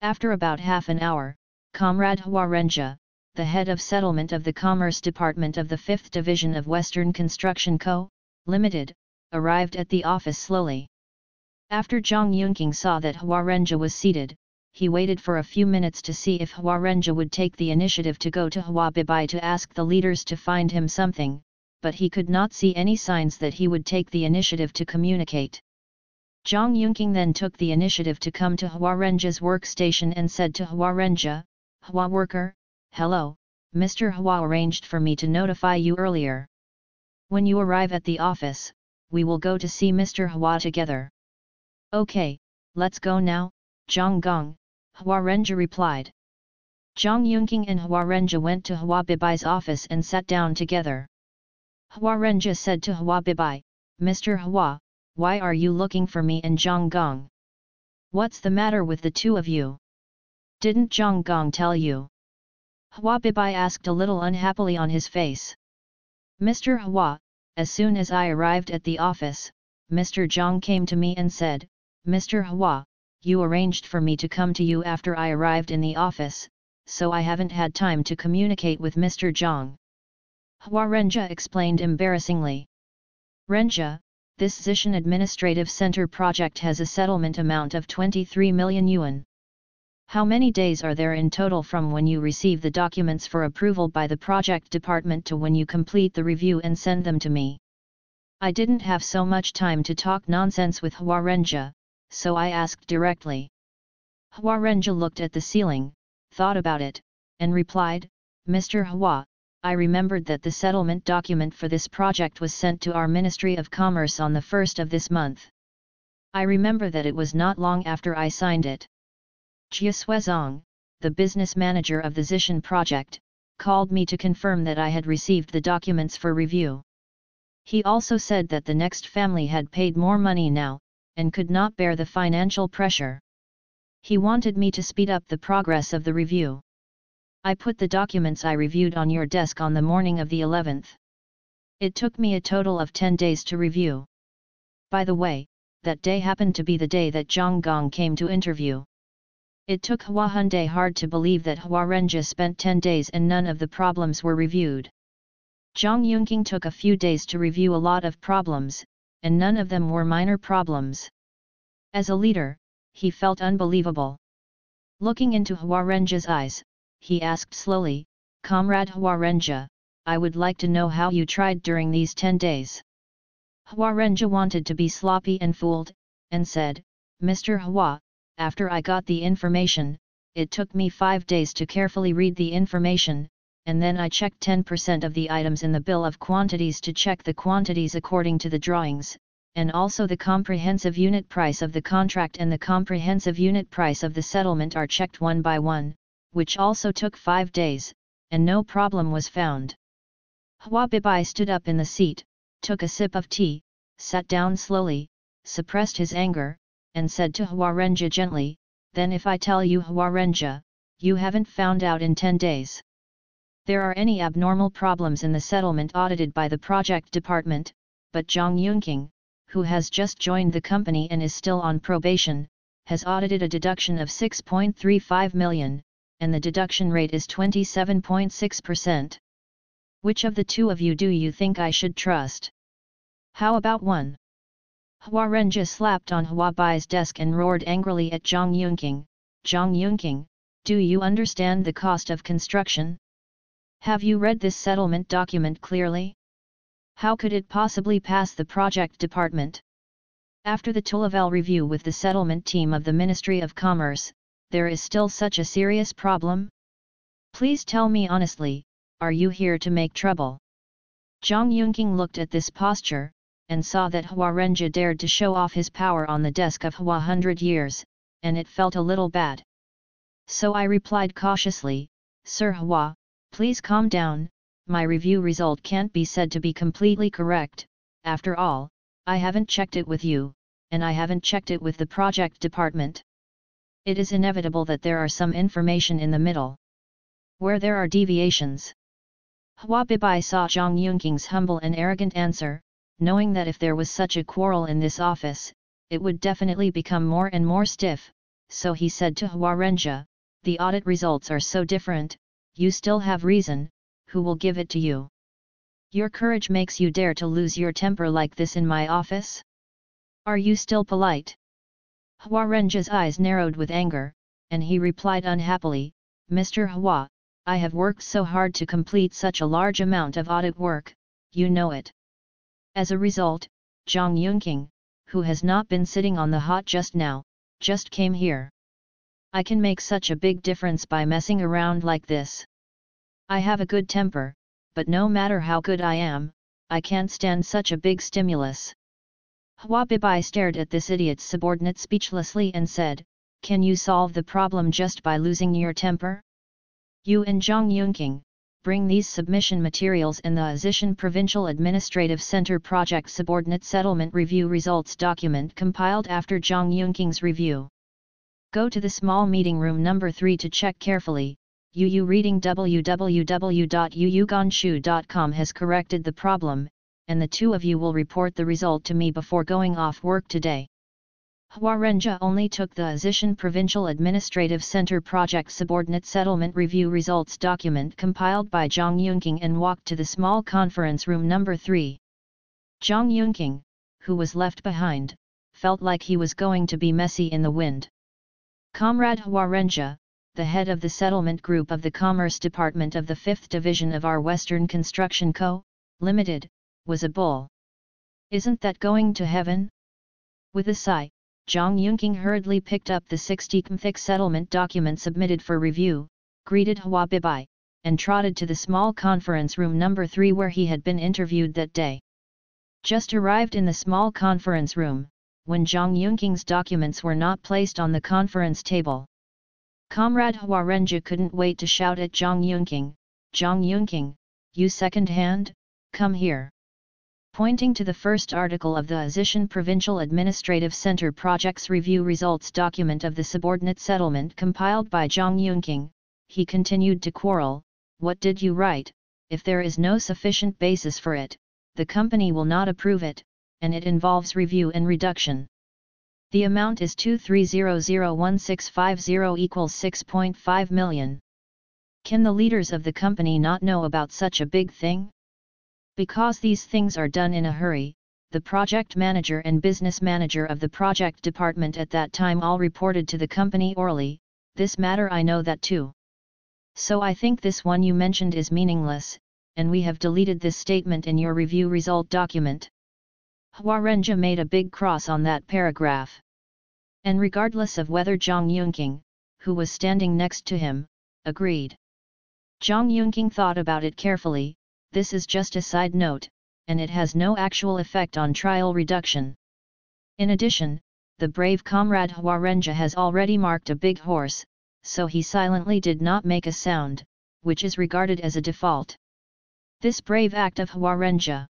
After about half an hour, Comrade Hua Renjia, the head of settlement of the Commerce Department of the 5th Division of Western Construction Co., Limited, arrived at the office slowly. After Zhang Yunqing saw that Hua Renjia was seated, he waited for a few minutes to see if Hua Renjia would take the initiative to go to Hua Bibai to ask the leaders to find him something, but he could not see any signs that he would take the initiative to communicate. Zhang Yunqing then took the initiative to come to Hua Renjia's workstation and said to Hua Renjia, Hua worker, hello, Mr. Hua arranged for me to notify you earlier. When you arrive at the office, we will go to see Mr. Hua together. Okay, let's go now, Zhang Gong, Hua Renjia replied. Zhang Yunqing and Hua Renjia went to Hua Bibai's office and sat down together. Hua Renjia said to Hua Bibai, Mr. Hua, why are you looking for me and Zhang Gong? What's the matter with the two of you? Didn't Zhang Gong tell you? Hua Bibai asked a little unhappily on his face. Mr. Hua, as soon as I arrived at the office, Mr. Zhang came to me and said, Mr. Hua, you arranged for me to come to you after I arrived in the office, so I haven't had time to communicate with Mr. Zhang. Hua Renjia explained embarrassingly. Renjia, This Zishan Administrative Center project has a settlement amount of 23 million yuan. How many days are there in total from when you receive the documents for approval by the project department to when you complete the review and send them to me? I didn't have so much time to talk nonsense with Huarenja, so I asked directly. Huarenja looked at the ceiling, thought about it, and replied, Mr. Hua, I remembered that the settlement document for this project was sent to our Ministry of Commerce on the 1st of this month. I remember that it was not long after I signed it. Jia Suezong, the business manager of the Zishan project, called me to confirm that I had received the documents for review. He also said that the next family had paid more money now, and could not bear the financial pressure. He wanted me to speed up the progress of the review. I put the documents I reviewed on your desk on the morning of the 11th. It took me a total of 10 days to review. By the way, that day happened to be the day that Zhang Gong came to interview. It took Hua Hyundai hard to believe that Huarenja spent 10 days and none of the problems were reviewed. Zhang Yunqing took a few days to review a lot of problems, and none of them were minor problems. As a leader, he felt unbelievable. Looking into Huarenja's eyes, he asked slowly, Comrade Huarenja, I would like to know how you tried during these 10 days. Huarenja wanted to be sloppy and fooled, and said, Mr. Hua, after I got the information, it took me 5 days to carefully read the information, and then I checked 10% of the items in the bill of quantities to check the quantities according to the drawings, and also the comprehensive unit price of the contract and the comprehensive unit price of the settlement are checked one by one, which also took 5 days, and no problem was found. Hua Bibai stood up in the seat, took a sip of tea, sat down slowly, suppressed his anger, and said to Huarenja gently, Then if I tell you Huarenja, you haven't found out in 10 days. There are any abnormal problems in the settlement audited by the project department, but Zhang Yunqing, who has just joined the company and is still on probation, has audited a deduction of 6.35 million, and the deduction rate is 27.6%. Which of the two of you do you think I should trust? How about one? Huarenja slapped on Huabai's desk and roared angrily at Zhang Yunqing, Zhang Yunqing, do you understand the cost of construction? Have you read this settlement document clearly? How could it possibly pass the project department? After the two-level review with the settlement team of the Ministry of Commerce, there is still such a serious problem? Please tell me honestly, are you here to make trouble? Zhang Yunqing looked at this posture, and saw that Huarenja dared to show off his power on the desk of Hua 100 years, and it felt a little bad. So I replied cautiously, Sir Hua, please calm down, my review result can't be said to be completely correct, after all, I haven't checked it with you, and I haven't checked it with the project department. It is inevitable that there are some information in the middle, where there are deviations. Hua Bibai saw Zhang Yunqing's humble and arrogant answer, knowing that if there was such a quarrel in this office, it would definitely become more and more stiff, so he said to Huarenja, the audit results are so different, you still have reason, who will give it to you? Your courage makes you dare to lose your temper like this in my office? Are you still polite? Huarenja's eyes narrowed with anger, and he replied unhappily, Mr. Hua, I have worked so hard to complete such a large amount of audit work, you know it. As a result, Zhang Yunqing, who has not been sitting on the hot just now, just came here. I can make such a big difference by messing around like this. I have a good temper, but no matter how good I am, I can't stand such a big stimulus. Hua Bibai stared at this idiot's subordinate speechlessly and said, Can you solve the problem just by losing your temper? You and Zhang Yunqing, bring these submission materials and the Zishan Provincial Administrative Center Project Subordinate Settlement Review Results document compiled after Zhang Yunqing's review. Go to the small meeting room number 3 to check carefully. UU reading www.uuganshu.com has corrected the problem, and the two of you will report the result to me before going off work today. Huarenja only took the Zishan Provincial Administrative Center Project Subordinate Settlement Review Results document compiled by Zhang Yunqing and walked to the small conference room number 3. Zhang Yunqing, who was left behind, felt like he was going to be messy in the wind. Comrade Huarenja, the head of the settlement group of the Commerce Department of the 5th Division of our Western Construction Co., Limited, was a bull. Isn't that going to heaven? With a sigh, Zhang Yunqing hurriedly picked up the 60-thick settlement document submitted for review, greeted Hua Bibai, and trotted to the small conference room number 3 where he had been interviewed that day. Just arrived in the small conference room, when Zhang Yunqing's documents were not placed on the conference table. Comrade Huarenja couldn't wait to shout at Zhang Yunqing, you second-hand, come here. Pointing to the first article of the Azishan Provincial Administrative Center Project's Review Results document of the subordinate settlement compiled by Zhang Yunqing, he continued to quarrel, what did you write? If there is no sufficient basis for it, the company will not approve it, and it involves review and reduction. The amount is 23001,650 equals 6.5 million. Can the leaders of the company not know about such a big thing? Because these things are done in a hurry, the project manager and business manager of the project department at that time all reported to the company orally, this matter I know that too. So I think this one you mentioned is meaningless, and we have deleted this statement in your review result document. Huarenja made a big cross on that paragraph. And regardless of whether Zhang Yunqing, who was standing next to him, agreed. Zhang Yunqing thought about it carefully. This is just a side note, and it has no actual effect on trial reduction. In addition, the brave comrade Huarenja has already marked a big horse, so he silently did not make a sound, which is regarded as a default. This brave act of Huarenja,